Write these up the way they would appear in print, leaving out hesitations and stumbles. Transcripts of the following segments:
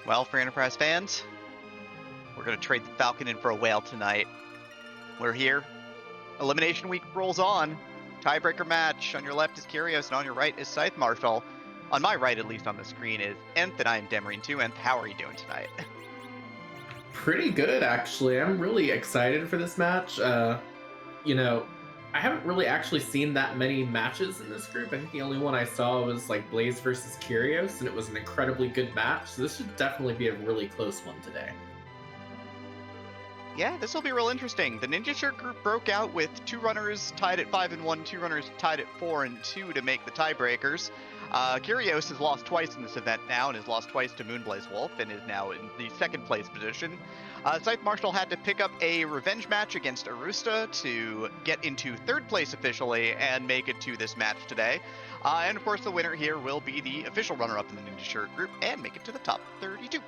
Well, for Enterprise fans, we're going to trade the Falcon in for a whale tonight. We're here. Elimination Week rolls on. Tiebreaker match. On your left is Kyrios, and on your right is ScytheMarshall. On my right, at least on the screen, is Nth, and I am Demarine too. Nth, how are you doing tonight? Pretty good, actually. I'm really excited for this match. I haven't really actually seen that many matches in this group. I think the only one I saw was like Blaze versus Kyrios, and it was an incredibly good match. So this should definitely be a really close one today. Yeah, this will be real interesting. The Ninja Shirt group broke out with 2 runners tied at 5 and 1, 2 runners tied at 4 and 2 to make the tiebreakers. Kyrios has lost twice in this event now and has lost twice to Moonblaze Wolf and is now in the 2nd place position. ScytheMarshall had to pick up a revenge match against Arusta to get into 3rd place officially and make it to this match today. And of course the winner here will be the official runner-up in the Ninja Shirt group and make it to the top 32.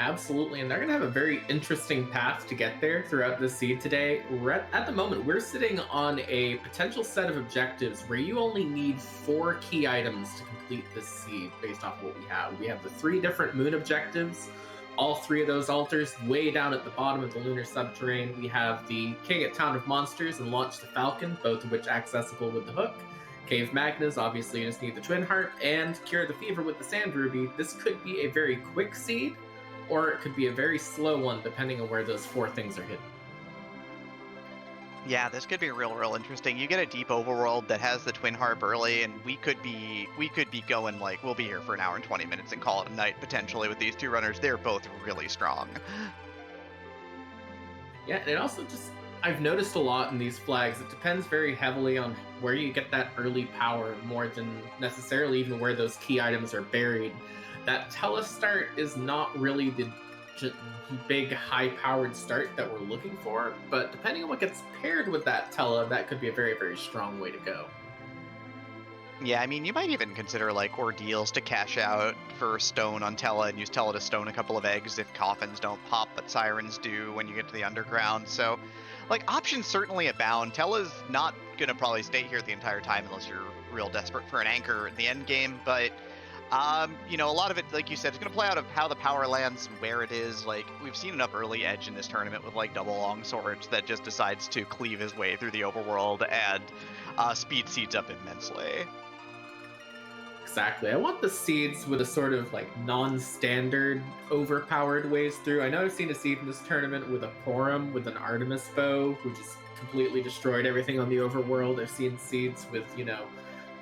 Absolutely, and they're going to have a very interesting path to get there throughout this seed today. At the moment, we're sitting on a potential set of objectives where you only need 4 key items to complete this seed based off what we have. We have the 3 different moon objectives, all 3 of those altars way down at the bottom of the lunar subterrane. We have the King at Town of Monsters and Launch the Falcon, both of which accessible with the hook. Cave Magnus, obviously you just need the Twin Heart, and Cure the Fever with the Sand Ruby. This could be a very quick seed, or it could be a very slow one, depending on where those 4 things are hidden. Yeah, this could be real interesting. You get a deep overworld that has the Twin Harp early, and we could be going like we'll be here for an hour and 20 minutes and call it a night potentially with these 2 runners. They're both really strong. Yeah, and it also just I've noticed a lot in these flags. It depends very heavily on where you get that early power more than necessarily even where those key items are buried. That Tele start is not really the big high-powered start that we're looking for, but depending on what gets paired with that Tele, that could be a very strong way to go. Yeah, I mean, you might even consider like ordeals to cash out for stone on Tele and use Tele to stone a couple of eggs if coffins don't pop, but sirens do when you get to the underground. So, like, options certainly abound. Tele's not gonna probably stay here the entire time unless you're real desperate for an anchor in the end game, but a lot of it, like you said, is going to play out of how the power lands and where it is. Like, we've seen enough early edge in this tournament with, like, double long swords that just decides to cleave his way through the overworld and speed seeds up immensely. Exactly. I want the seeds with a sort of, like, non-standard, overpowered ways through. I know I've seen a seed in this tournament with a Porum with an Artemis bow, who just completely destroyed everything on the overworld. I've seen seeds with,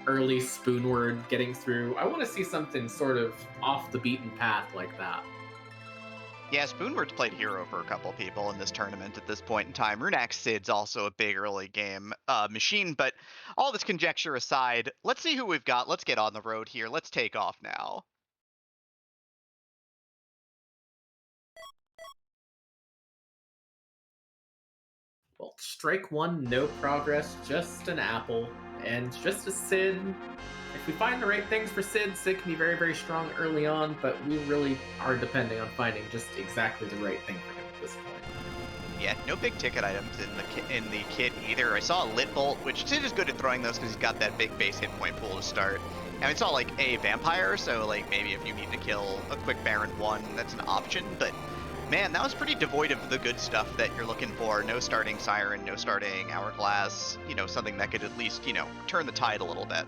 early Spoonward getting through. I want to see something sort of off the beaten path like that. Yeah, Spoonward's played hero for a couple people in this tournament at this point in time. Runax Sid's also a big early game machine, but all this conjecture aside, let's see who we've got. Let's get on the road here. Let's take off now. Well, strike 1, no progress, just an apple. And just a Sid, if we find the right things for Sid, Sid can be very strong early on, but we really are depending on finding just exactly the right thing for him at this point. Yeah, no big ticket items in the kit either. I saw a Lit Bolt, which Sid is good at throwing those because he's got that big base hit point pool to start. And I saw like a vampire, so like maybe if you need to kill a quick Baron 1, that's an option, but man, that was pretty devoid of the good stuff that you're looking for. No starting Siren, no starting Hourglass, something that could at least, turn the tide a little bit.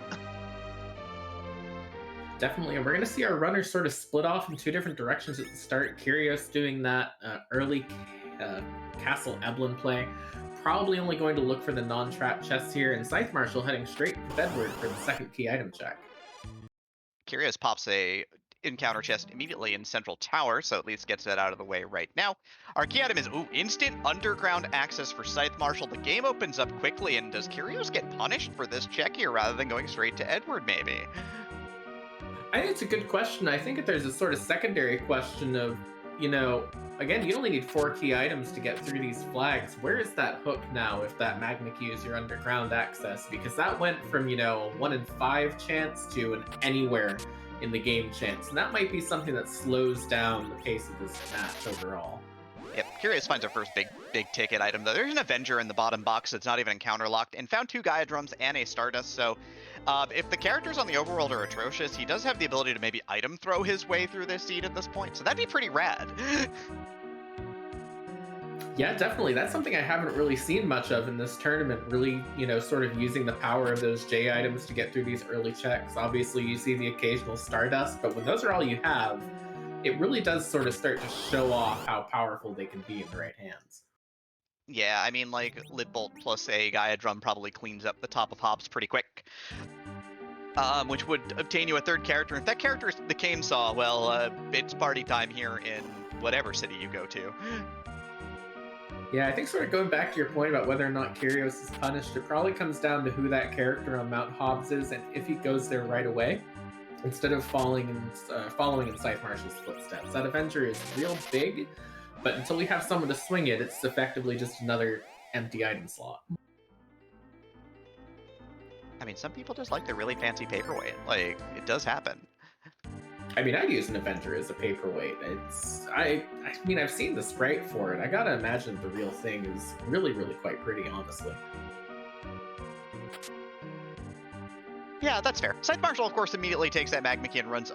Definitely, and we're going to see our runners sort of split off in 2 different directions at the start. Kyrios doing that early Castle Eblin play, probably only going to look for the non-trap chest here, and ScytheMarshall heading straight to Bedward for the 2nd key item check. Kyrios pops a encounter chest immediately in Central Tower, so at least gets that out of the way right now. Our key item is instant underground access for ScytheMarshall. The game opens up quickly, and does Kyrios get punished for this check here rather than going straight to Edward, maybe? I think it's a good question. I think that there's a sort of secondary question of, again, you only need 4 key items to get through these flags. Where is that hook now if that Magma Key is your underground access? Because that went from, a 1 in 5 chance to an anywhere in the game chance, and that might be something that slows down the pace of this match overall. Yep, Kyrios finds our first big ticket item, though. There's an Avenger in the bottom box that's not even encounter locked, and found 2 Gaia drums and a Stardust. So if the characters on the overworld are atrocious, he does have the ability to maybe item throw his way through this seed at this point. So that'd be pretty rad. Yeah, definitely. That's something I haven't really seen much of in this tournament, really, sort of using the power of those J items to get through these early checks. Obviously, you see the occasional Stardust, but when those are all you have, it really does sort of start to show off how powerful they can be in the right hands. Yeah, I mean, like, Lid Bolt plus a Gaia drum probably cleans up the top of hops pretty quick. Which would obtain you a 3rd character. If that character is the Cane Saw, well, it's party time here in whatever city you go to. Yeah, I think sort of going back to your point about whether or not Kyrios is punished, it probably comes down to who that character on Mount Hobbs is, and if he goes there right away, instead of following in ScytheMarshall's footsteps. That Avenger is real big, but until we have someone to swing it, it's effectively just another empty item slot. I mean, some people just like the really fancy paperweight. Like, it does happen. I mean, I'd use an Avenger as a paperweight. I mean, I've seen the sprite for it. I gotta imagine the real thing is really, really quite pretty, honestly. Yeah, that's fair. ScytheMarshall, of course, immediately takes that Magma Key and runs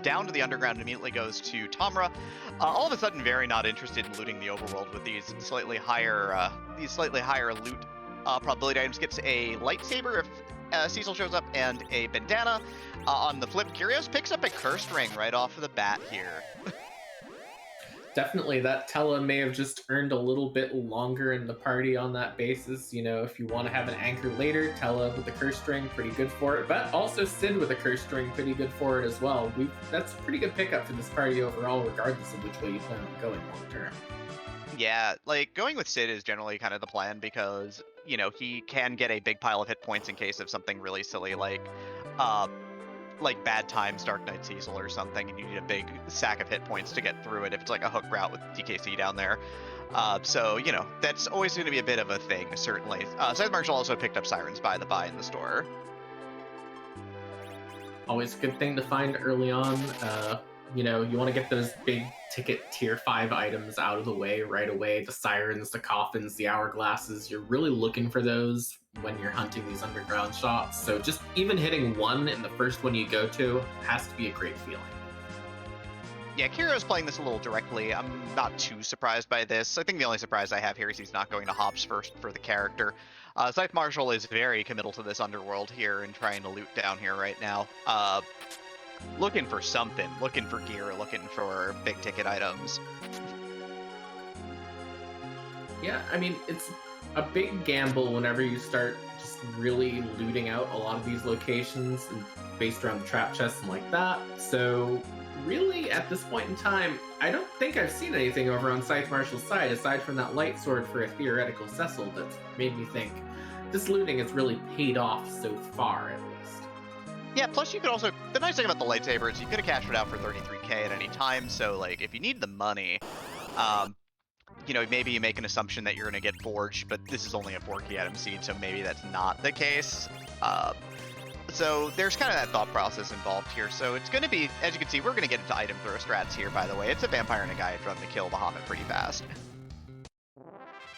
down to the underground and immediately goes to Tomra. All of a sudden, very not interested in looting the overworld with these slightly higher loot probability items. Gets a lightsaber if Cecil shows up and a bandana. On the flip, Kyrios picks up a cursed ring right off of the bat here. Definitely, that Tella may have just earned a little bit longer in the party on that basis. If you want to have an anchor later, Tella with the cursed ring, pretty good for it. But also Sid with a cursed ring, pretty good for it as well. That's a pretty good pickup for this party overall, regardless of which way you plan on going long term. Yeah, like, going with Sid is generally kind of the plan because, he can get a big pile of hit points in case of something really silly like Bad Times, Dark Knight Cecil or something, and you need a big sack of hit points to get through it if it's like a hook route with DKC down there. So, that's always going to be a bit of a thing, certainly. ScytheMarshall also picked up Sirens by the by in the store. Always a good thing to find early on. You want to get those big ticket tier 5 items out of the way right away. The Sirens, the Coffins, the Hourglasses. You're really looking for those when you're hunting these underground shops. So just even hitting one in the first one you go to has to be a great feeling. Yeah, Kyrios playing this a little directly. I'm not too surprised by this. I think the only surprise I have here is he's not going to Hobbs first for the character. ScytheMarshall is very committal to this underworld here and trying to loot down here right now. Looking for something, looking for gear, looking for big ticket items. Yeah, I mean, it's a big gamble whenever you start just really looting out a lot of these locations based around the trap chests and like that. So really, at this point in time, I don't think I've seen anything over on ScytheMarshall's side aside from that light sword for a theoretical Cecil that's made me think this looting has really paid off so far, at least. Yeah, plus you could also, the nice thing about the lightsaber is you could have cashed it out for 33k at any time, so like if you need the money, maybe you make an assumption that you're going to get forged, but this is only a 4 key item seed, so maybe that's not the case. So there's kind of that thought process involved here. So it's going to be, as you can see, we're going to get into item throw strats here, by the way. It's a vampire and a Gaia drum to kill Bahamut pretty fast.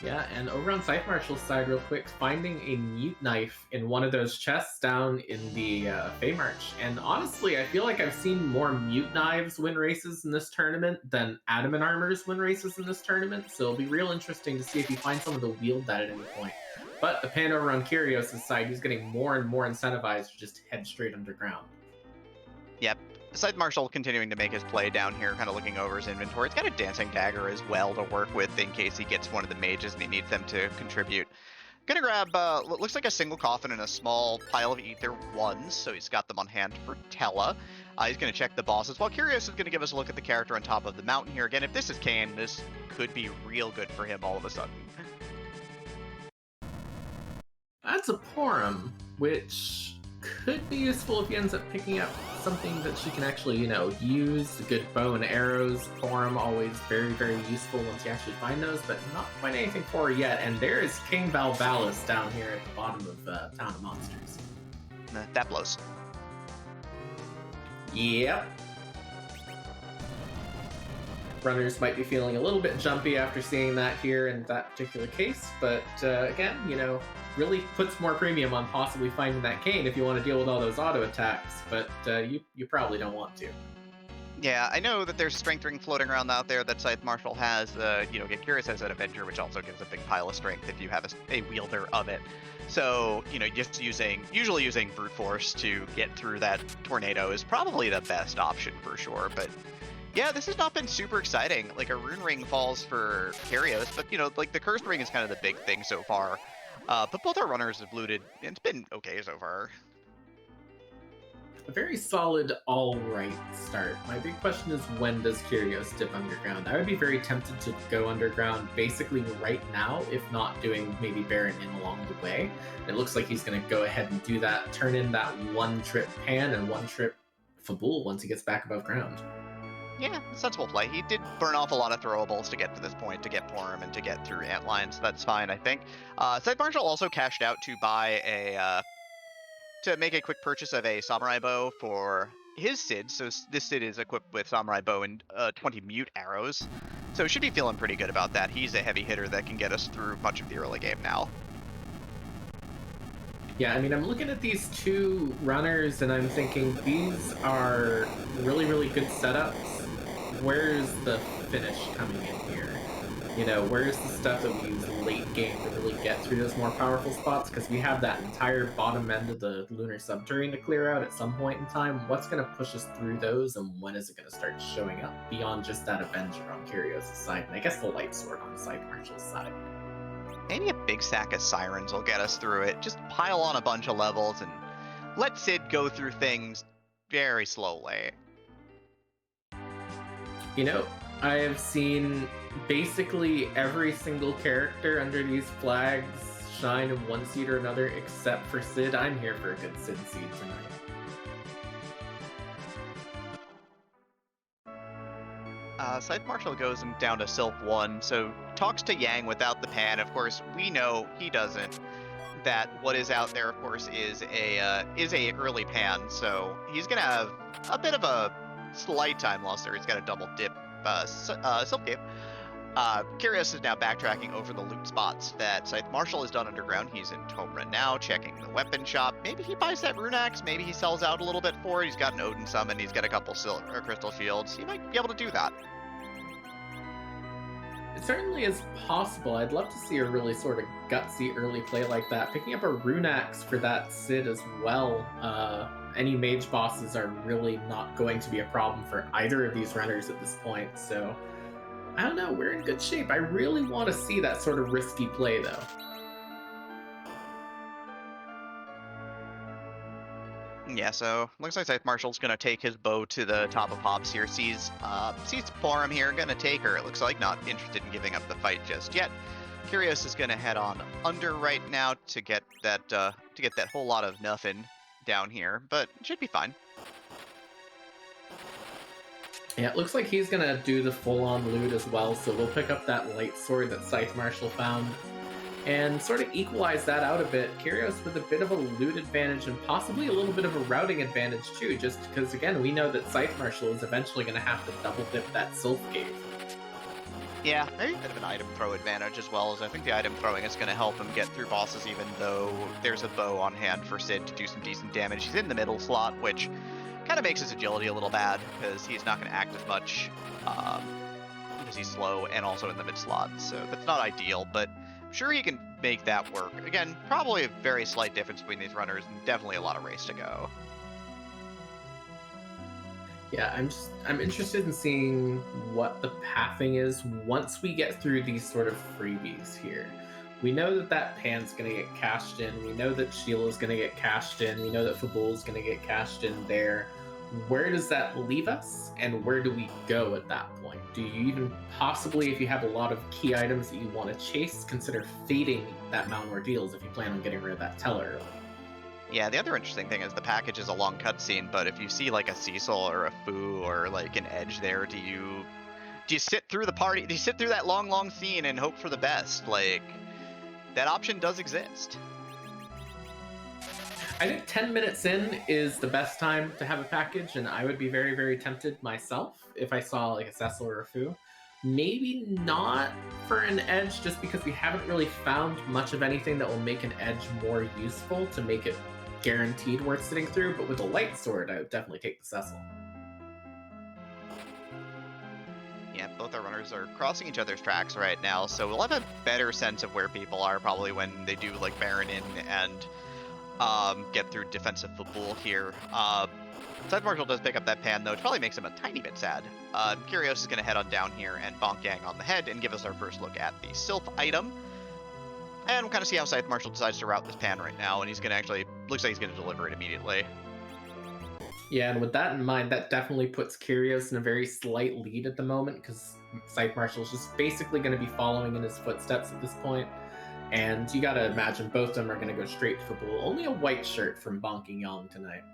Yeah, and over on ScytheMarshall's side, real quick, finding a mute knife in one of those chests down in the Feymarch. And honestly, I feel like I've seen more mute knives win races in this tournament than adamant armors win races in this tournament. So it'll be real interesting to see if he finds someone to wield that at any point. But the pan over on Kyrios' side, he's getting more and more incentivized to just head straight underground. Yep. ScytheMarshall continuing to make his play down here, kind of looking over his inventory. It's got a dancing dagger as well to work with in case he gets one of the mages and he needs them to contribute. Gonna grab, looks like a single coffin and a small pile of ether ones, so he's got them on hand for Tella. He's gonna check the bosses, while Kyrios is gonna give us a look at the character on top of the mountain here. Again, if this is Kane, this could be real good for him all of a sudden. That's a Porum, which could be useful if he ends up picking up something that she can actually, use. A good bow and arrows. Porum always very, very useful once you actually find those, but not quite anything for her yet. And there is King Valvalis down here at the bottom of Town of Monsters. That blows. Yep. runners might be feeling a little bit jumpy after seeing that here in that particular case, but again, really puts more premium on possibly finding that cane if you want to deal with all those auto attacks, but you probably don't want to. Yeah, I know that there's strength ring floating around out there that ScytheMarshall has. Get Kyrios as an Avenger, which also gives a big pile of strength if you have a wielder of it. So, just usually using brute force to get through that tornado is probably the best option for sure. But yeah, this has not been super exciting. Like a rune ring falls for Kyrios, but the cursed ring is kind of the big thing so far. But both our runners have looted, and it's been okay so far. A very solid, all right start. My big question is, when does Kyrios dip underground? I would be very tempted to go underground basically right now, if not doing maybe Baron in along the way. It looks like he's going to go ahead and do that, turn in that one-trip Pan and one-trip Fabul once he gets back above ground. Yeah, sensible play. He did burn off a lot of throwables to get to this point, to get Porum and to get through Antline, so that's fine, I think. ScytheMarshall also cashed out to buy to make a quick purchase of a Samurai Bow for his Sid. So this Sid is equipped with Samurai Bow and 20 mute arrows. So should be feeling pretty good about that. He's a heavy hitter that can get us through much of the early game now. Yeah, I'm looking at these two runners and I'm thinking these are really, really good setups. Where's the finish coming in here? Where's the stuff that we use late game to really get through those more powerful spots? Because we have that entire bottom end of the lunar subterrane to clear out at some point in time. What's going to push us through those, and when is it going to start showing up beyond just that Avenger on Kyrios' side, and I guess the Light Sword on ScytheMarshall's side? Maybe a big stack of Sirens will get us through it. Just pile on a bunch of levels and let Sid go through things very slowly. I have seen basically every single character under these flags shine in one seed or another except for Sid. I'm here for a good Sid seed tonight. ScytheMarshall goes down to Sylph 1, so talks to Yang without the Pan. Of course, we know he doesn't. That what is out there, of course, is a early Pan, so he's gonna have a bit of a slight time loss there. He's got a double dip Sylph Cape. Kyrios is now backtracking over the loot spots that ScytheMarshall has done underground. He's in Tomra now, checking the weapon shop. Maybe he buys that rune axe. Maybe he sells out a little bit for it. He's got an Odin summon. He's got a couple crystal shields. He might be able to do that. It certainly is possible. I'd love to see a really sort of gutsy early play like that. Picking up a rune axe for that Sid as well. Any mage bosses are really not going to be a problem for either of these runners at this point, so I don't know, we're in good shape. I really want to see that sort of risky play, though. Yeah, so looks like ScytheMarshall's gonna take his bow to the top of Hobbs here. Sees Porum here, gonna take her. It looks like not interested in giving up the fight just yet. Kyrios is gonna head on under right now to get that whole lot of nothing down here, but it should be fine. Yeah, it looks like he's gonna do the full-on loot as well, so we'll pick up that light sword that ScytheMarshall found and sort of equalize that out a bit. Kyrios with a bit of a loot advantage and possibly a little bit of a routing advantage too, just because, again, we know that ScytheMarshall is eventually going to have to double dip that Sylph Gate. Yeah, maybe a bit of an item throw advantage as well, as I think the item throwing is going to help him get through bosses, even though there's a bow on hand for Sid to do some decent damage. He's in the middle slot, which kind of makes his agility a little bad, because he's not going to act as much because he's slow and also in the mid slot, so that's not ideal, but I'm sure he can make that work. Again, probably a very slight difference between these runners, and definitely a lot of race to go. Yeah, I'm interested in seeing what the pathing is once we get through these sort of freebies here. We know that Pan's going to get cashed in. We know that Sheila's going to get cashed in. We know that Fabul's going to get cashed in there. Where does that leave us, and where do we go at that point? Do you even possibly, if you have a lot of key items that you want to chase, consider fading that Mount Ordeals if you plan on getting rid of that Teller early? Yeah, the other interesting thing is the package is a long cutscene, but if you see like a Cecil or a Fu or like an Edge there, do you sit through the party? Do you sit through that long scene and hope for the best? Like, that option does exist. I think 10 minutes in is the best time to have a package, and I would be very, very tempted myself if I saw like a Cecil or a Fu. Maybe not for an edge, just because we haven't really found much of anything that will make an edge more useful to make it guaranteed worth sitting through. But with a light sword, I would definitely take the Cecil. Yeah, both our runners are crossing each other's tracks right now, so we'll have a better sense of where people are probably when they do like Baron in and get through defensive football here. ScytheMarshall does pick up that pan, though, which probably makes him a tiny bit sad. Kyrios is going to head on down here and bonk Yang on the head and give us our first look at the Sylph item. And we'll kind of see how ScytheMarshall decides to route this pan right now, and he's going to actually, looks like he's going to deliver it immediately. Yeah, and with that in mind, that definitely puts Kyrios in a very slight lead at the moment, because ScytheMarshall is just basically going to be following in his footsteps at this point. And you got to imagine both of them are going to go straight for blue. Only a white shirt from bonking Yang tonight.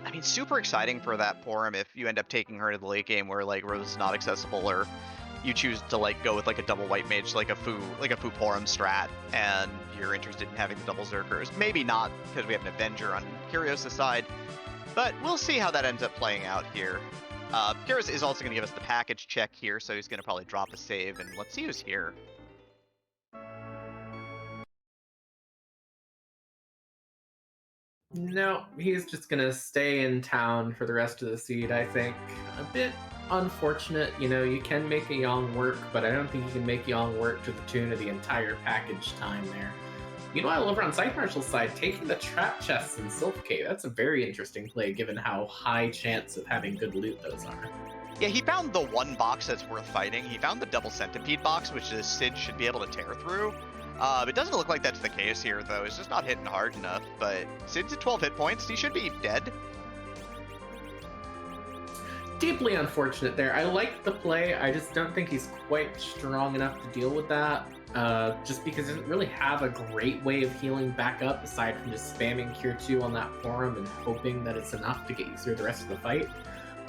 I mean, super exciting for that Porum if you end up taking her to the late game where like Rose is not accessible, or you choose to like go with like a double white mage, like a Fu Porum strat, and you're interested in having the double Zerkers. Maybe not, because we have an Avenger on Kyrios' side, but we'll see how that ends up playing out here. Kyrios is also going to give us the package check here, so he's going to probably drop a save, and let's see who's here. No, he's just gonna stay in town for the rest of the seed, I think. A bit unfortunate, you know, you can make a Yang work, but I don't think you can make Yang work to the tune of the entire package time there. Meanwhile, over on ScytheMarshall's side, taking the trap chests in Sylph Cave, that's a very interesting play given how high chance of having good loot those are. Yeah, he found the one box that's worth fighting. He found the double centipede box, which the Sid should be able to tear through. It doesn't look like that's the case here, though. It's just not hitting hard enough, but Sid's at 12 hit points. He should be dead. Deeply unfortunate there. I like the play. I just don't think he's quite strong enough to deal with that. Just because he doesn't really have a great way of healing back up aside from just spamming Cure 2 on that Porum and hoping that it's enough to get you through the rest of the fight.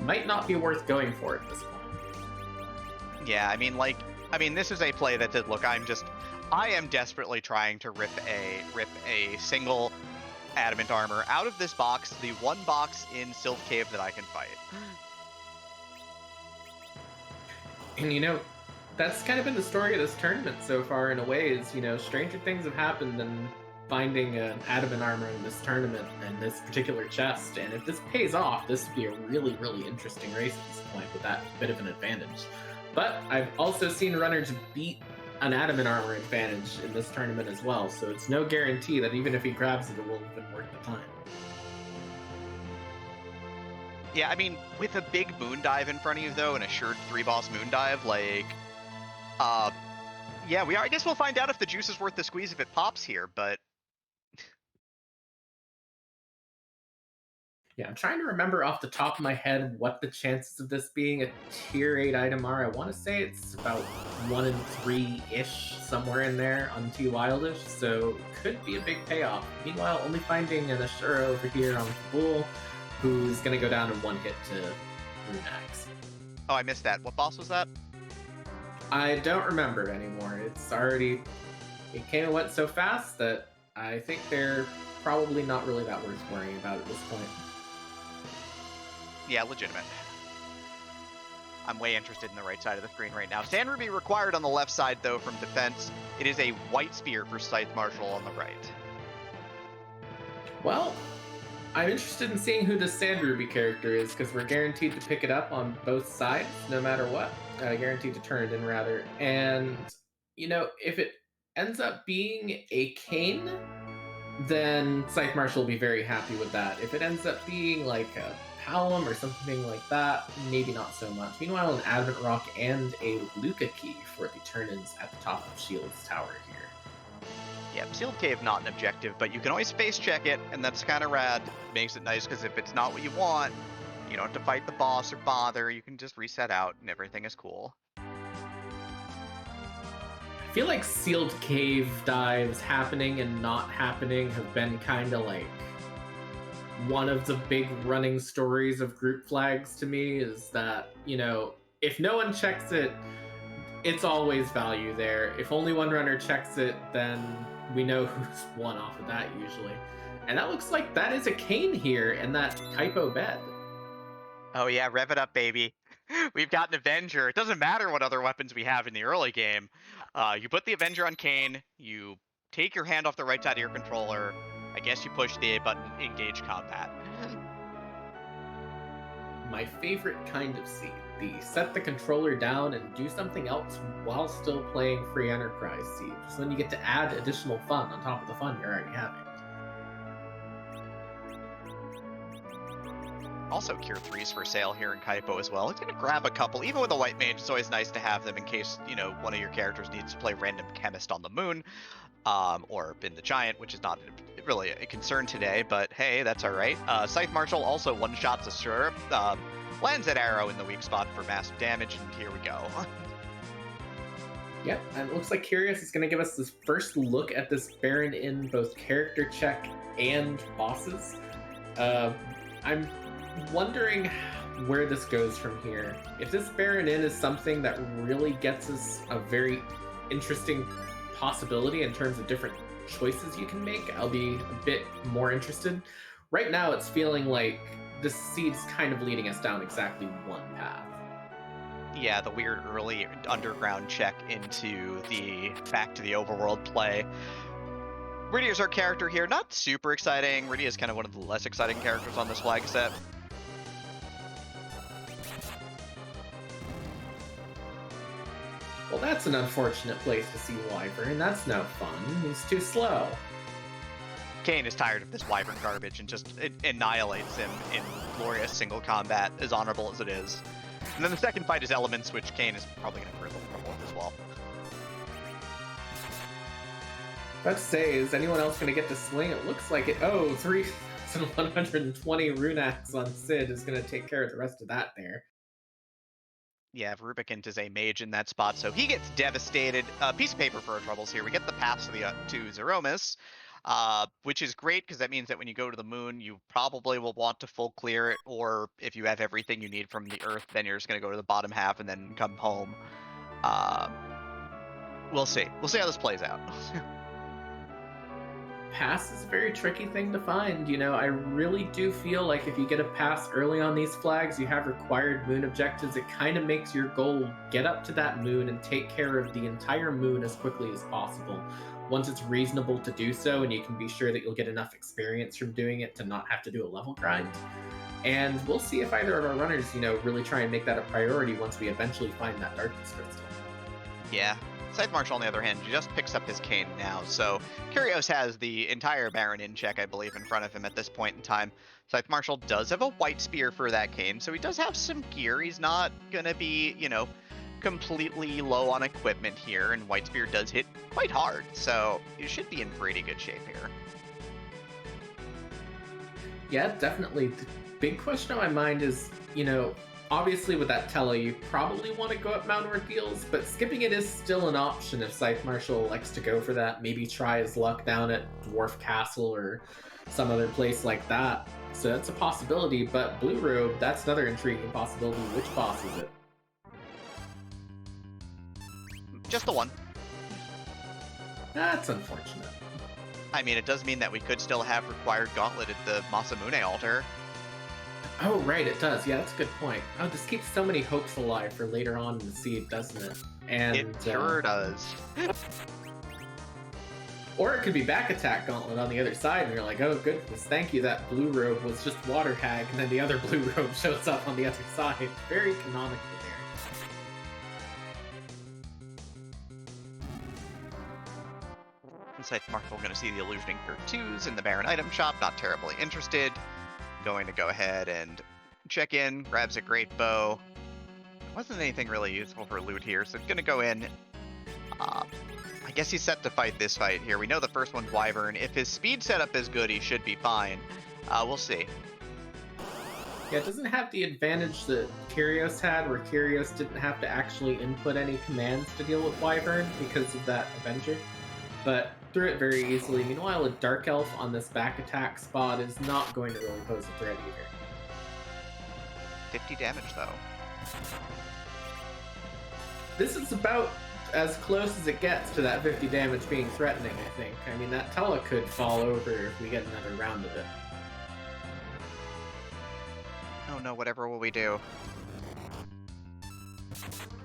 Might not be worth going for at this point. Yeah, I mean, this is a play that said, look, I am desperately trying to rip a single adamant armor out of this box, the one box in Sylph Cave that I can fight. And you know, that's kind of been the story of this tournament so far in a way, is, you know, stranger things have happened than finding an adamant armor in this tournament and this particular chest. And if this pays off, this would be a really, really interesting race at this point with that bit of an advantage. But I've also seen runners beat an adamant armor advantage in this tournament as well, so it's no guarantee that even if he grabs it, it will have been worth the time. Yeah, I mean, with a big moon dive in front of you, though, an assured 3-boss moon dive, like, yeah, I guess we'll find out if the juice is worth the squeeze if it pops here, but... Yeah, I'm trying to remember off the top of my head what the chances of this being a tier 8 item are. I want to say it's about 1 in 3-ish, somewhere in there on T Wildish, so could be a big payoff. Meanwhile, only finding an Ashura over here on Bull, who's going to go down in 1 hit to Runax. Oh, I missed that. What boss was that? I don't remember anymore. It's already... It came and went so fast that I think they're probably not really that worth worrying about at this point. Yeah, legitimate. I'm way interested in the right side of the screen right now. Sand Ruby required on the left side, though, from defense. It is a white spear for ScytheMarshall on the right. Well, I'm interested in seeing who the Sand Ruby character is, because we're guaranteed to pick it up on both sides, no matter what. Guaranteed to turn it in, rather. And, you know, if it ends up being a Kane, then ScytheMarshall will be very happy with that. If it ends up being like a Palom or something like that, maybe not so much. Meanwhile, an Adamant Rock and a Luca key for the turn-ins at the top of Shield's tower here. Yeah, Sealed Cave not an objective, but you can always space check it, and that's kind of rad. Makes it nice, because if it's not what you want, you don't have to fight the boss or bother. You can just reset out, and everything is cool. I feel like Sealed Cave dives happening and not happening have been kind of like one of the big running stories of group flags to me, is that, you know, if no one checks it, it's always value there. If only one runner checks it, then we know who's won off of that usually. And that looks like that is a cane here in that typo bed. Oh yeah, rev it up, baby. We've got an Avenger. It doesn't matter what other weapons we have in the early game. You put the Avenger on Kane, you take your hand off the right side of your controller. I guess you push the A button, engage combat. My favorite kind of seed. The set the controller down and do something else while still playing free Enterprise Siege. So then you get to add additional fun on top of the fun you're already having. Also, Cure 3's for sale here in Kaipo as well. It's going to grab a couple. Even with a white mage, it's always nice to have them in case, you know, one of your characters needs to play random chemist on the moon. Or in the giant, which is not really a concern today, but hey, that's all right. ScytheMarshall also one-shots a sure. Lands that arrow in the weak spot for massive damage, and here we go. Yep, and it looks like Kyrios is going to give us this first look at this Baron in both character check and bosses. I'm wondering where this goes from here. If this Baron in is something that really gets us a very interesting possibility in terms of different choices you can make, I'll be a bit more interested. Right now, it's feeling like the seed's kind of leading us down exactly one path. Yeah, the weird early underground check into the back to the overworld play. Rydia's our character here. Not super exciting. Rydia's kind of one of the less exciting characters on this flag set. Well, that's an unfortunate place to see Wyvern. That's no fun. He's too slow. Kane is tired of this Wyvern garbage and just annihilates him in glorious single combat, as honorable as it is. And then the second fight is Elements, which Kane is probably going to cripple with as well. Let's say, is anyone else going to get to swing? It looks like it. Oh, 3,120 Runax on Sid is going to take care of the rest of that there. Yeah, Rubicant is a mage in that spot, so he gets devastated. Piece of paper for our troubles here. We get the paths to Zeromus, which is great because that means that when you go to the moon, you probably will want to full clear it, or if you have everything you need from the Earth, then you're just going to go to the bottom half and then come home. We'll see. We'll see how this plays out. Pass is a very tricky thing to find. You know, I really do feel like if you get a pass early on these flags, you have required moon objectives. It kind of makes your goal get up to that moon and take care of the entire moon as quickly as possible. Once it's reasonable to do so, and you can be sure that you'll get enough experience from doing it to not have to do a level grind. And we'll see if either of our runners, you know, really try and make that a priority once we eventually find that darkness crystal. Yeah. ScytheMarshall, on the other hand, just picks up his cane now, so Kyrios has the entire Baron in check, I believe, in front of him at this point in time. ScytheMarshall does have a white spear for that cane, so he does have some gear. He's not gonna be, you know, completely low on equipment here, and white spear does hit quite hard, so you should be in pretty good shape here. Yeah, definitely. The big question on my mind is, you know, obviously with that tele, you probably want to go up Mount Ordeals, but skipping it is still an option if ScytheMarshall likes to go for that. Maybe try his luck down at Dwarf Castle or some other place like that. So that's a possibility, but Blue Robe, that's another intriguing possibility. Which boss is it? Just the one. That's unfortunate. I mean, it does mean that we could still have required Gauntlet at the Masamune altar. Oh, right, it does. Yeah, that's a good point. Oh, this keeps so many hopes alive for later on in the seed, doesn't it? And it sure does. Or it could be back attack Gauntlet on the other side, and you're like, oh, goodness, thank you, that Blue Robe was just Water Hag, and then the other Blue Robe shows up on the other side. Very canonical there. ScytheMarshall going to see the Illusioning Cure 2s in the Baron item shop, not terribly interested. Going to go ahead and check in, grabs a great bow. Wasn't anything really useful for loot here, so it's going to go in. I guess he's set to fight this fight here. We know the first one's Wyvern. If his speed setup is good, he should be fine. We'll see. Yeah, it doesn't have the advantage that Kyrios had, where Kyrios didn't have to actually input any commands to deal with Wyvern because of that Avenger. But through it very easily. Meanwhile, a Dark Elf on this back attack spot is not going to really pose a threat either. 50 damage, though. This is about as close as it gets to that 50 damage being threatening, I think. I mean, that Tella could fall over if we get another round of it. Oh no, whatever will we do?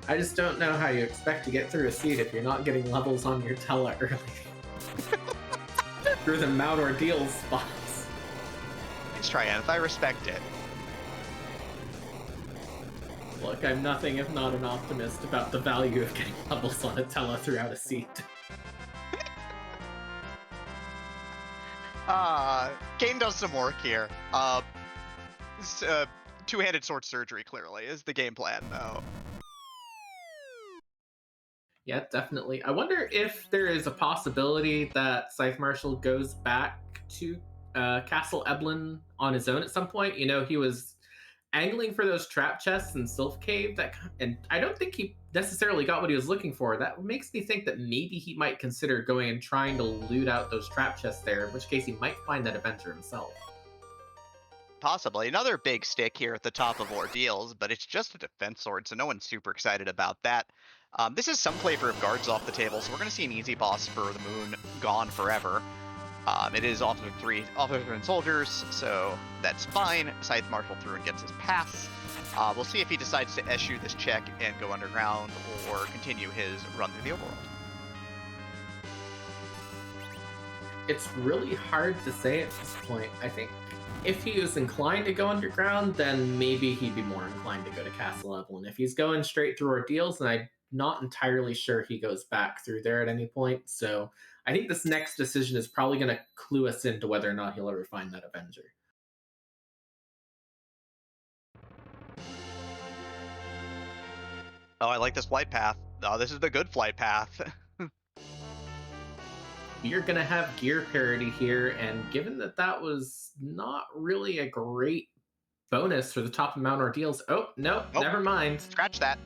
I just don't know how you expect to get through a seed if you're not getting levels on your Tella early. Through the Mount Ordeal spots. Thanks, Triumph. I respect it. Look, I'm nothing if not an optimist about the value of getting levels on a Tella throughout a seed. Kane does some work here. Two-handed sword surgery, clearly, is the game plan, though. Yeah, definitely. I wonder if there is a possibility that ScytheMarshall goes back to Castle Eblin on his own at some point. You know, he was angling for those trap chests in Sylph Cave, and I don't think he necessarily got what he was looking for. That makes me think that maybe he might consider going and trying to loot out those trap chests there, in which case he might find that adventure himself. Possibly. Another big stick here at the top of Ordeals, but it's just a defense sword, so no one's super excited about that. This is some flavor of guards off the table, so we're going to see an easy boss for the moon gone forever. It is officer 3 and soldiers, so that's fine. ScytheMarshall through and gets his pass. We'll see if he decides to eschew this check and go underground or continue his run through the overworld. It's really hard to say at this point. I think if he was inclined to go underground, then maybe he'd be more inclined to go to Castle Evelyn. If he's going straight through Ordeals, then I'm not entirely sure he goes back through there at any point. So I think this next decision is probably going to clue us into whether or not he'll ever find that Avenger. Oh, I like this flight path. Oh, this is the good flight path. You're going to have gear parity here, and given that that was not really a great bonus for the top of Mount Ordeals... Oh, no, never mind. Scratch that.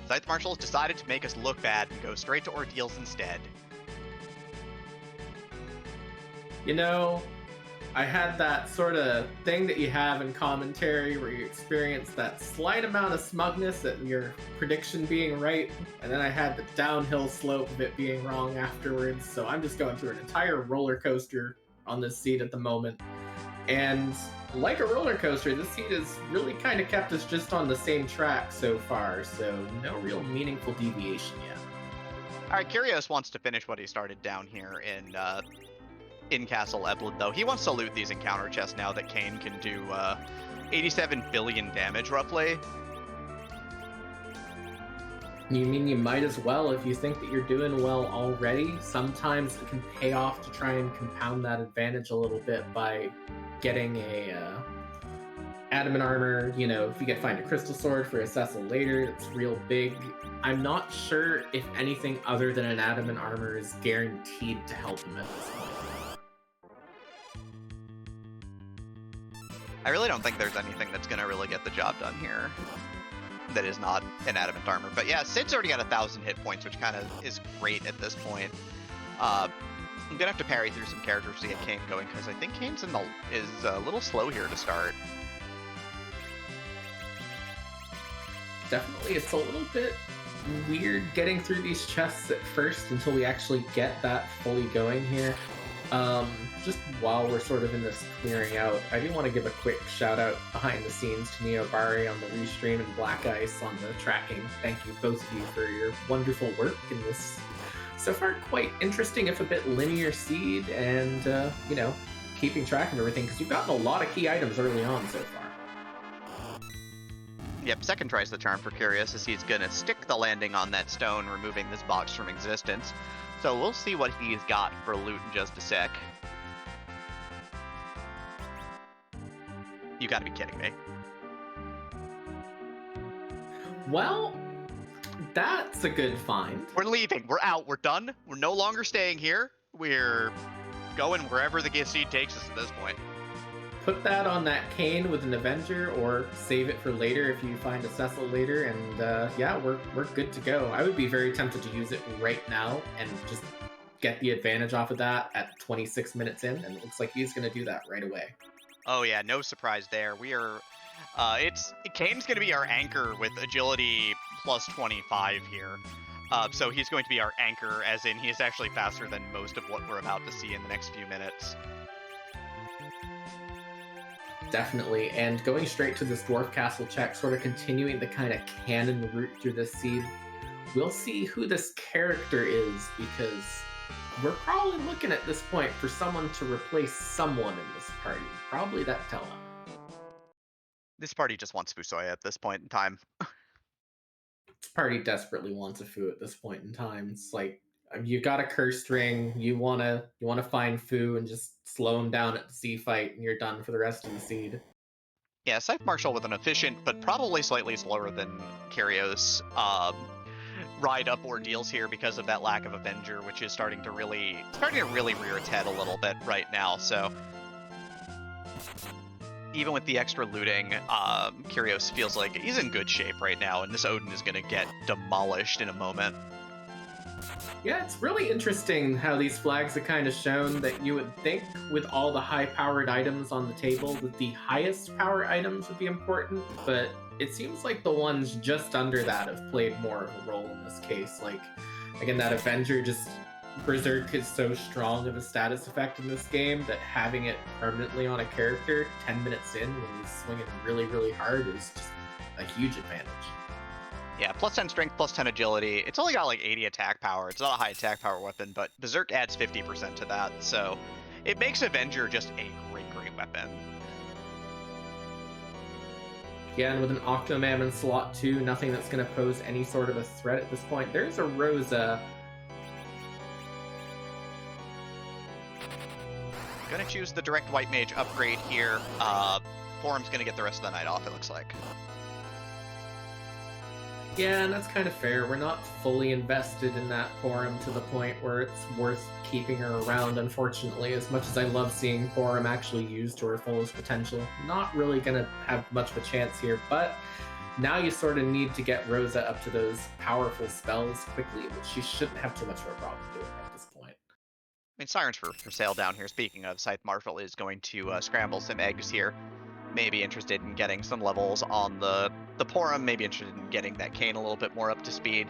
ScytheMarshall has decided to make us look bad and go straight to Ordeals instead. You know, I had that sort of thing that you have in commentary where you experience that slight amount of smugness at your prediction being right, and then I had the downhill slope of it being wrong afterwards, so I'm just going through an entire roller coaster on this seed at the moment. And like a roller coaster, this seed has really kind of kept us just on the same track so far, so no real meaningful deviation yet. All right, Kyrios wants to finish what he started down here in Castle Eblin, though. He wants to loot these encounter chests now that Kane can do 87 billion damage, roughly. You mean you might as well if you think that you're doing well already? Sometimes it can pay off to try and compound that advantage a little bit by getting a adamant armor. You know, if you find a crystal sword for a Cecil later, it's real big. I'm not sure if anything other than an adamant armor is guaranteed to help him at this point. I really don't think there's anything that's going to really get the job done here that is not an adamant armor. But yeah, Sid's already got 1,000 hit points, which kind of is great at this point. I'm going to have to parry through some characters to get Kane going, because I think Kane's is a little slow here to start. Definitely, it's a little bit weird getting through these chests at first until we actually get that fully going here. Just while we're sort of in this clearing out, I do want to give a quick shout out behind the scenes to Neobari on the restream and Black Ice on the tracking. Thank you, both of you, for your wonderful work in this so far quite interesting, if a bit linear seed, and you know, keeping track of everything, because you've gotten a lot of key items early on so far. Yep, second tries the charm for Kyrios, as he's going to stick the landing on that stone, removing this box from existence. So we'll see what he's got for loot in just a sec. You gotta be kidding me. Well, that's a good find. We're leaving. We're out. We're done. We're no longer staying here. We're going wherever the gift seed takes us at this point. Put that on that Kane with an Avenger, or save it for later if you find a Cecil later, and yeah, we're good to go. I would be very tempted to use it right now and just get the advantage off of that at 26 minutes in, and it looks like he's going to do that right away. Oh yeah, no surprise there. We are Kane's going to be our anchor with agility plus 25 here. So he's going to be our anchor, as in he is actually faster than most of what we're about to see in the next few minutes. Definitely, and going straight to this Dwarf Castle check, sort of continuing the kind of canon route through this seed, we'll see who this character is, because we're probably looking at this point for someone to replace someone in this party. Probably that Tella. This party just wants Fusoya at this point in time. This party desperately wants a Fu at this point in time. It's like, you got a cursed ring, you wanna find Fu and just slow him down at the sea fight, and you're done for the rest of the seed. Yeah, ScytheMarshall with an efficient, but probably slightly slower than Kyrios, ride up ordeals here because of that lack of Avenger, which is starting to really rear its head a little bit right now. So even with the extra looting, Kyrios feels like he's in good shape right now, and this Odin is going to get demolished in a moment. Yeah, it's really interesting how these flags have kind of shown that you would think with all the high-powered items on the table that the highest power items would be important, but it seems like the ones just under that have played more of a role in this case. Like, again, that Avenger, just Berserk is so strong of a status effect in this game that having it permanently on a character 10 minutes in when he's swinging really, really hard is just a huge advantage. Yeah, plus 10 strength, plus 10 agility. It's only got like 80 attack power. It's not a high attack power weapon, but Berserk adds 50% to that, so it makes Avenger just a great weapon. Again, with an Octomam in slot 2, nothing that's going to pose any sort of a threat at this point. There's a Rosa. Gonna choose the direct White Mage upgrade here. Forum's gonna get the rest of the night off, it looks like. Yeah, and that's kind of fair. We're not fully invested in that Porum to the point where it's worth keeping her around, unfortunately. As much as I love seeing Porum actually used to her fullest potential, not really going to have much of a chance here, but now you sort of need to get Rosa up to those powerful spells quickly, which she shouldn't have too much of a problem doing at this point. I mean, Siren's for sale down here. Speaking of, ScytheMarshall is going to scramble some eggs here. Maybe interested in getting some levels on the Porum, maybe interested in getting that Kane a little bit more up to speed.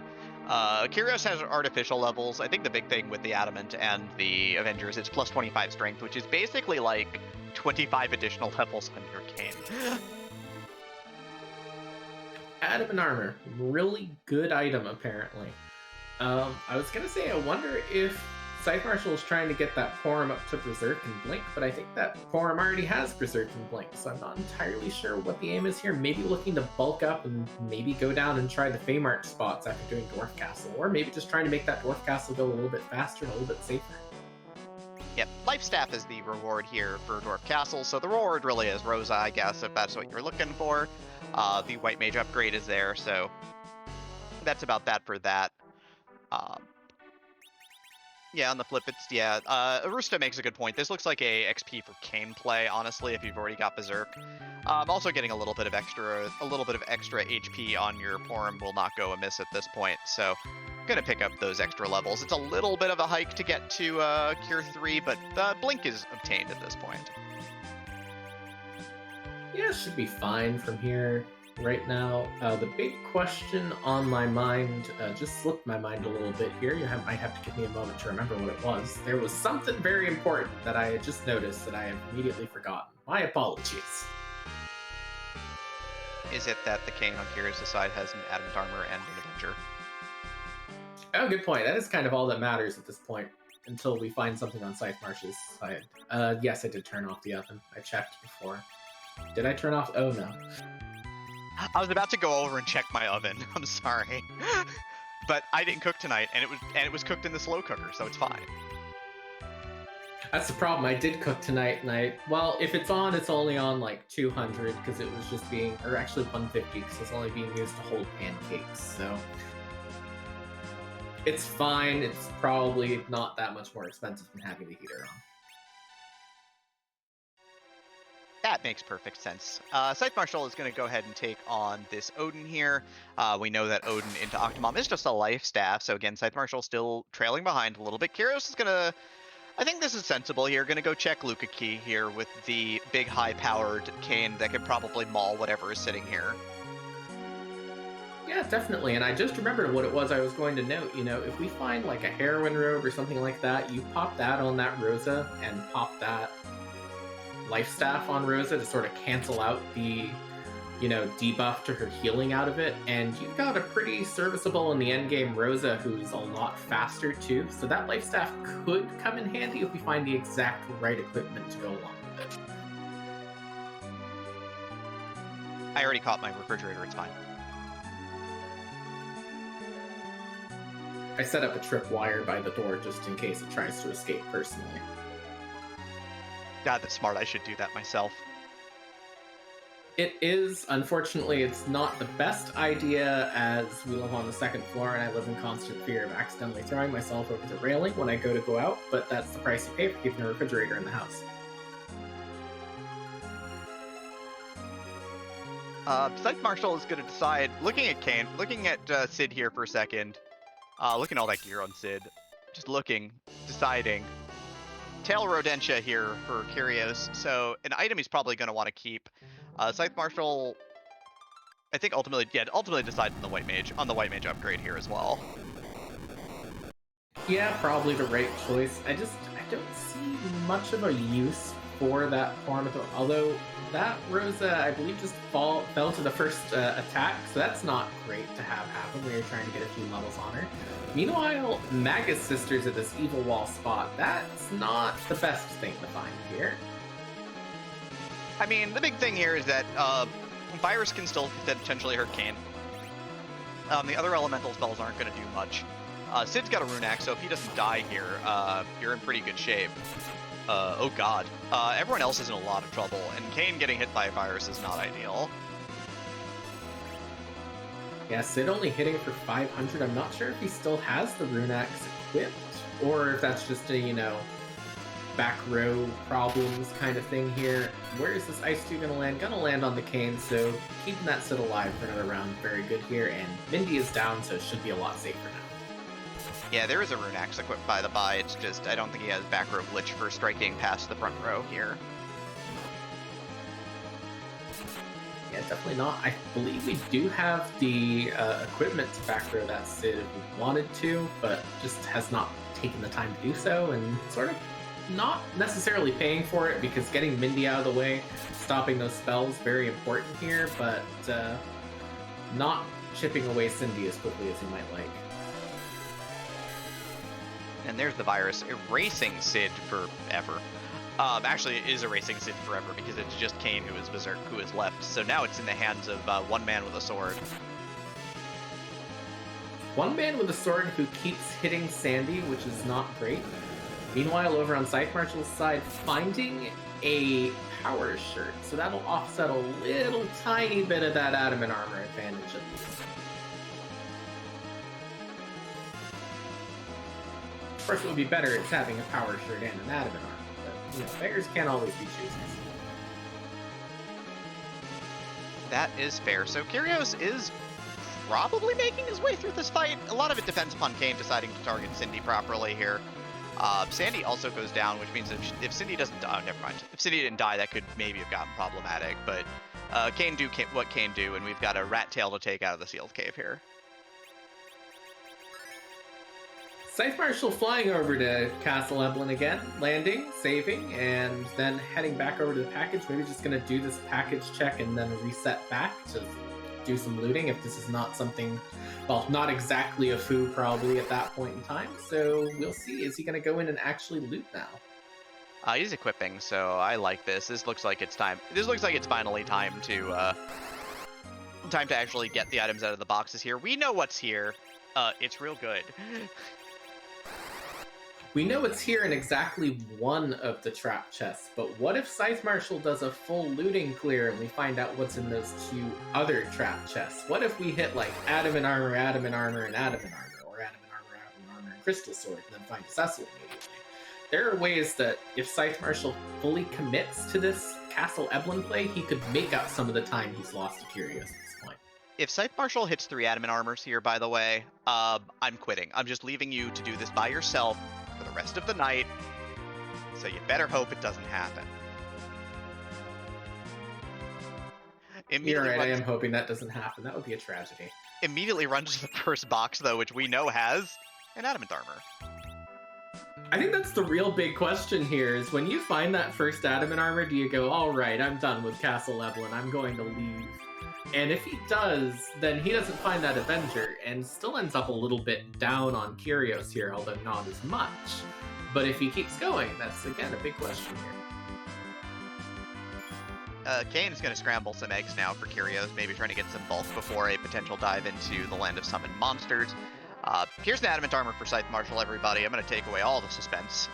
Kyrios has artificial levels. I think the big thing with the Adamant and the Avengers is plus 25 strength, which is basically like 25 additional levels on your Kane. Adamant armor, really good item apparently. I was gonna say, I wonder if ScytheMarshall is trying to get that Porum up to Berserk and Blink, but I think that Porum already has Berserk and Blink, so I'm not entirely sure what the aim is here. Maybe looking to bulk up and maybe go down and try the Feymarch spots after doing Dwarf Castle, or maybe just trying to make that Dwarf Castle go a little bit faster and a little bit safer. Yep, Life Staff is the reward here for Dwarf Castle, so the reward really is Rosa, I guess, if that's what you're looking for. The White Mage upgrade is there, so that's about that for that. Yeah, on the flip, it's, yeah, Arusta makes a good point. This looks like a XP for Kane play, honestly, if you've already got Berserk. Also getting a little bit of extra HP on your Porum will not go amiss at this point, so gonna pick up those extra levels. It's a little bit of a hike to get to Cure 3, but Blink is obtained at this point. Yeah, it should be fine from here right now. The big question on my mind just slipped my mind a little bit here. Might have to give me a moment to remember what it was. There was something very important that I had just noticed that I have immediately forgotten. My apologies. Is it that the Kane on Kyrios' side has an Adamant armor and an Avenger? Oh, good point. That is kind of all that matters at this point, until we find something on ScytheMarshall's side. Yes, I did turn off the oven. I checked before. Did I turn off? Oh, no. I was about to go over and check my oven. I'm sorry. But I didn't cook tonight, and it was cooked in the slow cooker, so it's fine. That's the problem. I did cook tonight, and well, if it's on, it's only on like 200 because it was just being, or actually 150 because it's only being used to hold pancakes. So it's fine. It's probably not that much more expensive than having the heater on. That makes perfect sense. ScytheMarshall is going to go ahead and take on this Odin here. We know that Odin into Octomom is just a life staff, so again, ScytheMarshall still trailing behind a little bit. Kyrios is going to I think this is sensible here. Gonna go check Luca Key here with the big high-powered cane that can probably maul whatever is sitting here. Yeah, definitely. And I just remembered what it was I was going to note. You know, if we find like a heroin robe or something like that, you pop that on that Rosa and pop that life staff on Rosa to sort of cancel out the, you know, debuff to her healing out of it. And you've got a pretty serviceable in the endgame Rosa who's a lot faster too. So that life staff could come in handy if we find the exact right equipment to go along with it. I already caught my refrigerator, it's fine. I set up a tripwire by the door just in case it tries to escape personally. God, that's smart. I should do that myself. It is, unfortunately, it's not the best idea as we live on the second floor and I live in constant fear of accidentally throwing myself over the railing when I go out, but that's the price you pay for keeping a refrigerator in the house. ScytheMarshall is going to decide, looking at Sid here for a second, looking at all that gear on Sid, just looking, deciding. Tail Rodentia here for Kyrios, so an item he's probably going to want to keep. ScytheMarshall, I think ultimately decides on the White Mage upgrade here as well. Yeah, probably the right choice. I don't see much of a use for that form, although that Rosa, I believe, just fell to the first attack, so that's not great to have happen when you're trying to get a few levels on her. Meanwhile, Magus Sisters at this evil wall spot, that's not the best thing to find here. I mean, the big thing here is that Virus can still potentially hurt Kane. The other elemental spells aren't going to do much. Sid's got a rune axe, so if he doesn't die here, you're in pretty good shape. Oh god. Everyone else is in a lot of trouble, and Kane getting hit by a virus is not ideal. Yeah, Sid only hitting for 500. I'm not sure if he still has the rune axe equipped, or if that's just a, you know, back row problems kind of thing here. Where is this Ice 2 gonna land? Gonna land on the Kane, so keeping that Sid alive for another round, very good here. And Mindy is down, so it should be a lot safer now. Yeah, there is a rune axe equipped by the by. It's just, I don't think he has back row glitch for striking past the front row here. Yeah, definitely not. I believe we do have the equipment to back row that Sid if we wanted to, but just has not taken the time to do so, and sort of not necessarily paying for it because getting Mindy out of the way, stopping those spells, very important here, but not chipping away Cindy as quickly as he might like. And there's the virus erasing Sid forever. Actually, it is erasing Sid forever because it's just Kane who is Berserk who is left. So now it's in the hands of one man with a sword. One man with a sword who keeps hitting Sandy, which is not great. Meanwhile, over on ScytheMarshall's side, finding a power shirt. So that'll offset a little tiny bit of that adamant armor advantage at least. Of course, it would be better it's having a power shirt and an adamant armor. You know, beggars can't always be choosers. That is fair. So Kyrios is probably making his way through this fight. A lot of it depends upon Kane deciding to target Cindy properly here. Sandy also goes down, which means if Cindy doesn't die, never mind. If Cindy didn't die, that could maybe have gotten problematic. But Kane do what Kane do, and we've got a rat tail to take out of the sealed cave here. ScytheMarshall flying over to Castle Eblin again, landing, saving, and then heading back over to the package. Maybe just going to do this package check and then reset back to do some looting if this is not something, well, not exactly a foo probably at that point in time. So we'll see. Is he going to go in and actually loot now? He's equipping, so I like this. This looks like it's time. This looks like it's finally time to actually get the items out of the boxes here. We know what's here. It's real good. We know it's here in exactly one of the trap chests, but what if ScytheMarshall does a full looting clear and we find out what's in those two other trap chests? What if we hit like adamant armor, and adamant armor, or adamant armor, and crystal sword, and then find Cecil immediately? There are ways that if ScytheMarshall fully commits to this Castle Eblin play, he could make up some of the time he's lost to Kyrios at this point. If ScytheMarshall hits 3 adamant armors here, by the way, I'm quitting. I'm just leaving you to do this by yourself for the rest of the night. so you better hope it doesn't happen. You're right, I am hoping that doesn't happen. That would be a tragedy. Immediately runs to the first box, though, which we know has an Adamant armor. I think that's the real big question here, is when you find that first Adamant armor, do you go, all right, I'm done with Castle Evelyn, I'm going to leave? And if he does, then he doesn't find that Avenger, and still ends up a little bit down on Kyrios here, although not as much. But if he keeps going, that's, again, a big question here. Kane is going to scramble some eggs now for Kyrios, maybe trying to get some bulk before a potential dive into the land of summoned monsters. Here's an Adamant armor for ScytheMarshall, everybody. I'm going to take away all the suspense.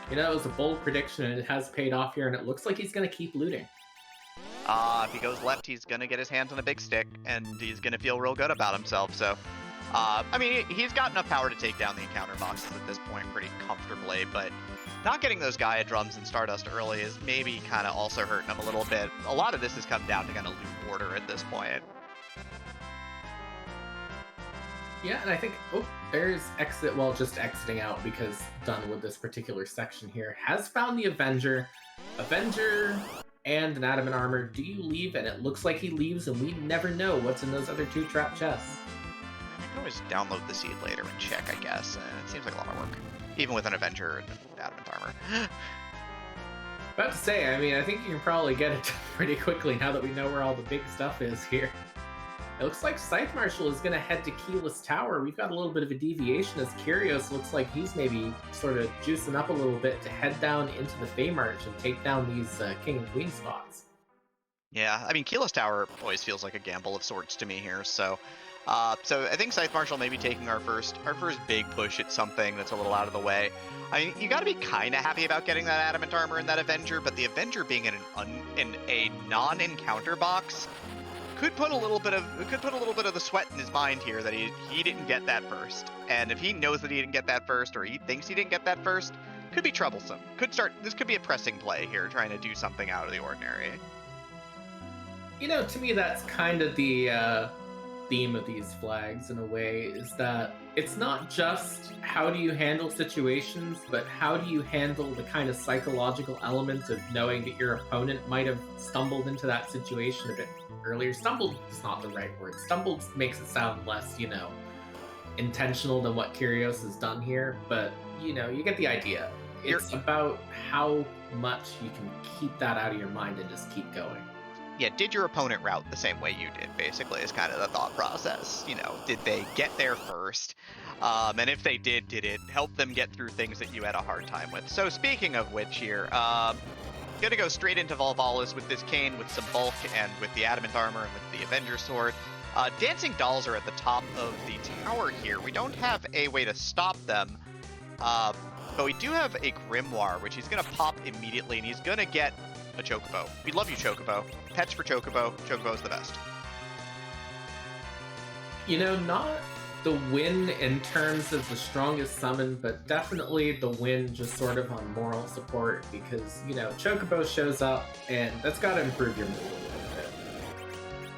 You know, it was a bold prediction, and it has paid off here, and it looks like he's going to keep looting. If he goes left, he's going to get his hands on a big stick, and he's going to feel real good about himself, so... I mean, he's got enough power to take down the encounter boxes at this point pretty comfortably, but not getting those Gaia drums and Stardust early is maybe kind of also hurting him a little bit. A lot of this has come down to kind of loot order at this point. Yeah, and I think, there's exit, well, just exiting out because done with this particular section here, has found the Avenger, and an Adamant armor. Do you leave? And it looks like he leaves, and we never know what's in those other two trap chests. I can always download the seed later and check, I guess. It seems like a lot of work, even with an Avenger and Adamant armor. About to say, I mean, I think you can probably get it pretty quickly now that we know where all the big stuff is here. It looks like ScytheMarshall is going to head to Keyless Tower. We've got a little bit of a deviation as Kyrios looks like he's maybe sort of juicing up a little bit to head down into the Feymarch and take down these King and Queen spots. Yeah, I mean, Keyless Tower always feels like a gamble of sorts to me here, so I think ScytheMarshall may be taking our first big push at something that's a little out of the way. I mean, you got to be kind of happy about getting that Adamant armor and that Avenger, but the Avenger being in a non-encounter box could put a little bit of the sweat in his mind here that he didn't get that first. And if he knows that he didn't get that first, or he thinks he didn't get that first, could be troublesome. This could be a pressing play here, trying to do something out of the ordinary. You know, to me, that's kind of the theme of these flags in a way, is that it's not just how do you handle situations, but how do you handle the kind of psychological element of knowing that your opponent might have stumbled into that situation a bit earlier. Stumbled is not the right word. Stumbled makes it sound less, intentional than what Kyrios has done here, but, you get the idea. It's about how much you can keep that out of your mind and just keep going. Yeah, did your opponent route the same way you did, basically, is kind of the thought process. Did they get there first? And if they did it help them get through things that you had a hard time with? So speaking of which here, gonna go straight into Volvalis with this Kane, with some bulk, and with the Adamant armor, and with the Avenger sword. Dancing Dolls are at the top of the tower here. We don't have a way to stop them, but we do have a Grimoire, which he's gonna pop immediately, and he's gonna get a Chocobo. We love you, Chocobo. Pets for Chocobo. Chocobo's the best. Not the win in terms of the strongest summon, but definitely the win just sort of on moral support, because, Chocobo shows up, and that's got to improve your mood a little bit.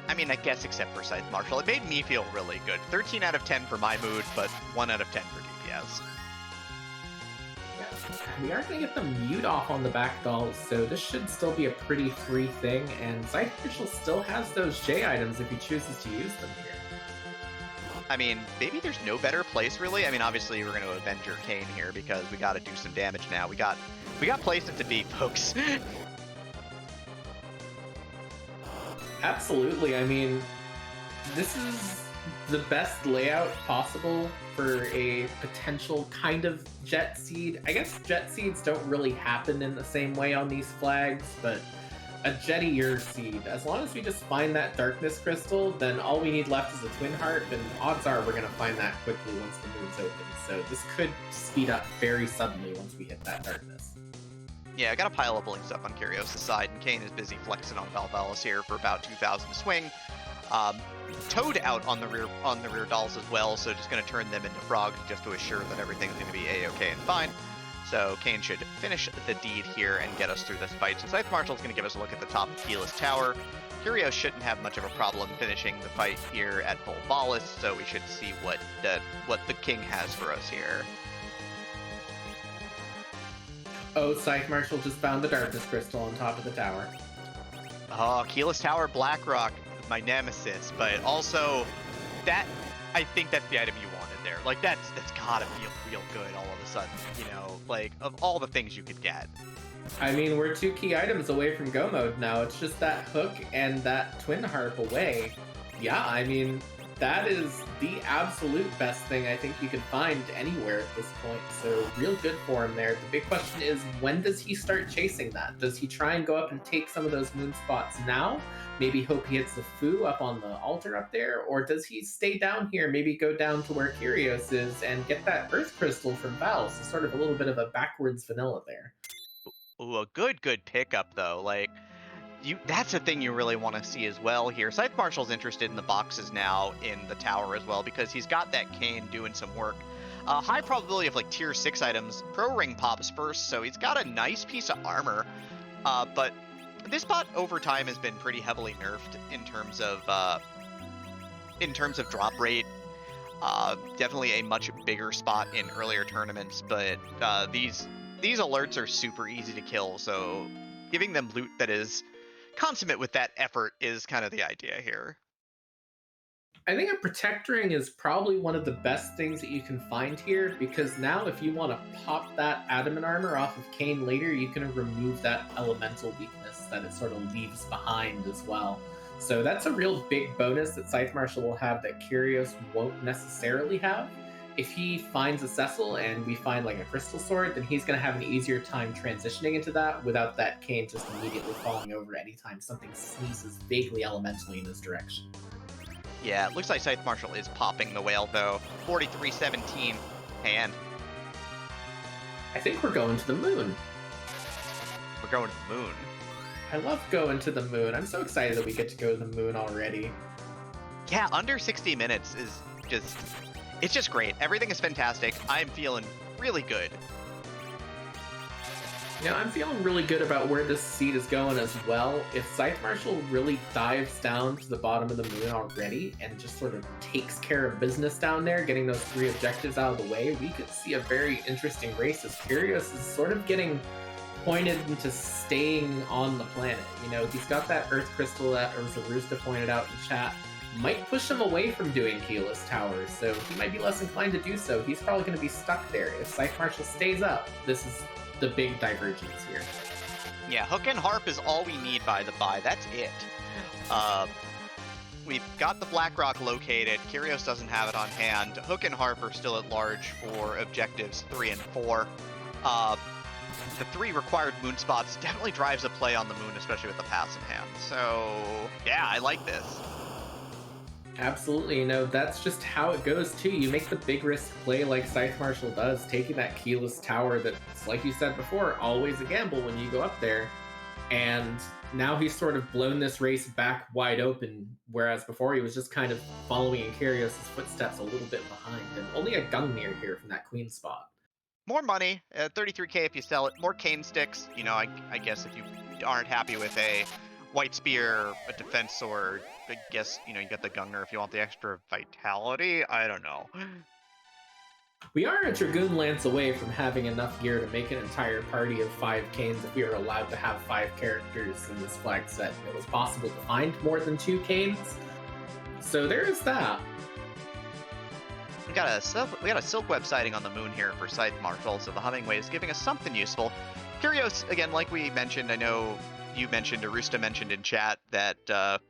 I mean, I guess except for ScytheMarshall. It made me feel really good. 13 out of 10 for my mood, but 1 out of 10 for DPS. We are going to get the mute off on the back dolls, so this should still be a pretty free thing, and ScytheMarshall still has those J items if he chooses to use them here. I mean, maybe there's no better place, really. I mean, obviously, we're going to Avenger Kane here because we got to do some damage now. We got places to be, folks. Absolutely. I mean, this is the best layout possible for a potential kind of Jet Seed. I guess Jet Seeds don't really happen in the same way on these flags, but a Jettier Seed. As long as we just find that Darkness Crystal, then all we need left is a Twin Heart, and odds are we're going to find that quickly once the moon's open. So this could speed up very suddenly once we hit that Darkness. Yeah, I got a pile of links up on Kyrios' side, and Kane is busy flexing on Volvalis here for about 2,000 swing. Toad out on the rear dolls as well, so just going to turn them into frogs just to assure that everything's going to be a-okay and fine. So Kane should finish the deed here and get us through this fight. So ScytheMarshall is going to give us a look at the top of Kyrios Tower. Kyrios shouldn't have much of a problem finishing the fight here at full Ballast, so we should see what the king has for us here. Oh, ScytheMarshall just found the Darkness Crystal on top of the tower. Oh, Kyrios Tower Blackrock, my nemesis, but also that, I think that's the item you wanted there. Like, that's gotta feel real good all of a sudden, you know, like, of all the things you could get. I mean, we're 2 key items away from go mode now. It's just that hook and that twin harp away. Yeah, I mean, that is the absolute best thing I think you can find anywhere at this point. So real good for him there. The big question is, when does he start chasing that? Does he try and go up and take some of those moon spots now? Maybe hope he hits the Fu up on the altar up there? Or does he stay down here, maybe go down to where Kyrios is and get that Earth Crystal from Val? So sort of a little bit of a backwards vanilla there. Ooh, a good pickup though. Like, that's a thing you really want to see as well here. ScytheMarshall's interested in the boxes now in the tower as well, because he's got that Kane doing some work. High probability of like tier 6 items. Pro Ring pops first, so he's got a nice piece of armor. But this bot over time has been pretty heavily nerfed in terms of drop rate. Definitely a much bigger spot in earlier tournaments, but these alerts are super easy to kill, so giving them loot that is consummate with that effort is kind of the idea here. I think a Protect Ring is probably one of the best things that you can find here, because now if you want to pop that Adamant armor off of Kane later, you can remove that elemental weakness that it sort of leaves behind as well. So that's a real big bonus that ScytheMarshall will have that Kyrios won't necessarily have. If he finds a Cecil and we find like a crystal sword, then he's going to have an easier time transitioning into that without that Kane just immediately falling over anytime something sneezes vaguely elementally in his direction. Yeah, it looks like ScytheMarshall is popping the whale though. 43-17 hand. I think we're going to the moon. We're going to the moon. I love going to the moon. I'm so excited that we get to go to the moon already. Yeah, under 60 minutes is just... It's just great. Everything is fantastic. I'm feeling really good. You know, I'm feeling really good about where this seed is going as well. If ScytheMarshall really dives down to the bottom of the moon already and just sort of takes care of business down there, getting those 3 objectives out of the way, we could see a very interesting race as Kyrios is sort of getting pointed into staying on the planet. You know, he's got that Earth Crystal that Zarusta pointed out in chat. Might push him away from doing Kyrios Tower, so he might be less inclined to do so. He's probably going to be stuck there. If ScytheMarshall stays up, this is the big divergence here. Yeah, Hook and Harp is all we need by the by. That's it. We've got the Blackrock located. Kyrios doesn't have it on hand. Hook and Harp are still at large for objectives 3 and 4. The 3 required moon spots definitely drives a play on the moon, especially with the pass in hand. So, yeah, I like this. Absolutely, you know, that's just how it goes too. You make the big risk play like ScytheMarshall does, taking that keyless tower that's, like you said before, always a gamble when you go up there. And now he's sort of blown this race back wide open, whereas before he was just kind of following in Kyrios' footsteps a little bit behind. And only a Gungnir here from that queen spot. More money, 33k if you sell it. More cane sticks. You know, I guess if you aren't happy with a White Spear, a defense sword, I guess, you know, you got the Gungnir if you want the extra vitality. I don't know. We are a Dragoon Lance away from having enough gear to make an entire party of 5 Canes if we are allowed to have 5 characters in this flag set. It was possible to find more than 2 Canes. So there is that. We got a silk web sighting on the moon here for ScytheMarshall, so the Hummingway is giving us something useful. Kyrios, again, like we mentioned, I know you mentioned, Arusta mentioned in chat, that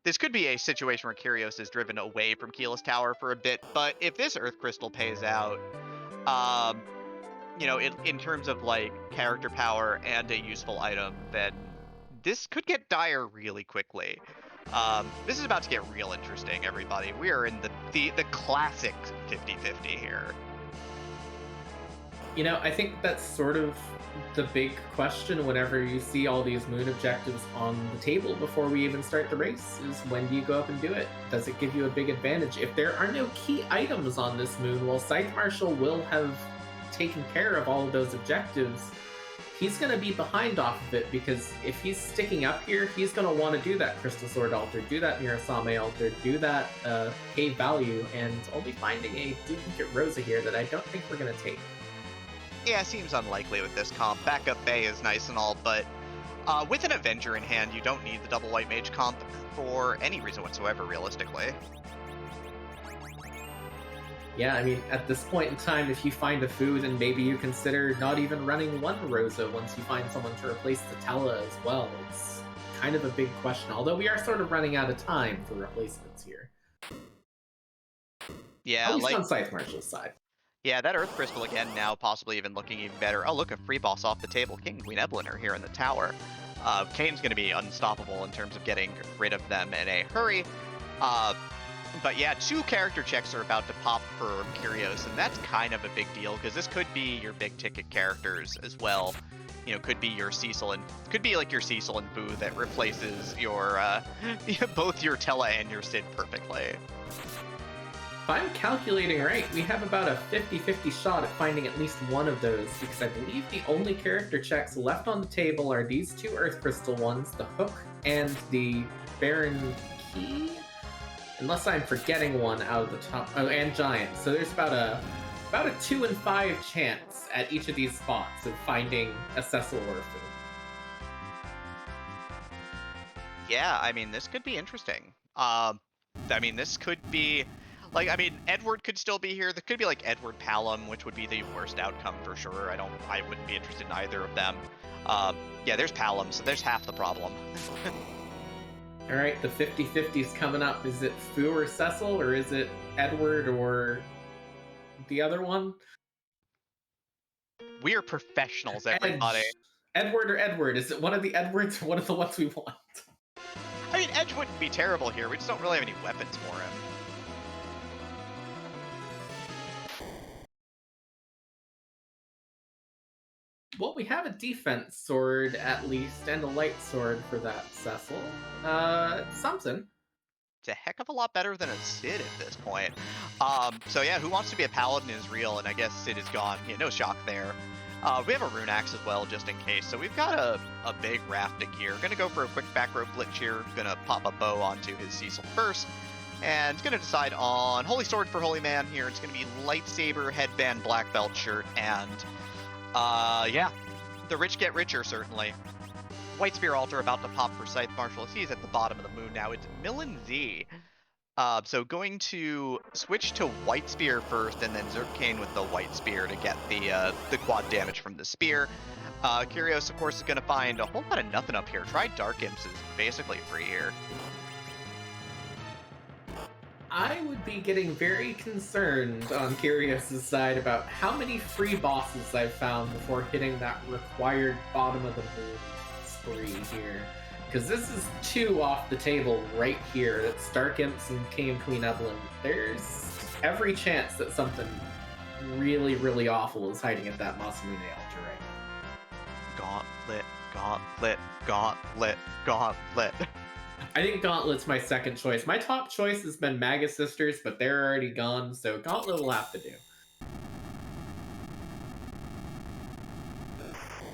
this could be a situation where Kyrios is driven away from Kyrios Tower for a bit, but if this Earth Crystal pays out, you know, in terms of, like, character power and a useful item, then this could get dire really quickly. This is about to get real interesting, everybody. We are in the classic 50-50 here. You know, I think that's sort of the big question whenever you see all these moon objectives on the table before we even start the race is, when do you go up and do it? Does it give you a big advantage? If there are no key items on this moon, well, ScytheMarshall will have taken care of all of those objectives, he's going to be behind off of it, because if he's sticking up here, he's going to want to do that Crystal Sword Altar, do that Mirasame Altar, do that Cave Value, and only finding a duplicate Rosa here that I don't think we're going to take. Yeah, seems unlikely with this comp. Backup Bay is nice and all, but with an Avenger in hand, you don't need the double White Mage comp for any reason whatsoever, realistically. Yeah, I mean, at this point in time, if you find a food, then maybe you consider not even running one Rosa once you find someone to replace the Tella as well. It's kind of a big question, although we are sort of running out of time for replacements here. Yeah, at least on ScytheMarshall's side. Yeah, that Earth Crystal again, now possibly even looking even better. Oh, look, a free boss off the table. King and Queen Evelyn are here in the tower. Kane's going to be unstoppable in terms of getting rid of them in a hurry. But yeah, 2 character checks are about to pop for Kyrios, and that's kind of a big deal, because this could be your big ticket characters as well. You know, could be your Cecil and could be like your Cecil and Boo that replaces your both your Tella and your Sid perfectly. If I'm calculating right, we have about a 50-50 shot at finding at least one of those, because I believe the only character checks left on the table are these 2 Earth Crystal ones, the Hook and the Baron Key? Unless I'm forgetting one out of the top. Oh, and Giant. So there's about a 2 in 5 chance at each of these spots of finding a Cecil or a food. Yeah, I mean, this could be interesting. I mean, this could be... Like, I mean, Edward could still be here. There could be, like, Edward Palom, which would be the worst outcome for sure. I wouldn't be interested in either of them. Yeah, there's Palom, so there's half the problem. Alright, the 50-50's coming up. Is it Fu or Cecil, or is it Edward or the other one? We're professionals, everybody. Edward or Edward? Is it one of the Edwards or one of the ones we want? I mean, Edge wouldn't be terrible here. We just don't really have any weapons for him. Well, we have a defense sword, at least, and a light sword for that Cecil. It's something. It's a heck of a lot better than a Sid at this point. So yeah, who wants to be a paladin is real, and I guess Sid is gone. Yeah, no shock there. We have a rune axe as well, just in case. So we've got a big raft of gear. Gonna go for a quick back row glitch here. Gonna pop a bow onto his Cecil first. And gonna decide on Holy Sword for Holy Man here. It's gonna be lightsaber, headband, black belt shirt, and yeah, the rich get richer, certainly. White Spear Altar about to pop for ScytheMarshall. He's at the bottom of the moon now. It's Millen Z. So going to switch to White Spear first, and then Zerkane with the White Spear to get the quad damage from the spear. Kyrios, of course, is going to find a whole lot of nothing up here. Try Dark Imps is basically free here. I would be getting very concerned on Kyrios' side about how many free bosses I've found before hitting that required bottom of the moon spree here. Because this is 2 off the table right here. That's Dark Imps and King and Queen Evelyn. There's every chance that something really, really awful is hiding at that Masamune altar right now. Gauntlet, gauntlet, gauntlet, gauntlet. I think Gauntlet's my second choice. My top choice has been Magus Sisters, but they're already gone, so Gauntlet will have to do.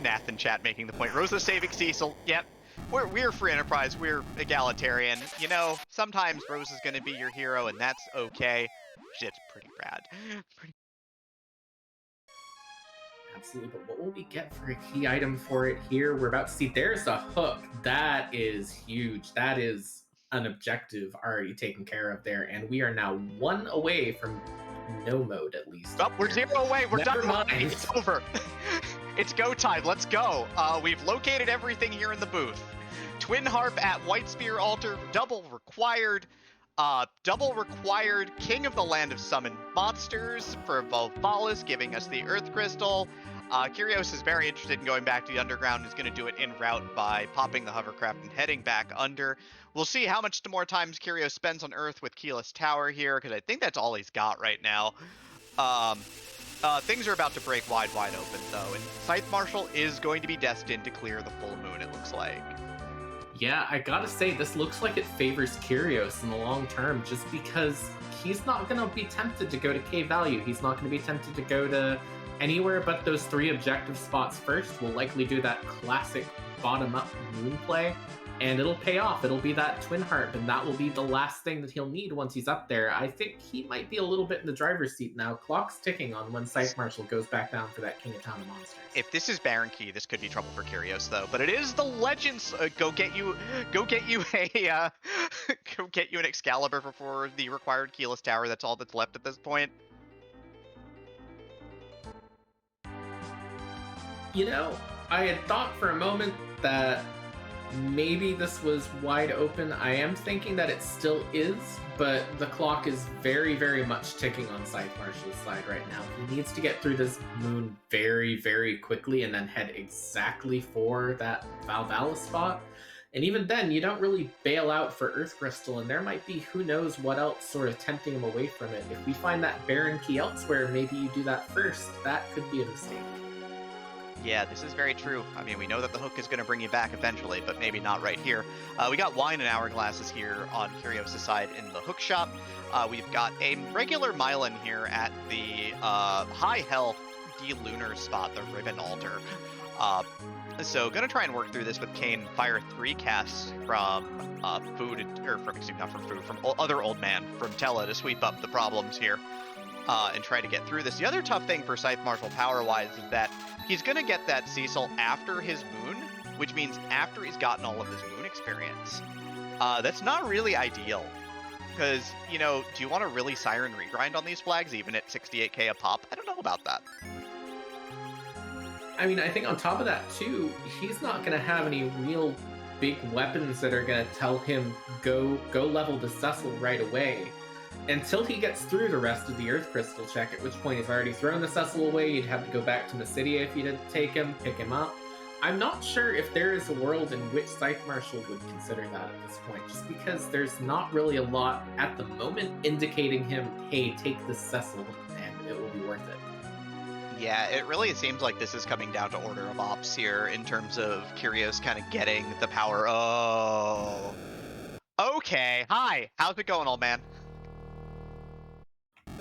Nath in chat making the point. Rosa saving Cecil. Yep. We're free enterprise. We're egalitarian. You know, sometimes Rosa's going to be your hero, and that's okay. Shit's pretty rad. Absolutely, but what will we get for a key item for it here? We're about to see, there's a hook. That is huge. That is an objective already taken care of there, and we are now 1 away from no mode, at least. Oh, we're 0 away. We're Never done. mind. It's over. It's go time. Let's go. We've located everything here in the booth. Twin Harp at White Spear Altar. Double required. King of the Land of Summoned Monsters for Volvalis, giving us the Earth Crystal. Kyrios is very interested in going back to the underground. He's going to do it en route by popping the hovercraft and heading back under. We'll see how much more times Kyrios spends on Earth with Keyless Tower here, because I think that's all he's got right now. Things are about to break wide open, though, and ScytheMarshall is going to be destined to clear the full moon, it looks like. Yeah, I gotta say, this looks like it favors Kyrios in the long term, just because he's not gonna be tempted to go to Cave Value. He's not gonna be tempted to go to anywhere but those 3 objective spots first will likely do that classic bottom-up moon play, and it'll pay off. It'll be that twin harp, and that will be the last thing that he'll need once he's up there. I think he might be a little bit in the driver's seat now. Clock's ticking on when ScytheMarshall goes back down for that King of Town of Monsters. If this is Baron Key, this could be trouble for Kyrios, though. But it is the Legends. Go get you a go get you an Excalibur for the required keyless tower. That's all that's left at this point. You know, I had thought for a moment that maybe this was wide open. I am thinking that it still is, but the clock is very, very much ticking on ScytheMarshall's side right now. He needs to get through this moon very, very quickly and then head exactly for that Valhalla spot. And even then, you don't really bail out for Earth Crystal, and there might be who knows what else sort of tempting him away from it. If we find that Baron Key elsewhere, maybe you do that first. That could be a mistake. Yeah, this is very true. I mean, we know that the hook is going to bring you back eventually, but maybe not right here. We got wine and hourglasses here on Kyrios' side in the hook shop. We've got a regular Mylan here at the high health D-Lunar spot, the Ribbon Altar. So gonna try and work through this with Kane. Fire 3 casts from from other old man, from Tella, to sweep up the problems here and try to get through this. The other tough thing for ScytheMarshall power-wise is that he's going to get that Cecil after his moon, which means after he's gotten all of his moon experience. That's not really ideal. Because, you know, do you want to really Siren regrind on these flags, even at 68k a pop? I don't know about that. I mean, I think on top of that, too, he's not going to have any real big weapons that are going to tell him go level to Cecil right away. Until he gets through the rest of the Earth Crystal check, at which point he's already thrown the Cecil away. You'd have to go back to Mysidia if you didn't take him, pick him up. I'm not sure if there is a world in which ScytheMarshall would consider that at this point, just because there's not really a lot at the moment indicating him, hey, take this Cecil and it will be worth it. Yeah, it really seems like this is coming down to order of ops here in terms of Kyrios kind of getting the power. Oh. Okay. Hi. How's it going, old man?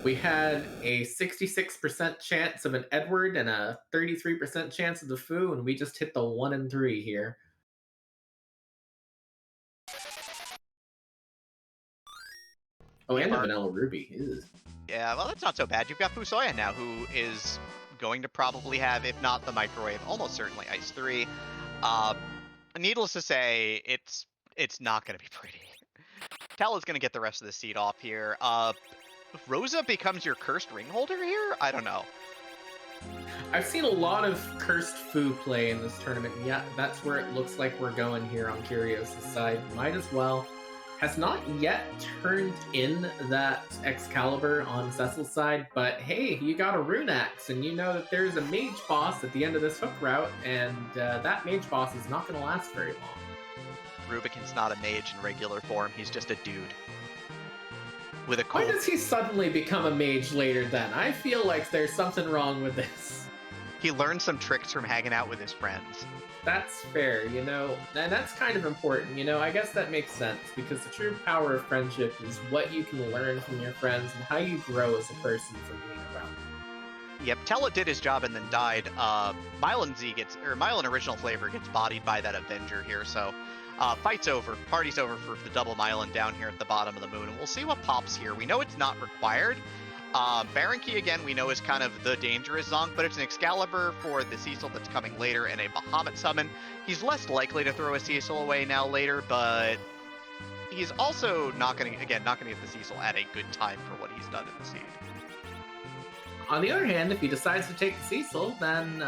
We had a 66% chance of an Edward and a 33% chance of the Fu, and we just hit the 1 and 3 here. Oh, and the Vanilla Ruby. Ew. Yeah, well, that's not so bad. You've got Fusoya now, who is going to probably have, if not the microwave, almost certainly Ice 3. Needless to say, it's not going to be pretty. Tella's going to get the rest of the seed off here. Rosa becomes your cursed ring holder here? I don't know. I've seen a lot of cursed Fu play in this tournament. Yeah, that's where it looks like we're going here on Kyrios' side. Might as well. Has not yet turned in that Excalibur on Cecil's side, but hey, you got a Rune Axe, and you know that there's a mage boss at the end of this hook route, and that mage boss is not going to last very long. Rubicon's not a mage in regular form. He's just a dude. With a cool... Why does he suddenly become a mage later then? I feel like there's something wrong with this. He learned some tricks from hanging out with his friends. That's fair, you know, and that's kind of important, you know, I guess that makes sense, because the true power of friendship is what you can learn from your friends and how you grow as a person from being around them. Yep, Tella did his job and then died. Mylan Original Flavor gets bodied by that Avenger here, so... fight's over. Party's over for the double Mylan down here at the bottom of the moon. And we'll see what pops here. We know it's not required. Baron Key, again, we know is kind of the dangerous Zonk, but it's an Excalibur for the Cecil that's coming later and a Bahamut summon. He's less likely to throw a Cecil away now later, but he's also not going to get the Cecil at a good time for what he's done in the seed. On the other hand, if he decides to take the Cecil, then,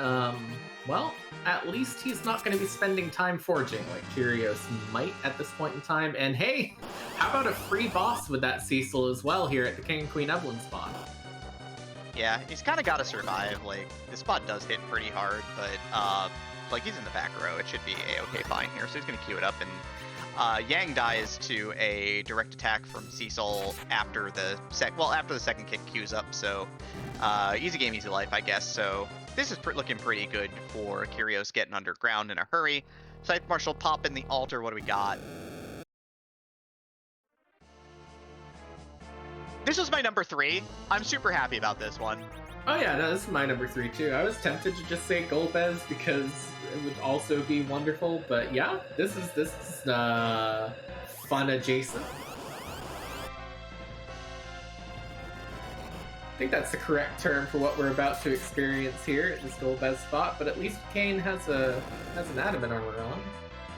well, at least he's not going to be spending time forging like Kyrios might at this point in time. And hey, how about a free boss with that Cecil as well here at the King and Queen Evelyn spot? Yeah, he's kind of got to survive. Like, this spot does hit pretty hard, but like he's in the back row. It should be a-okay fine here. So he's going to queue it up, and Yang dies to a direct attack from Cecil after the second kick queues up. So easy game, easy life, I guess. So this is looking pretty good for Kyrios getting underground in a hurry. ScytheMarshall pop in the altar. What do we got? This was my number 3. I'm super happy about this one. Oh yeah, no, this is my number 3 too. I was tempted to just say Golbez because it would also be wonderful, but yeah, this is fun adjacent. I think that's the correct term for what we're about to experience here at this Golbez spot, but at least Kane has an Adamant armor on.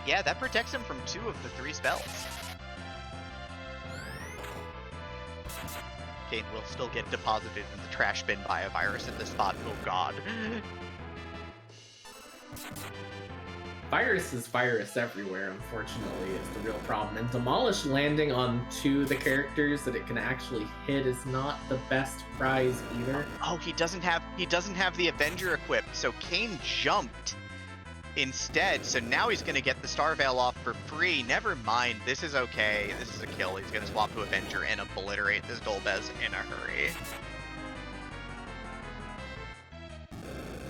Yeah, that protects him from 2 of the 3 spells. Kane will still get deposited in the trash bin by a virus at this spot. Oh god. Virus is virus everywhere, unfortunately, is the real problem. And Demolish landing on 2 of the characters that it can actually hit is not the best prize either. Oh, he doesn't have the Avenger equipped, so Kane jumped instead, so now he's going to get the Star Veil off for free. Never mind, this is okay. This is a kill. He's going to swap to Avenger and obliterate this Golbez in a hurry.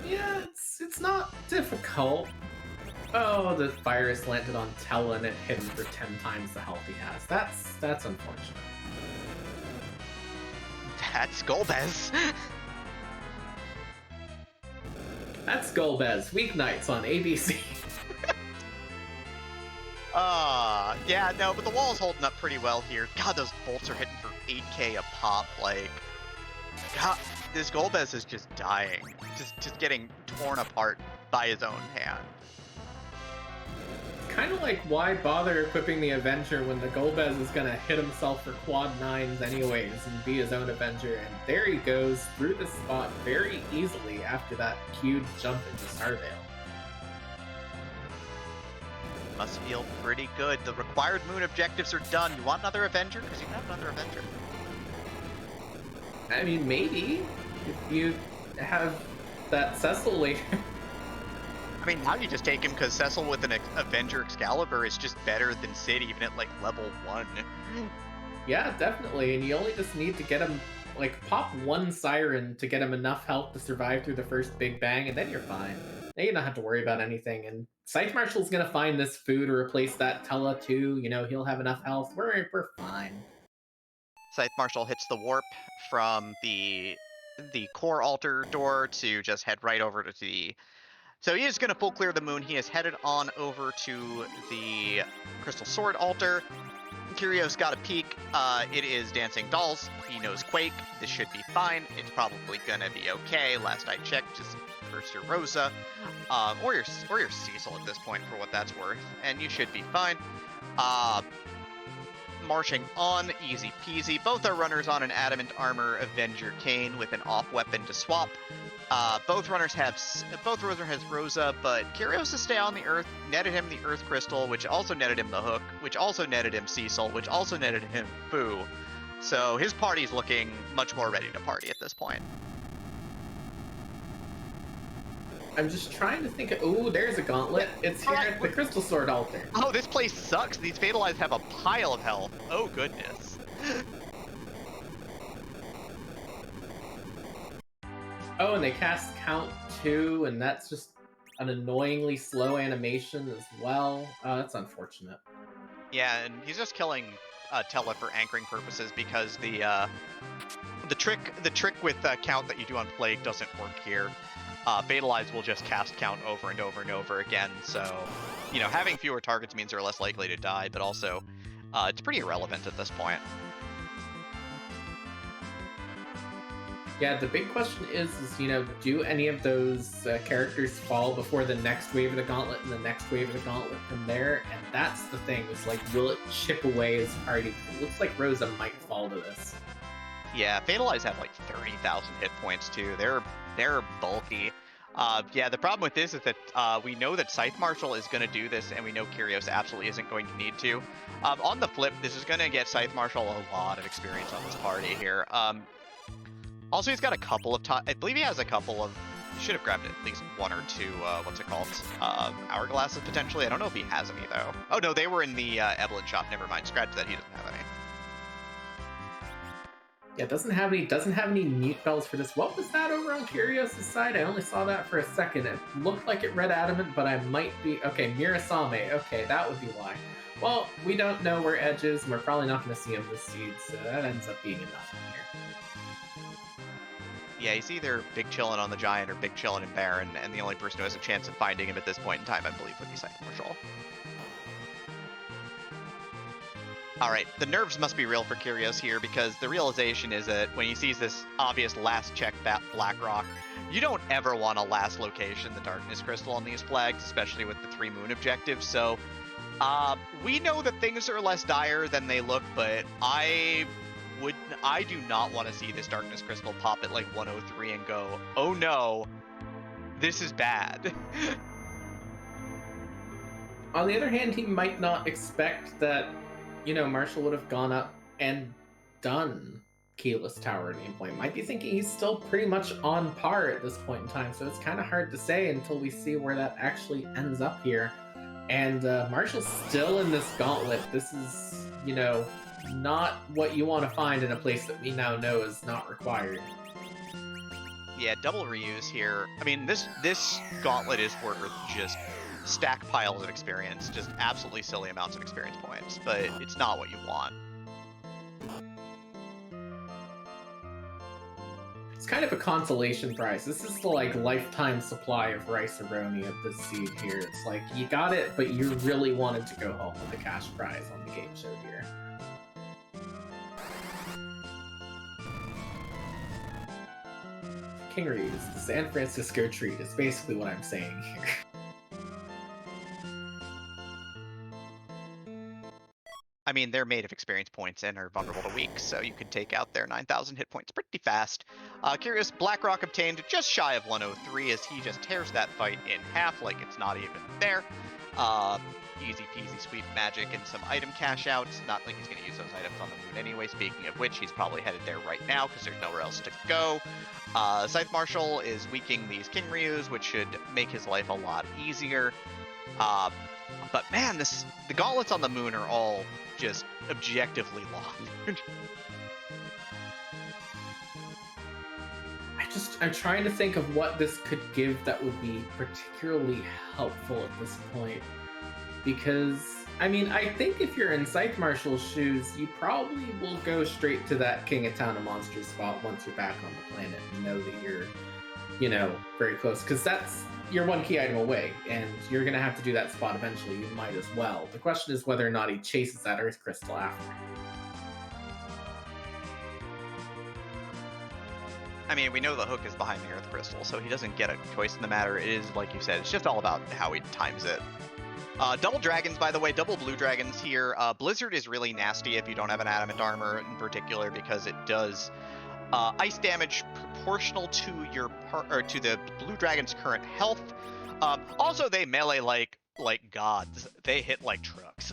Yeah, it's not difficult. Oh, the virus landed on Tella and it hit him for 10 times the health he has. That's unfortunate. That's Golbez. That's Golbez. Weeknights on ABC. Yeah, no, but the wall's holding up pretty well here. God, those bolts are hitting for 8k a pop. Like, God, this Golbez is just dying. Just getting torn apart by his own hand. Kind of like, why bother equipping the Avenger when the Golbez is going to hit himself for quad 9s anyways and be his own Avenger, and there he goes through the spot very easily after that cued jump into Starveil. Must feel pretty good. The required moon objectives are done. You want another Avenger? Because you can have another Avenger. I mean, maybe, if you have that Cecil later. I mean, now you just take him because Cecil with an Avenger Excalibur is just better than Sid even at like level 1. Yeah, definitely, and you only just need to get him, like, pop 1 Siren to get him enough health to survive through the first Big Bang, and then you're fine. Now you don't have to worry about anything, and ScytheMarshall's gonna find this food to replace that Tella too, you know, he'll have enough health, we're fine. ScytheMarshall hits the warp from the core altar door to just head right over to the... So he is going to full clear the moon. He is headed on over to the Crystal Sword altar. Kyrios got a peek. It is Dancing Dolls. He knows Quake. This should be fine. It's probably going to be okay. Last I checked, just curse your Rosa. Or your Cecil at this point for what that's worth. And you should be fine. Marching on, easy peasy. Both are runners on an Adamant Armor Avenger Kane with an off weapon to swap. Both runners has Rosa, but Kyrios' stay on the Earth netted him the Earth Crystal, which also netted him the Hook, which also netted him Cecil, which also netted him Foo. So his party's looking much more ready to party at this point. I'm just trying to think of... Ooh, there's a gauntlet. It's here at the Crystal Sword altar. Oh, this place sucks. These Fatal Eyes have a pile of health. Oh, goodness. Oh, and they cast Count 2, and that's just an annoyingly slow animation as well. Oh, that's unfortunate. Yeah, and he's just killing Tella for anchoring purposes because the trick with Count that you do on Plague doesn't work here. Fatal Eyes will just cast Count over and over and over again, so, you know, having fewer targets means they're less likely to die, but also it's pretty irrelevant at this point. Yeah, the big question is, you know, do any of those characters fall before the next wave of the gauntlet and the next wave of the gauntlet from there? And that's the thing, is like, will it chip away his party? It looks like Rosa might fall to this. Yeah, Fatal Eyes have like 30,000 hit points too. They're bulky. Yeah, the problem with this is that we know that ScytheMarshall is going to do this, and we know Kyrios absolutely isn't going to need to. On the flip, this is going to get ScytheMarshall a lot of experience on this party here. Also, he's got a couple of I believe he has a couple of... Should have grabbed at least 1 or 2, what's it called? Hourglasses, potentially. I don't know if he has any, though. Oh, no, they were in the Evelyn shop. Never mind. Scratch that. He doesn't have any. Yeah, doesn't have any mute bells for this. What was that over on Kyrios' side? I only saw that for a second. It looked like it read Adamant, but I might be... Okay, Mirasame. Okay, that would be why. Well, we don't know where Edge is, and we're probably not going to see him this seed, so that ends up being enough in here. Yeah, he's either big chillin' on the Giant or big chillin' in Baron, and the only person who has a chance of finding him at this point in time, I believe, would be ScytheMarshall. Alright, the nerves must be real for Kyrios here, because the realization is that when he sees this obvious last check Blackrock, you don't ever want to last location the Darkness Crystal on these flags, especially with the 3 Moon objective, so we know that things are less dire than they look, but I do not want to see this Darkness Crystal pop at like 103 and go, oh no, this is bad. On the other hand, he might not expect that, you know, Marshall would have gone up and done Keyless Tower at any point. Might be thinking he's still pretty much on par at this point in time, so it's kind of hard to say until we see where that actually ends up here. And Marshall's still in this gauntlet. This is, you know, not what you want to find in a place that we now know is not required. Yeah, double reuse here. I mean, this gauntlet is worth just stack piles of experience, just absolutely silly amounts of experience points, but it's not what you want. It's kind of a consolation prize. This is the like lifetime supply of Rice-A-Roni of this seed here. It's like you got it, but you really wanted to go home with the cash prize on the game show here. Kyrios, the San Francisco treat is basically what I'm saying here. I mean, they're made of experience points and are vulnerable to weak, so you can take out their 9,000 hit points pretty fast. Kyrios, Blackrock obtained just shy of 103 as he just tears that fight in half like it's not even there. Easy peasy sweet magic and some item cash outs. Not like he's going to use those items on the moon anyway, speaking of which, he's probably headed there right now because there's nowhere else to go. ScytheMarshall is weakening these Kyrios, which should make his life a lot easier. But man, the gauntlets on the moon are all just objectively long. I'm trying to think of what this could give that would be particularly helpful at this point. Because, I mean, I think if you're in ScytheMarshall's shoes, you probably will go straight to that King of Town of Monsters spot once you're back on the planet and know that you're, you know, very close. Because you're 1 key item away, and you're going to have to do that spot eventually. You might as well. The question is whether or not he chases that Earth Crystal after. I mean, we know the hook is behind the Earth Crystal, so he doesn't get a choice in the matter. It is, like you said, it's just all about how he times it. Double dragons, by the way, double blue dragons here. Blizzard is really nasty if you don't have an adamant armor in particular, because it does ice damage proportional to your to the blue dragon's current health. Also, they melee like gods. They hit like trucks.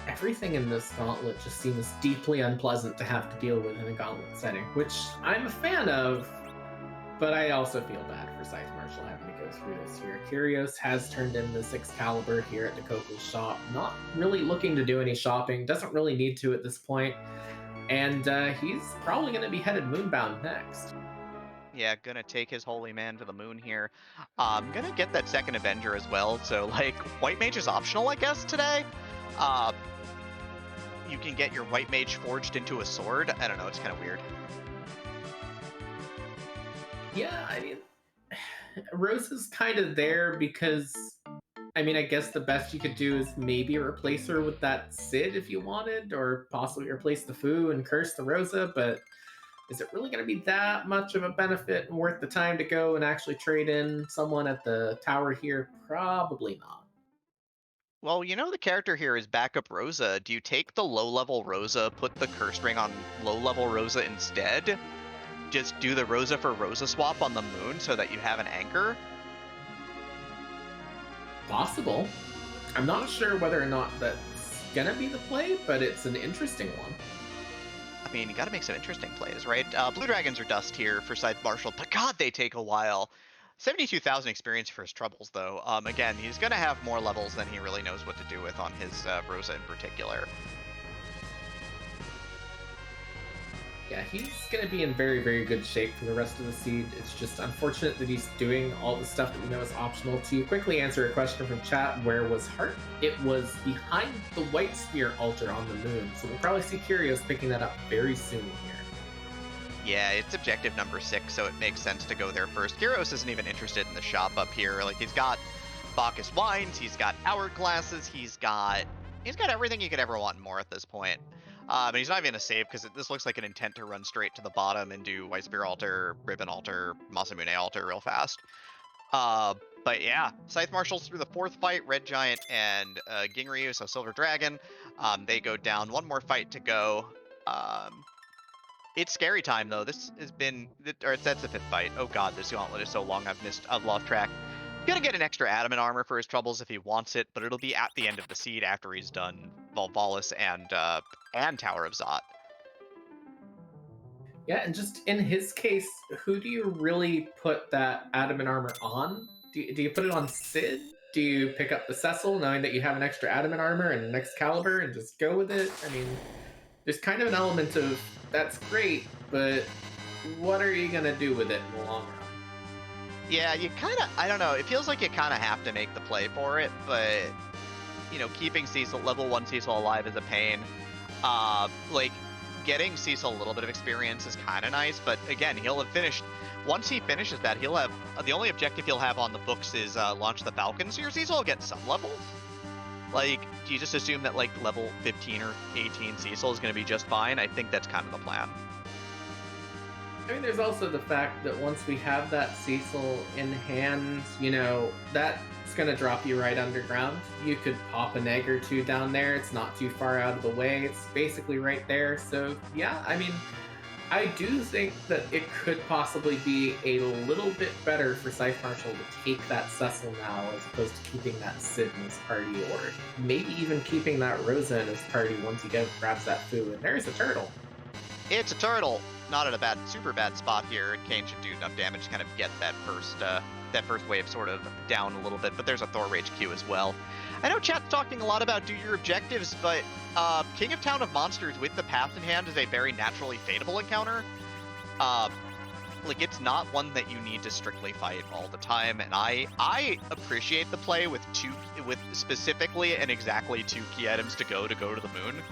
Everything in this gauntlet just seems deeply unpleasant to have to deal with in a gauntlet setting, which I'm a fan of, but I also feel bad for ScytheMarshall having to go through this here. Kyrios has turned in this Excalibur here at Dakoko's shop, not really looking to do any shopping, doesn't really need to at this point, and he's probably going to be headed moonbound next. Yeah, gonna take his holy man to the moon here. Gonna get that second Avenger as well, so like White Mage is optional, I guess, today. You can get your White Mage forged into a sword. I don't know, it's kind of weird. Yeah, I mean, Rose is kind of there because, I mean, I guess the best you could do is maybe replace her with that Sid if you wanted, or possibly replace the Fu and curse the Rosa, but is it really going to be that much of a benefit and worth the time to go and actually trade in someone at the tower here? Probably not. Well, you know the character here is backup Rosa. Do you take the low-level Rosa, put the Cursed Ring on low-level Rosa instead? Just do the Rosa for Rosa swap on the moon so that you have an anchor? Possible. I'm not sure whether or not that's gonna be the play, but it's an interesting one. I mean, you gotta make some interesting plays, right? Blue Dragons are dust here for ScytheMarshall, but god, they take a while. 72,000 experience for his troubles, though. Again, he's gonna have more levels than he really knows what to do with on his Rosa in particular. Yeah, he's going to be in very, very good shape for the rest of the seed. It's just unfortunate that he's doing all the stuff that we know is optional. To quickly answer a question from chat, where was Hart? It was behind the White Sphere altar on the moon, so we'll probably see Kyrios picking that up very soon here. Yeah, it's objective number 6, so it makes sense to go there first. Kyrios isn't even interested in the shop up here. Like, he's got Bacchus wines, he's got hourglasses, he's got everything you could ever want and more at this point. But he's not even gonna save because this looks like an intent to run straight to the bottom and do White Spear Altar, Ribbon Altar, Masamune Altar real fast. But yeah, ScytheMarshall's through the 4th fight, Red Giant and Ginryu, so Silver Dragon. They go down, one more fight to go. It's scary time though. This has been, or that's the 5th fight. Oh god, this gauntlet is so long. I've lost track. Gonna get an extra adamant armor for his troubles if he wants it, but it'll be at the end of the seed after he's done Volvalis and Tower of Zot. Yeah, and just in his case, who do you really put that adamant armor on? Do you put it on Sid? Do you pick up the Cecil knowing that you have an extra adamant armor and an Excalibur and just go with it? I mean, there's kind of an element of, that's great, but what are you gonna do with it in the long run? Yeah, you kind of, I don't know, it feels like you kind of have to make the play for it, but, you know, keeping Cecil, level 1 Cecil alive is a pain. Like, getting Cecil a little bit of experience is kind of nice, but again, he'll have finished, once he finishes that, he'll have, the only objective he'll have on the books is launch the Falcon, so your Cecil will get some levels. Like, do you just assume that, like, level 15 or 18 Cecil is going to be just fine? I think that's kind of the plan. I mean, there's also the fact that once we have that Cecil in hand, you know, that's going to drop you right underground. You could pop an egg or two down there. It's not too far out of the way. It's basically right there. So, yeah, I mean, I do think that it could possibly be a little bit better for ScytheMarshall to take that Cecil now as opposed to keeping that Sid in his party, or maybe even keeping that Rosa in his party once he grabs that Fu. And there's a turtle. It's a turtle. Not in a super bad spot here. Kane should do enough damage to kind of get that first wave sort of down a little bit, but there's a Thor Rage Q as well. I know chat's talking a lot about do your objectives, but King of Town of Monsters with the path in hand is a very naturally fateable encounter. Like, it's not one that you need to strictly fight all the time, and I appreciate the play with specifically and exactly 2 key items to go to the moon.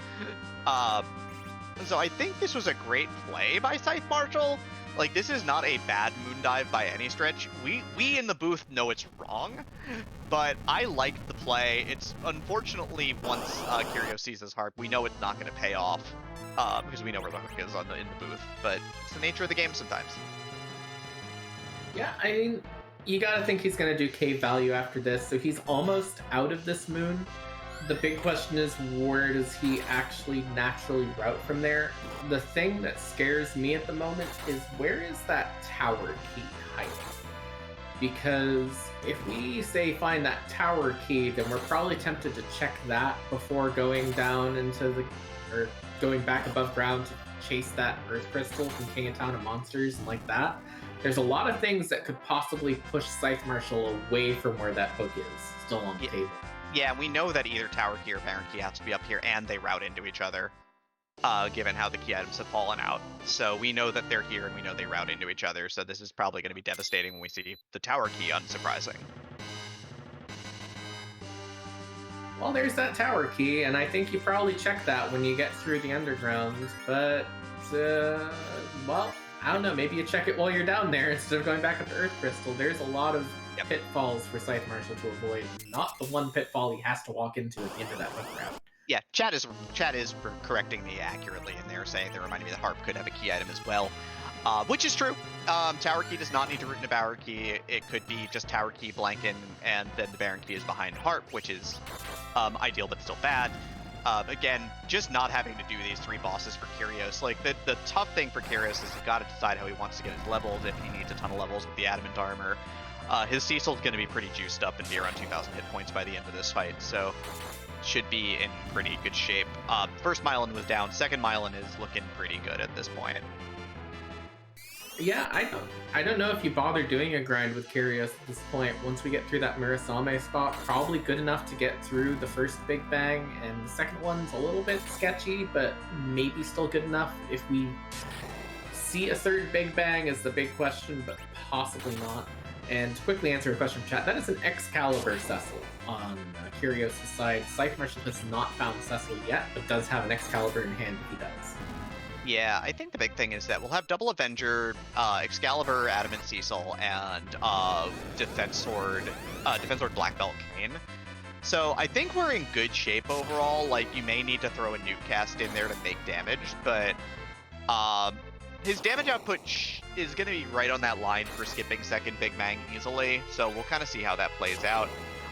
So I think this was a great play by ScytheMarshall. Like, this is not a bad moon dive by any stretch. We in the booth know it's wrong, but I liked the play. It's unfortunately, once Kyrios sees his harp, we know it's not going to pay off because we know where the hook is in the booth. But it's the nature of the game sometimes. Yeah, I mean, you got to think he's going to do cave value after this, so he's almost out of this moon. The big question is, where does he actually naturally route from there? The thing that scares me at the moment is, where is that tower key hiding? Because if we say find that tower key, then we're probably tempted to check that before going down or going back above ground to chase that Earth Crystal from King of Town of Monsters and like that. There's a lot of things that could possibly push ScytheMarshall away from where that hook is, still on the table. Yeah, we know that either tower key or Baron key has to be up here, and they route into each other, given how the key items have fallen out. So we know that they're here, and we know they route into each other, so this is probably going to be devastating when we see the tower key, unsurprising. Well, there's that tower key, and I think you probably check that when you get through the underground, but, well, I don't know, maybe you check it while you're down there instead of going back up to Earth Crystal. There's a lot of pitfalls for ScytheMarshall to avoid, not the one pitfall he has to walk into at the end of that hook route. Yeah, chat is correcting me accurately in there, saying they're reminding me that Harp could have a key item as well, which is true. Tower key does not need to root into Bower key. It could be just Tower key blanking, and then the Baron key is behind Harp, which is ideal but still bad. Again, just not having to do these 3 bosses for Kyrios. Like, the tough thing for Kyrios is he's got to decide how he wants to get his levels, if he needs a ton of levels with the Adamant armor. His Cecil's going to be pretty juiced up and be around 2,000 hit points by the end of this fight, so should be in pretty good shape. First Myelin was down, second Myelin is looking pretty good at this point. Yeah, I don't know if you bother doing a grind with Kyrios at this point. Once we get through that Murasame spot, probably good enough to get through the first Big Bang, and the second one's a little bit sketchy, but maybe still good enough. If we see a third Big Bang is the big question, but possibly not. And to quickly answer a question from chat, that is an Excalibur Cecil on Kyrios' side. ScytheMarshall has not found Cecil yet, but does have an Excalibur in hand if he does. Yeah, I think the big thing is that we'll have double Avenger, Excalibur, Adamant Cecil, and Defense Sword Black Belt Kane. So I think we're in good shape overall. Like, you may need to throw a nuke cast in there to make damage, but his damage output is going to be right on that line for skipping second Big Bang easily. So we'll kind of see how that plays out.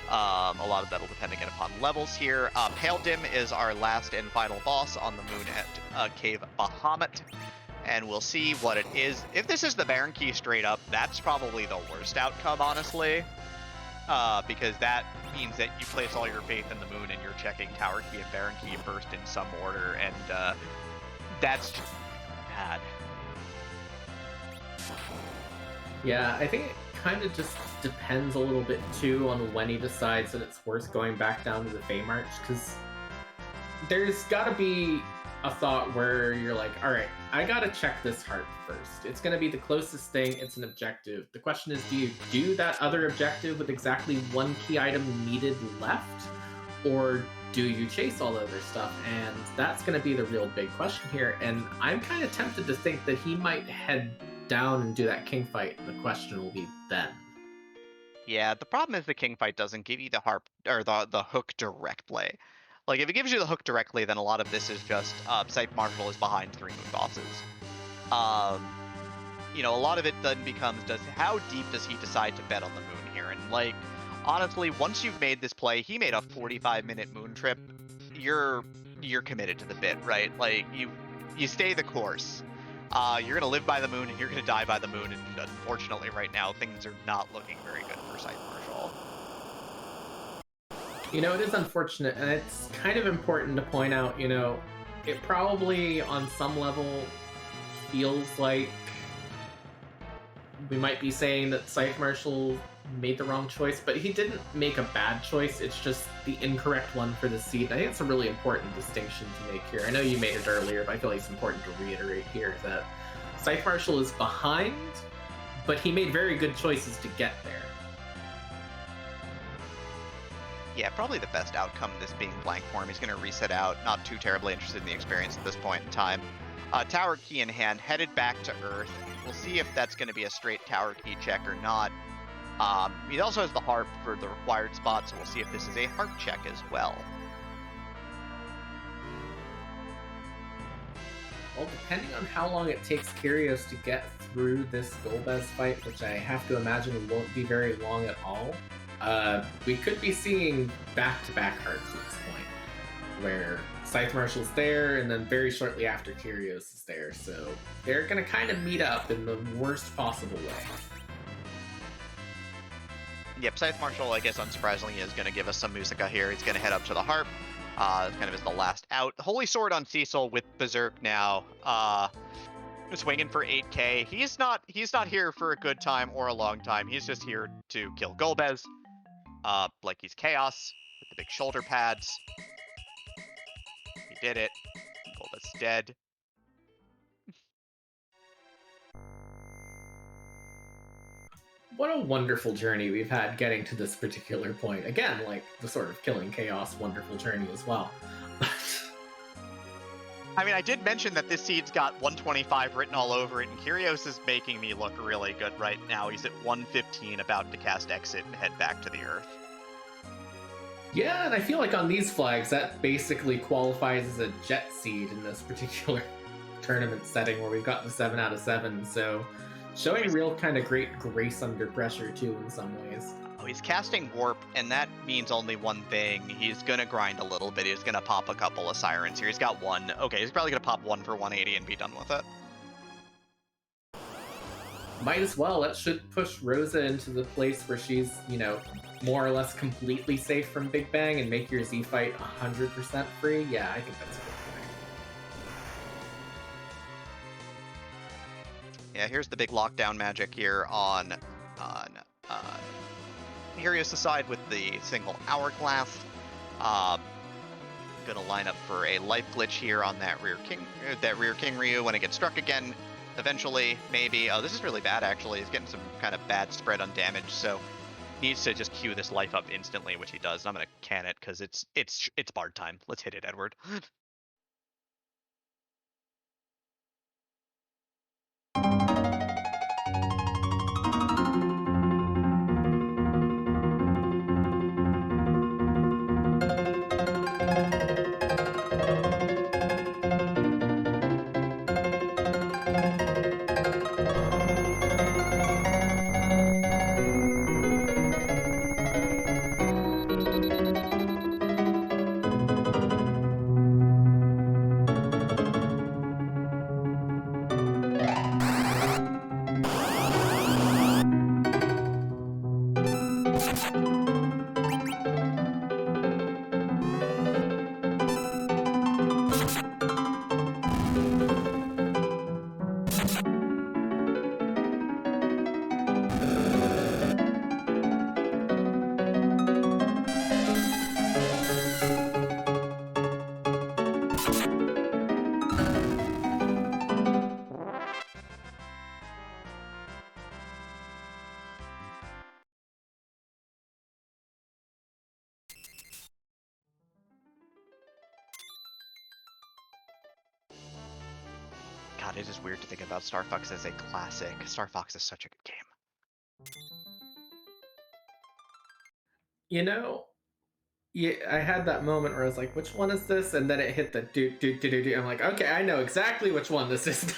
A lot of that will depend again upon levels here. Pale Dim is our last and final boss on the moon at Cave Bahamut, and we'll see what it is. If this is the Baron Key straight up, that's probably the worst outcome, honestly, because that means that you place all your faith in the moon and you're checking Tower Key and Baron Key first in some order, and that's just bad. Yeah, I think it kind of just depends a little bit too on when he decides that it's worth going back down to the Fey March, because there's got to be a thought where you're like, all right, I got to check this heart first. It's going to be the closest thing. It's an objective. The question is, do you do that other objective with exactly one key item needed left, or do you chase all the other stuff? And that's going to be the real big question here. And I'm kind of tempted to think that he might head down and do that king fight. The question will be then. Yeah, the problem is the king fight doesn't give you the harp or the hook directly. Like, if it gives you the hook directly, then a lot of this is just ScytheMarshall is behind 3 moon bosses. You know, a lot of it then becomes how deep does he decide to bet on the moon here? And like, honestly, once you've made this play, he made a 45-minute moon trip. You're committed to the bit, right? Like, you stay the course. You're going to live by the moon and you're going to die by the moon, and unfortunately right now things are not looking very good for ScytheMarshall. You know, it is unfortunate, and it's kind of important to point out, you know, it probably on some level feels like we might be saying that ScytheMarshall made the wrong choice, but he didn't make a bad choice. It's just the incorrect one for the seed. I think it's a really important distinction to make here. I know you made it earlier, but I feel like it's important to reiterate here that ScytheMarshall is behind, but he made very good choices to get there. Yeah, probably the best outcome, this being blank form. He's going to reset out, not too terribly interested in the experience at this point in time. Tower Key in hand, headed back to Earth. We'll see if that's going to be a straight Tower Key check or not. He also has the harp for the required spot, so we'll see if this is a harp check as well. Well, depending on how long it takes Kyrios to get through this Golbez fight, which I have to imagine won't be very long at all, we could be seeing back-to-back harps at this point, where ScytheMarshall's there, and then very shortly after Kyrios is there, so they're going to kind of meet up in the worst possible way. Yep, ScytheMarshall, I guess unsurprisingly, is going to give us some musica here. He's going to head up to the harp. Kind of is the last out. Holy Sword on Cecil with Berserk now. Swinging for 8k. He's not here for a good time or a long time. He's just here to kill Golbez. Like he's Chaos with the big shoulder pads. He did it. Golbez's dead. What a wonderful journey we've had getting to this particular point. Again, like the sort of killing Chaos wonderful journey as well. I mean, I did mention that this seed's got 125 written all over it, and Kyrios is making me look really good right now. He's at 115, about to cast Exit and head back to the Earth. Yeah, and I feel like on these flags, that basically qualifies as a jet seed in this particular tournament setting where we've got the 7 out of 7, so showing real kind of great grace under pressure, too, in some ways. Oh, he's casting Warp, and that means only one thing. He's going to grind a little bit. He's going to pop a couple of Sirens here. He's got one. Okay, he's probably going to pop one for 180 and be done with it. Might as well. That should push Rosa into the place where she's, you know, more or less completely safe from Big Bang and make your Z fight 100% free. Yeah, I think that's a good point. Yeah, here's the big lockdown magic here on Kyrios' side with the single hourglass. Gonna line up for a life glitch here on that rear king Ryu when it gets struck again. Eventually, maybe. Oh, this is really bad actually. He's getting some kind of bad spread on damage, so needs to just queue this life up instantly, which he does. I'm gonna can it because it's bard time. Let's hit it, Edward. God, it is weird to think about Star Fox as a classic. Star Fox is such a good game. You know, yeah, I had that moment where I was like, which one is this? And then it hit the do do do do do. I'm like, okay, I know exactly which one this is.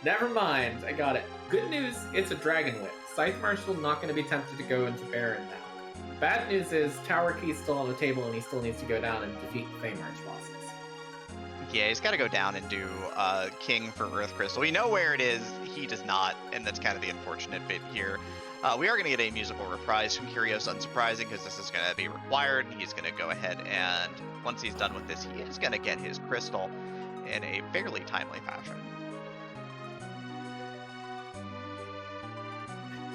Never mind, I got it. Good news, it's a Dragon Whip. ScytheMarshall not going to be tempted to go into Baron now. Bad news is Tower Key's still on the table and he still needs to go down and defeat the Feymarch bosses. Yeah, he's got to go down and do King for Earth Crystal. We know where it is, he does not, and that's kind of the unfortunate bit here. We are going to get a musical reprise from Kyrios, unsurprising, because this is going to be required. He's going to go ahead and, once he's done with this, he is going to get his crystal in a fairly timely fashion.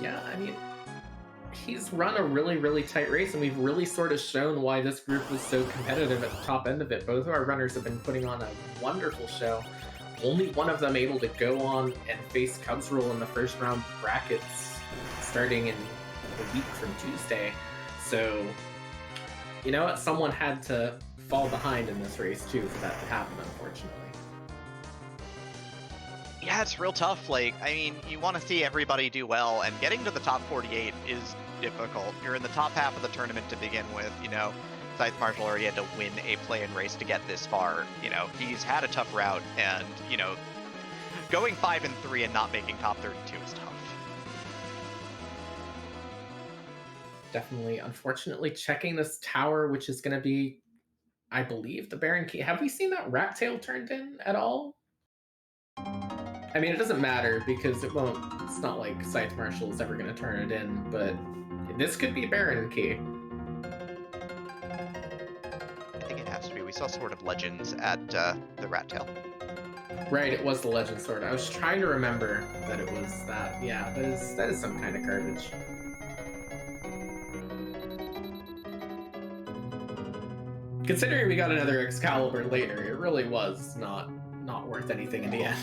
Yeah, I mean, he's run a really, really tight race, and we've really sort of shown why this group was so competitive at the top end of it. Both of our runners have been putting on a wonderful show. Only one of them able to go on and face Cubs Rule in the first round brackets starting in a week from Tuesday. So, you know what? Someone had to fall behind in this race, too, for that to happen, unfortunately. Yeah, it's real tough. Like, I mean, you want to see everybody do well, and getting to the top 48 is difficult. You're in the top half of the tournament to begin with, you know. ScytheMarshall already had to win a play-in race to get this far. You know, he's had a tough route, and, you know, going 5-3 and not making top 32 is tough. Definitely. Unfortunately, checking this tower, which is going to be, I believe, the Baron Key. Have we seen that rat tail turned in at all? I mean, it doesn't matter because it won't. It's not like ScytheMarshall is ever going to turn it in, but this could be Baron Key. I think it has to be. We saw Sword of Legends at the rat tail. Right, it was the Legend Sword. I was trying to remember that it was that. Yeah, that is some kind of garbage. Considering we got another Excalibur later, it really was not worth anything in the end.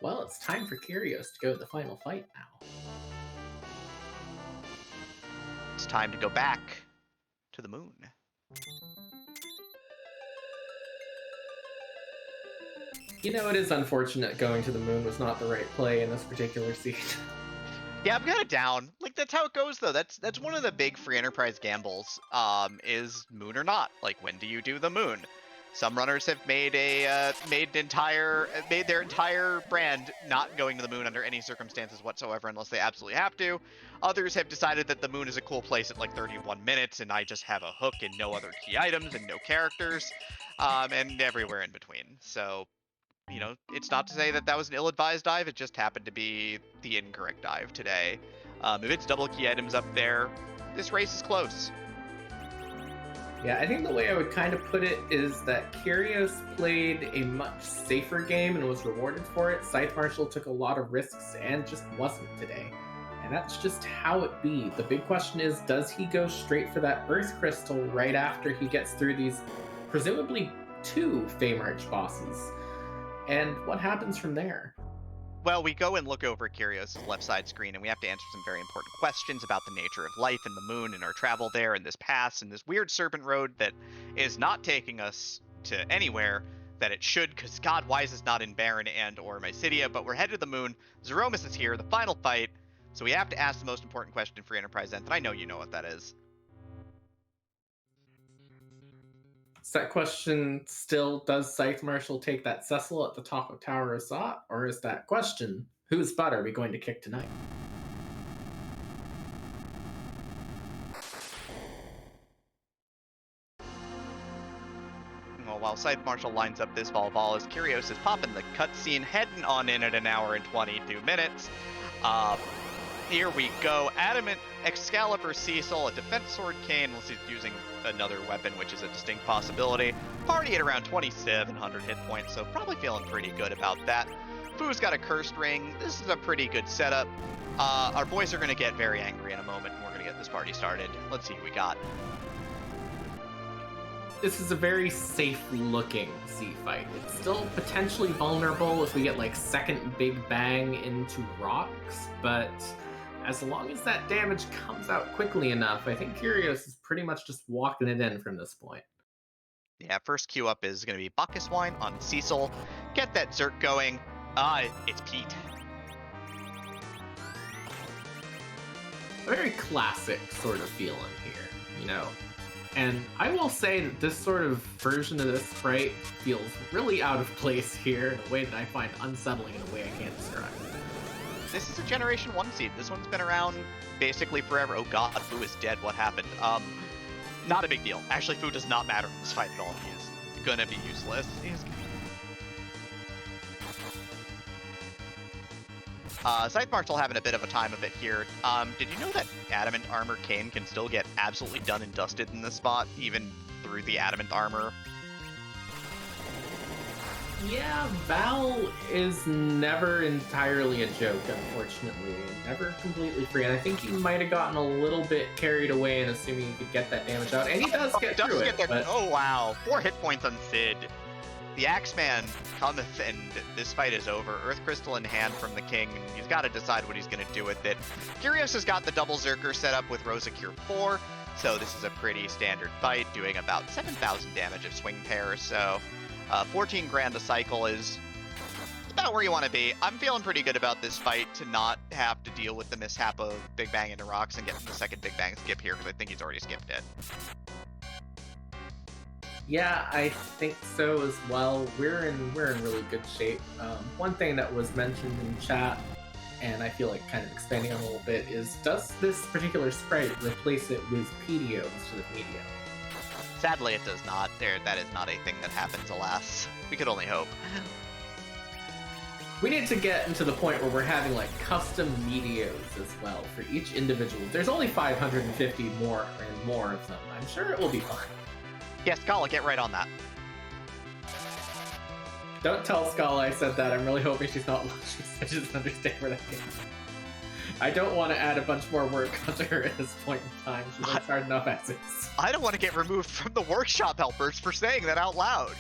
Well, it's time for Kyrios to go to the final fight now. It's time to go back to the moon. You know, it is unfortunate going to the moon was not the right play in this particular scene. Yeah, I'm kind of down. Like, that's how it goes, though. That's one of the big free enterprise gambles, is moon or not. Like, when do you do the moon? Some runners have made their entire brand not going to the moon under any circumstances whatsoever unless they absolutely have to. Others have decided that the moon is a cool place at like 31 minutes and I just have a hook and no other key items and no characters, and everywhere in between. So, you know, it's not to say that that was an ill-advised dive, it just happened to be the incorrect dive today. If it's double key items up there, this race is close. Yeah, I think the way I would kind of put it is that Kyrios played a much safer game and was rewarded for it. ScytheMarshall took a lot of risks and just wasn't today. And that's just how it be. The big question is, does he go straight for that Earth Crystal right after he gets through these presumably 2 FE March bosses? And what happens from there? Well, we go and look over Kyrios' left side screen, and we have to answer some very important questions about the nature of life and the moon and our travel there and this pass and this weird serpent road that is not taking us to anywhere that it should, because God, why is this not in Baron and or Mysidia? But we're headed to the moon. Zeromus is here, the final fight, so we have to ask the most important question for Enterprise Nth, and I know you know what that is. Is that question still, does ScytheMarshall take that Cecil at the top of Tower Azat? Or is that question, whose butt are we going to kick tonight? Well, while ScytheMarshall lines up this vol as Kyrios is popping the cutscene, heading on in at 1 hour and 22 minutes. Here we go. Adamant, Excalibur, Cecil, a Defense Sword, Kane, unless he's using another weapon, which is a distinct possibility. Party at around 2,700 hit points, so probably feeling pretty good about that. Fu's got a Cursed Ring. This is a pretty good setup. Our boys are going to get very angry in a moment, and we're going to get this party started. Let's see who we got. This is a very safe-looking Z fight. It's still potentially vulnerable if we get, like, second Big Bang into rocks, but as long as that damage comes out quickly enough, I think Kyrios is pretty much just walking it in from this point. Yeah, first queue up is going to be Bacchus Wine on Cecil. Get that Zerk going. It's Pete. A very classic sort of feeling here, you know? And I will say that this sort of version of this sprite feels really out of place here in a way that I find unsettling in a way I can't describe. This is a Generation 1 seed. This one's been around basically forever. Oh god, Fu is dead. What happened? Not a big deal. Actually, Fu does not matter in this fight at all. He is gonna be useless. ScytheMarshall having a bit of a time of it here. Did you know that Adamant Armor Kane can still get absolutely done and dusted in this spot, even through the Adamant Armor? Yeah, Val is never entirely a joke, unfortunately. Never completely free, and I think he might have gotten a little bit carried away in assuming he could get that damage out, and he does get through it. But... Oh wow, 4 hit points on Sid. The Axeman cometh, and this fight is over. Earth Crystal in hand from the King, and he's got to decide what he's going to do with it. Kyrios has got the double Zerker set up with Rosa Cure 4, so this is a pretty standard fight, doing about 7,000 damage of swing pair, so 14 grand a cycle is about where you want to be. I'm feeling pretty good about this fight to not have to deal with the mishap of Big Bang into rocks and getting the second Big Bang skip here, because I think he's already skipped it. Yeah, I think so as well. We're in really good shape. One thing that was mentioned in chat, and I feel like kind of expanding on a little bit, is does this particular sprite replace it with PDO instead of Medio? Sadly, it does not. That is not a thing that happens, alas. We could only hope. We need to get into the point where we're having like custom Medios as well for each individual. There's only 550 more and more of them. I'm sure it will be fun. Yeah, Scala, get right on that. Don't tell Scala I said that. I'm really hoping she's not watching, so she doesn't understand where that came from. I don't want to add a bunch more work onto her at this point in time. She works hard enough as is. I don't want to get removed from the workshop helpers for saying that out loud.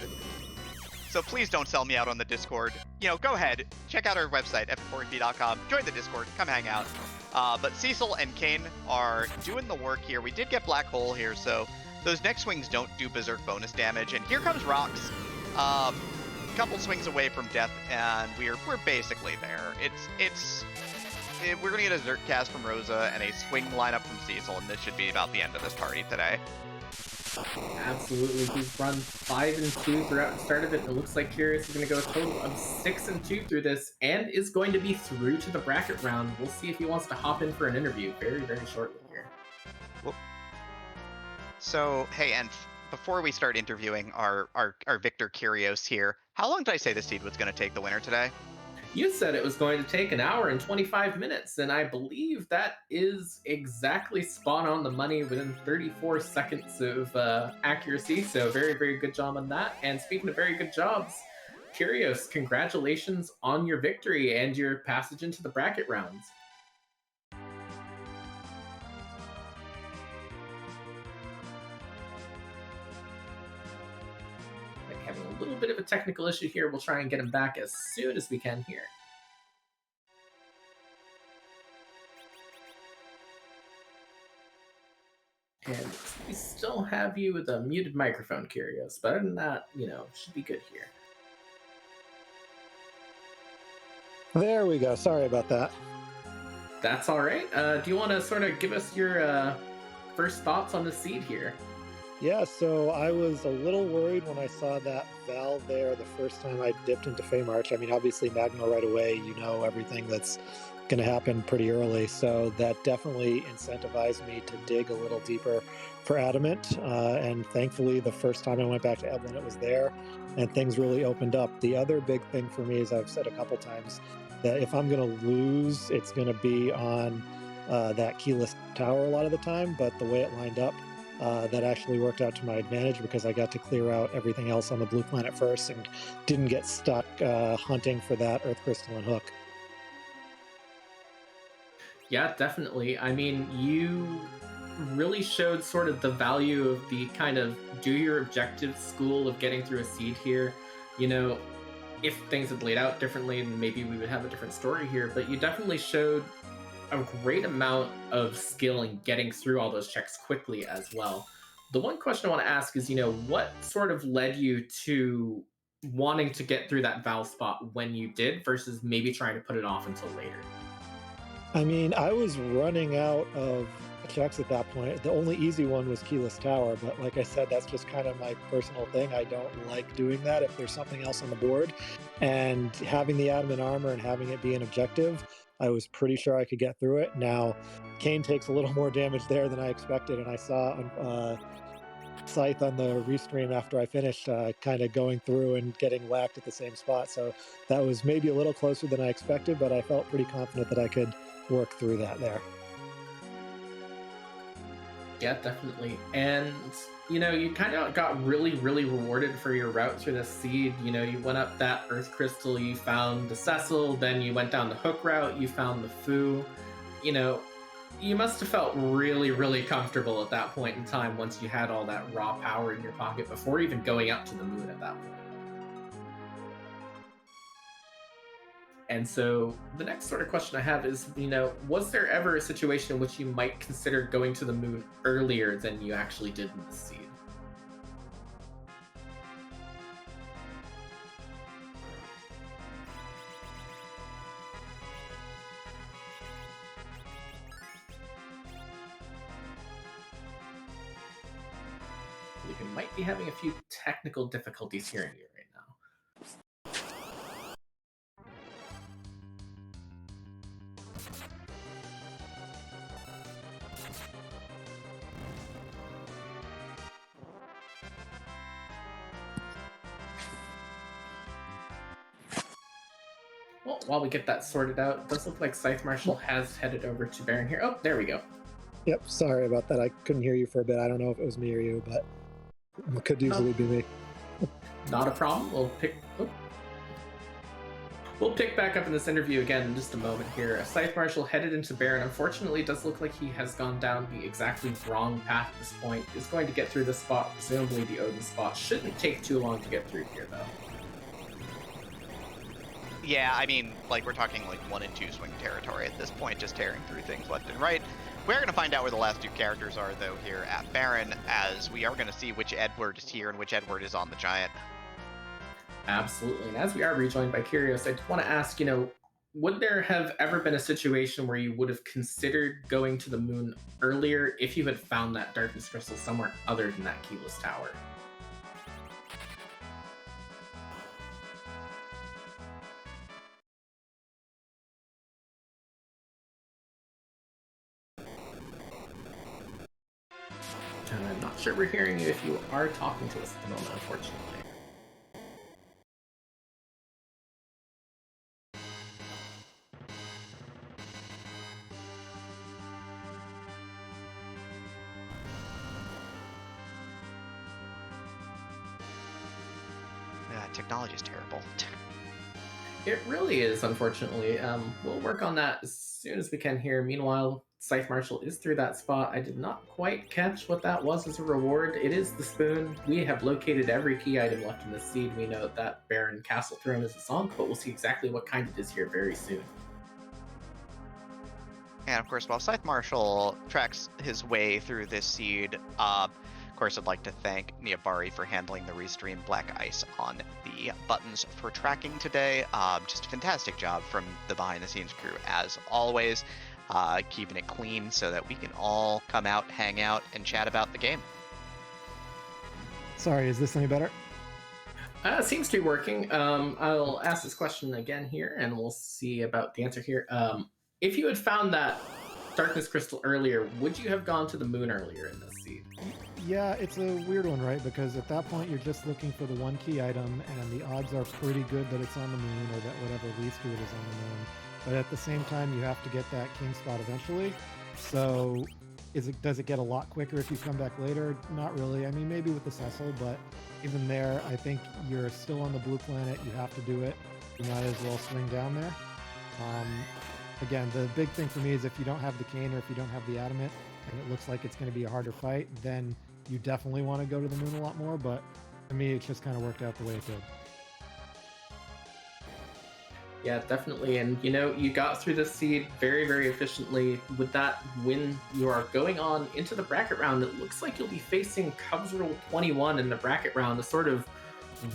So please don't sell me out on the Discord. You know, go ahead, check out our website, FF4FE.com, join the Discord, come hang out. But Cecil and Kane are doing the work here. We did get Black Hole here, so those next swings don't do Berserk bonus damage. And here comes Rocks. Couple swings away from death, and we're basically there. We're gonna get a Zerk cast from Rosa and a swing lineup from Cecil, and this should be about the end of this party today. Absolutely. He's run 5-2 throughout the start of it. And it looks like Kyrios is going to go a total of 6-2 through this and is going to be through to the bracket round. We'll see if he wants to hop in for an interview very, very shortly here. Well, so, hey, and before we start interviewing our Victor Kyrios here, how long did I say the seed was going to take the winner today? You said it was going to take 1 hour and 25 minutes, and I believe that is exactly spot on the money within 34 seconds of accuracy. So very, very good job on that. And speaking of very good jobs, Kyrios, congratulations on your victory and your passage into the bracket rounds. Having a little bit of a technical issue here. We'll try and get him back as soon as we can here. And we still have you with a muted microphone, Kyrios, but other than that, should be good here. There we go. Sorry about that. That's all right. Do you want to sort of give us your first thoughts on the seed here? Yeah, so I was a little worried when I saw that valve there the first time I dipped into FF4FE. I mean, obviously Magma right away, everything that's going to happen pretty early. So that definitely incentivized me to dig a little deeper for Adamant. And thankfully, the first time I went back to Evelyn, it was there and things really opened up. The other big thing for me, as I've said a couple times, that if I'm going to lose, it's going to be on that keyless tower a lot of the time. But the way it lined up, that actually worked out to my advantage because I got to clear out everything else on the blue planet first and didn't get stuck hunting for that Earth Crystal and Hook. Yeah, definitely. I mean, you really showed sort of the value of the kind of do your objective school of getting through a seed here. If things had laid out differently, then maybe we would have a different story here, but you definitely showed a great amount of skill in getting through all those checks quickly as well. The one question I want to ask is, what sort of led you to wanting to get through that valve spot when you did versus maybe trying to put it off until later? I mean, I was running out of checks at that point. The only easy one was keyless tower, but like I said, that's just kind of my personal thing. I don't like doing that if there's something else on the board. And having the adamant armor and having it be an objective, I was pretty sure I could get through it. Now, Kane takes a little more damage there than I expected, and I saw Scythe on the restream after I finished kind of going through and getting whacked at the same spot. So that was maybe a little closer than I expected, but I felt pretty confident that I could work through that there. Yeah, definitely. And you kind of got really, really rewarded for your route through the seed. You went up that Earth Crystal, you found the Cecil, then you went down the Hook route, you found the Fu. You must have felt really, really comfortable at that point in time once you had all that raw power in your pocket before even going up to the moon at that point. And so the next sort of question I have is, was there ever a situation in which you might consider going to the moon earlier than you actually did in the seed? I believe we might be having a few technical difficulties hearing you right now. Well, while we get that sorted out, it does look like ScytheMarshall has headed over to Baron here. Oh, there we go. Yep, sorry about that. I couldn't hear you for a bit. I don't know if it was me or you, but it could easily be me. Not a problem. We'll pick back up in this interview again in just a moment here. ScytheMarshall headed into Baron. Unfortunately, it does look like he has gone down the exactly wrong path at this point. Is going to get through this spot, presumably the Odin spot. Shouldn't take too long to get through here, though. Yeah, I mean, we're talking 1 and 2 swing territory at this point, just tearing through things left and right. We're going to find out where the last two characters are, though, here at Baron, as we are going to see which Edward is here and which Edward is on the Giant. Absolutely. And as we are rejoined by Kyrios, I want to ask, would there have ever been a situation where you would have considered going to the moon earlier if you had found that darkness crystal somewhere other than that keyless tower? I'm not sure we're hearing you if you are talking to us at the moment, unfortunately. Yeah, technology is terrible. It really is, unfortunately. We'll work on that as soon as we can here. Meanwhile, ScytheMarshall is through that spot. I did not quite catch what that was as a reward. It is the spoon. We have located every key item left in the seed. We know that Baron Castle Throne is a song, but we'll see exactly what kind it is here very soon. And of course, while ScytheMarshall tracks his way through this seed, of course, I'd like to thank Niabari for handling the Restream Black Ice on the buttons for tracking today. Just a fantastic job from the behind-the-scenes crew, as always, keeping it clean so that we can all come out, hang out, and chat about the game. Sorry, is this any better? It seems to be working. I'll ask this question again here, and we'll see about the answer here. If you had found that darkness crystal earlier, would you have gone to the moon earlier in this seed? Yeah, it's a weird one, right? Because at that point, you're just looking for the one key item, and the odds are pretty good that it's on the moon, or that whatever leads to it is on the moon. But at the same time, you have to get that king spot eventually. So, does it get a lot quicker if you come back later? Not really. I mean, maybe with the Cecil, but even there, I think you're still on the blue planet. You have to do it. You might as well swing down there. Again, the big thing for me is if you don't have the cane or if you don't have the adamant, and it looks like it's going to be a harder fight, then you definitely want to go to the moon a lot more. But for me, it just kind of worked out the way it did. Yeah, definitely. And you got through this seed very, very efficiently. With that win, you are going on into the bracket round. It looks like you'll be facing Cubs Rule 21 in the bracket round, a sort of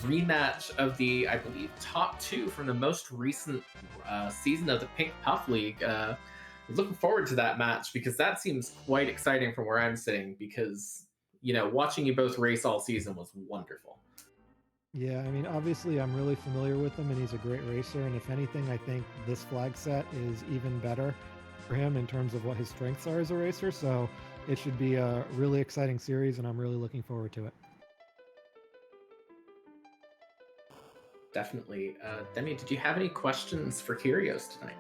rematch of the, I believe, top two from the most recent season of the Pink Puff League. Looking forward to that match because that seems quite exciting from where I'm sitting because, watching you both race all season was wonderful. Yeah, I mean, obviously, I'm really familiar with him, and he's a great racer. And if anything, I think this flag set is even better for him in terms of what his strengths are as a racer. So it should be a really exciting series, and I'm really looking forward to it. Definitely. Demi, did you have any questions for Kyrios tonight?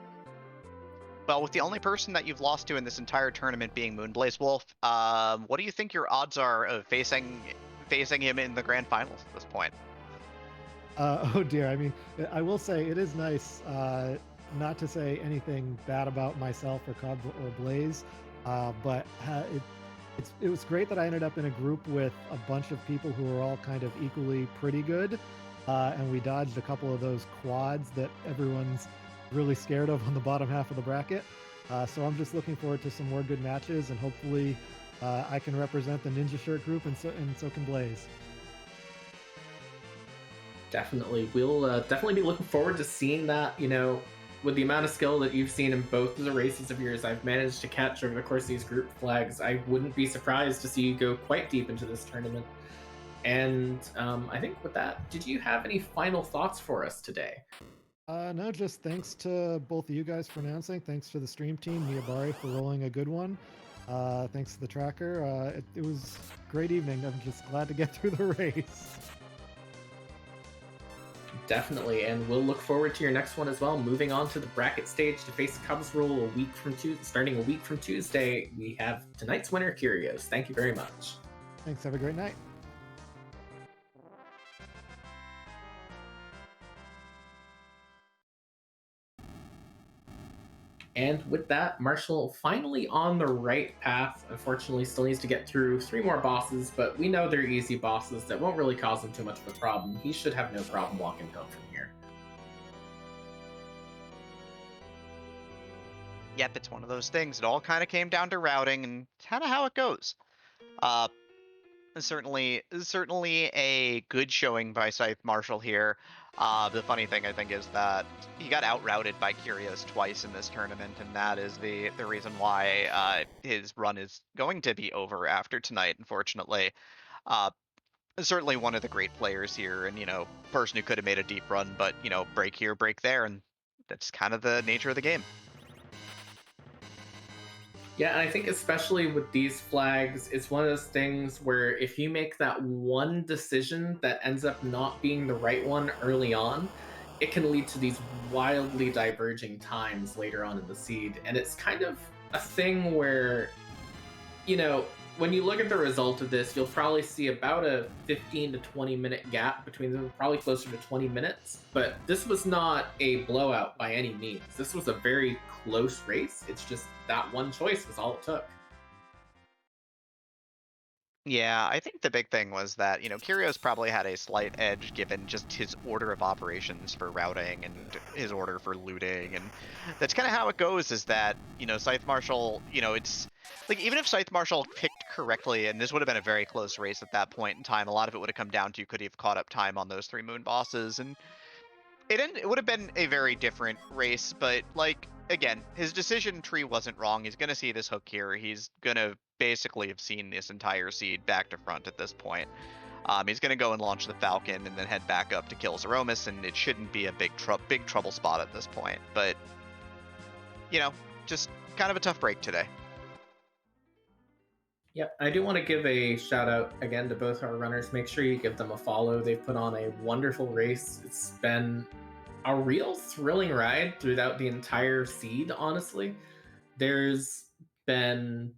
Well, with the only person that you've lost to in this entire tournament being Moonblaze Wolf, what do you think your odds are of facing him in the grand finals at this point? Oh dear. I mean, I will say it is nice not to say anything bad about myself or Cub or Blaze, but it was great that I ended up in a group with a bunch of people who were all kind of equally pretty good, and we dodged a couple of those quads that everyone's really scared of on the bottom half of the bracket. So I'm just looking forward to some more good matches, and hopefully I can represent the Ninja Shirt group, and so can Blaze. Definitely. We'll definitely be looking forward to seeing that, with the amount of skill that you've seen in both of the races of yours I've managed to catch over the course of these group flags. I wouldn't be surprised to see you go quite deep into this tournament. And I think with that, did you have any final thoughts for us today? No, just thanks to both of you guys for announcing. Thanks to the stream team, Niabari, for rolling a good one. Thanks to the tracker. It was a great evening. I'm just glad to get through the race. Definitely, and we'll look forward to your next one as well. Moving on to the bracket stage to face Cubs Rule starting a week from Tuesday. We have tonight's winner, Kyrios. Thank you very much. Thanks. Have a great night. And with that, Marshall finally on the right path. Unfortunately, still needs to get through 3 more bosses, but we know they're easy bosses that won't really cause him too much of a problem. He should have no problem walking home from here. Yep, it's one of those things. It all kind of came down to routing, and kind of how it goes. Certainly a good showing by ScytheMarshall here. The funny thing I think is that he got outrouted by Kyrios twice in this tournament, and that is the reason why his run is going to be over after tonight, unfortunately. Uh, Certainly one of the great players here, and person who could have made a deep run, but break here, break there, and that's kind of the nature of the game. Yeah, and I think especially with these flags, it's one of those things where if you make that one decision that ends up not being the right one early on, it can lead to these wildly diverging times later on in the seed. And it's kind of a thing where, when you look at the result of this, you'll probably see about a 15 to 20 minute gap between them, probably closer to 20 minutes. But this was not a blowout by any means. This was a very close race. It's just that one choice was all it took. Yeah, I think the big thing was that, Kyrios probably had a slight edge given just his order of operations for routing and his order for looting. And that's kind of how it goes, is that, ScytheMarshall, it's like, even if ScytheMarshall picked correctly, and this would have been a very close race at that point in time, a lot of it would have come down to could he have caught up time on those 3 moon bosses. And it would have been a very different race, but like, again, his decision tree wasn't wrong. He's gonna see this hook here. He's gonna basically have seen this entire seed back to front at this point. He's gonna go and launch the Falcon and then head back up to kill Zeromus, and it shouldn't be a big trouble spot at this point. But just kind of a tough break today. Yep, I do want to give a shout out again to both our runners. Make sure you give them a follow. They've put on a wonderful race. It's been a real thrilling ride throughout the entire seed, honestly. There's been,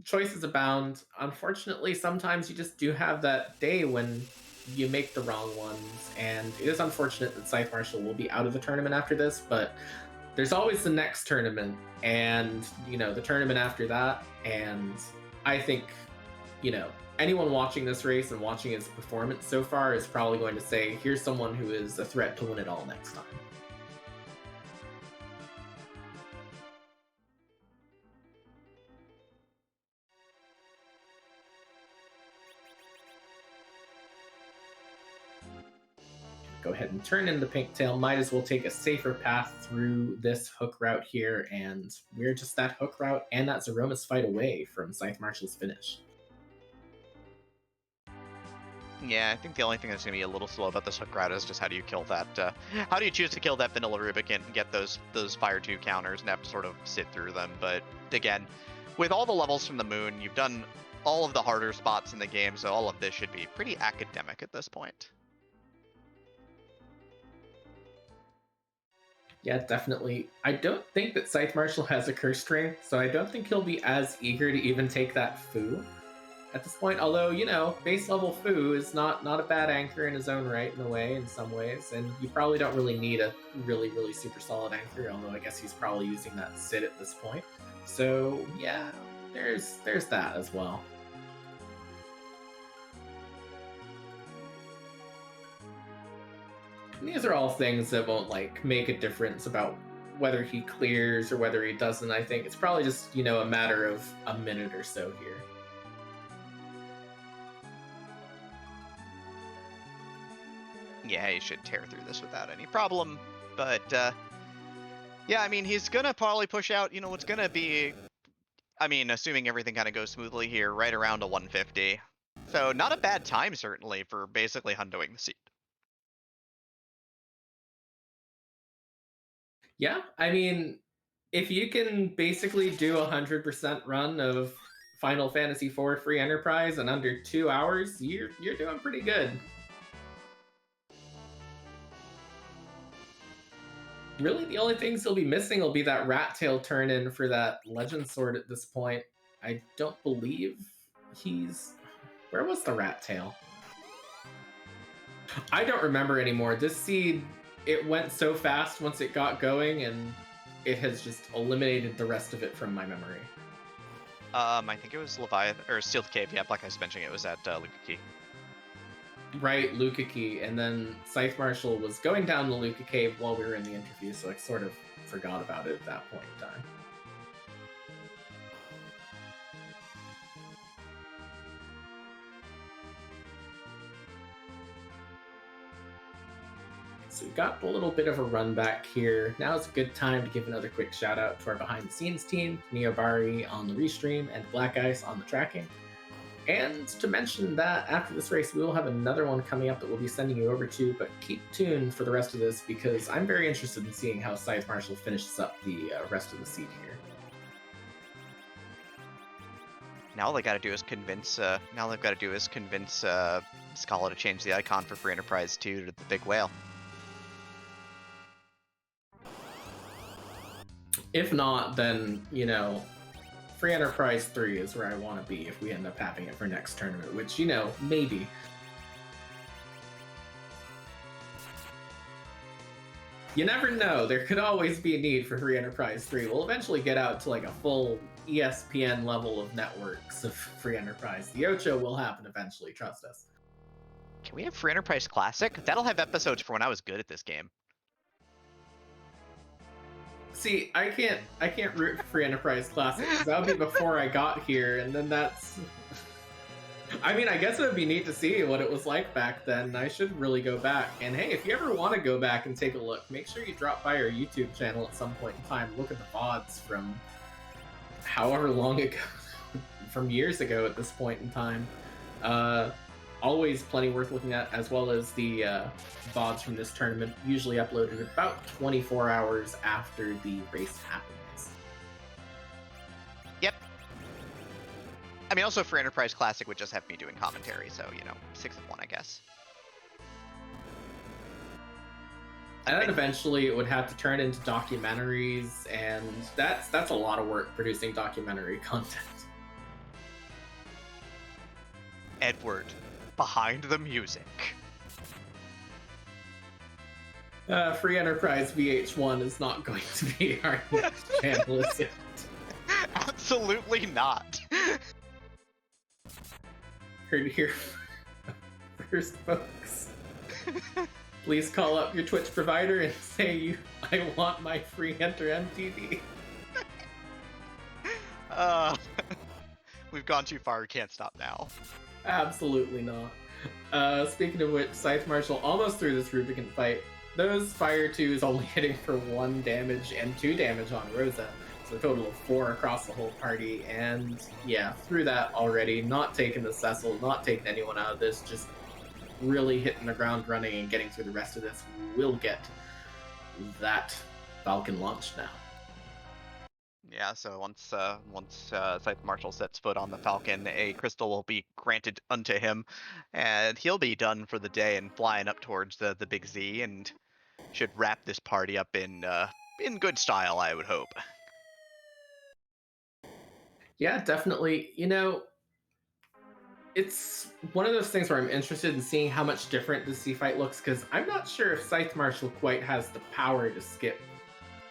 choices abound. Unfortunately, sometimes you just do have that day when you make the wrong ones, and it is unfortunate that ScytheMarshall will be out of the tournament after this, but there's always the next tournament and the tournament after that. And I think anyone watching this race and watching his performance so far is probably going to say, here's someone who is a threat to win it all next time. Go ahead and turn in the pink tail. Might as well take a safer path through this hook route here, and we're just that hook route and that Zeromus fight away from ScytheMarshall's finish. Yeah, I think the only thing that's going to be a little slow about this hook route is just how do you kill that, how do you choose to kill that vanilla Rubicant and get those Fire 2 counters and have to sort of sit through them. But again, with all the levels from the moon, you've done all of the harder spots in the game, so all of this should be pretty academic at this point. Yeah, definitely. I don't think that ScytheMarshall has a curse string, so I don't think he'll be as eager to even take that Foo at this point. Although, base level Foo is not a bad anchor in his own right in a way, in some ways, and you probably don't really need a really, really super solid anchor, although I guess he's probably using that Sid at this point. So, yeah, there's that as well. These are all things that won't make a difference about whether he clears or whether he doesn't. I think it's probably just a matter of a minute or so here. Yeah, he should tear through this without any problem. But yeah, I mean, he's gonna probably push out. What's gonna be, I mean, assuming everything kind of goes smoothly here, right around a 150. So not a bad time certainly for basically hundoing the seed. Yeah, I mean, if you can basically do 100% run of Final Fantasy IV Free Enterprise in under 2 hours, you're doing pretty good. Really, the only things he'll be missing will be that rat tail turn in for that legend sword at this point. I don't believe he's... Where was the rat tail? I don't remember anymore. This seed, it went so fast once it got going, and it has just eliminated the rest of it from my memory. I think it was Leviathan or Sealed Cave. Yeah, like I was mentioning, it was at Luka-Key. Right, Luka-Key, and then ScytheMarshall was going down the Luka Cave while we were in the interview, so I sort of forgot about it at that point in time. we've got a little bit of a run back here. Now is a good time to give another quick shout out to our behind the scenes team, Neobari on the restream and Black Ice on the tracking. And to mention that after this race, we will have another one coming up that we'll be sending you over to, but keep tuned for the rest of this because I'm very interested in seeing how ScytheMarshall finishes up the rest of the seed here. Now all they got to do is convince. Scala to change the icon for Free Enterprise 2 to the big whale. If not, then Free Enterprise 3 is where I want to be if we end up having it for next tournament, which, maybe. You never know. There could always be a need for Free Enterprise 3. We'll eventually get out to like a full ESPN level of networks of Free Enterprise. The Ocho will happen eventually, trust us. Can we have Free Enterprise Classic? That'll have episodes for when I was good at this game. See, I can't root for Free Enterprise Classic because that would be before I got here, and then that's. I mean, I guess it would be neat to see what it was like back then. I should really go back. And hey, if you ever want to go back and take a look, make sure you drop by our YouTube channel at some point in time. Look at the VODs from however long ago, from years ago at this point in time. Always plenty worth looking at, as well as the VODs from this tournament, usually uploaded about 24 hours after the race happens. Yep. I mean, also for Enterprise Classic would just have me doing commentary, so, 6 of 1, I guess. And then eventually it would have to turn into documentaries, and that's a lot of work producing documentary content. Edward, behind the music. Free Enterprise VH1 is not going to be our next channel, is it? Absolutely not. Heard it here first, folks. Please call up your Twitch provider and say I want my free Enter MTV. We've gone too far. We can't stop now. Absolutely not. Speaking of which, ScytheMarshall almost threw this Rubicon fight. Those Fire 2s only hitting for 1 damage and 2 damage on Rosa. So a total of 4 across the whole party. And yeah, through that already. Not taking the Cecil, not taking anyone out of this. Just really hitting the ground running and getting through the rest of this. We'll get that Falcon launched now. Yeah, so once ScytheMarshall sets foot on the Falcon, a crystal will be granted unto him, and he'll be done for the day and flying up towards the big Z, and should wrap this party up in good style, I would hope. Yeah, definitely. It's one of those things where I'm interested in seeing how much different the C fight looks, because I'm not sure if ScytheMarshall quite has the power to skip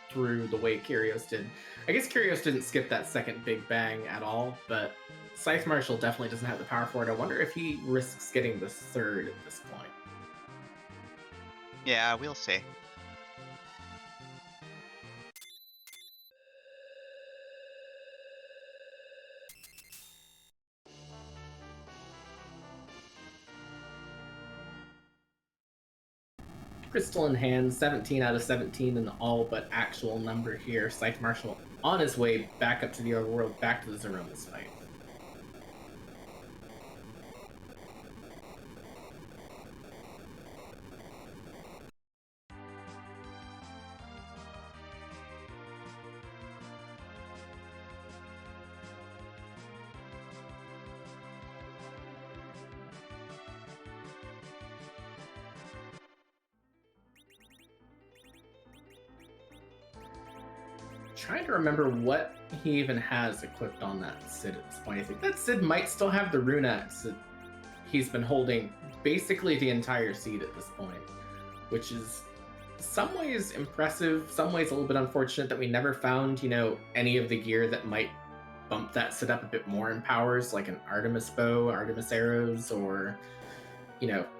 through the way Kyrios did. I guess Kyrios didn't skip that second Big Bang at all, but ScytheMarshall definitely doesn't have the power for it. I wonder if he risks getting the third at this point. Yeah, we'll see. Crystal in hand, 17 out of 17 in the all but actual number here. ScytheMarshall on his way back up to the overworld, back to the Zeromas fight. Trying to remember what he even has equipped on that Sid at this point. I think that Sid might still have the rune axe that he's been holding basically the entire seed at this point, which is some ways impressive, some ways a little bit unfortunate that we never found, any of the gear that might bump that Sid up a bit more in powers, like an Artemis bow, Artemis arrows, or,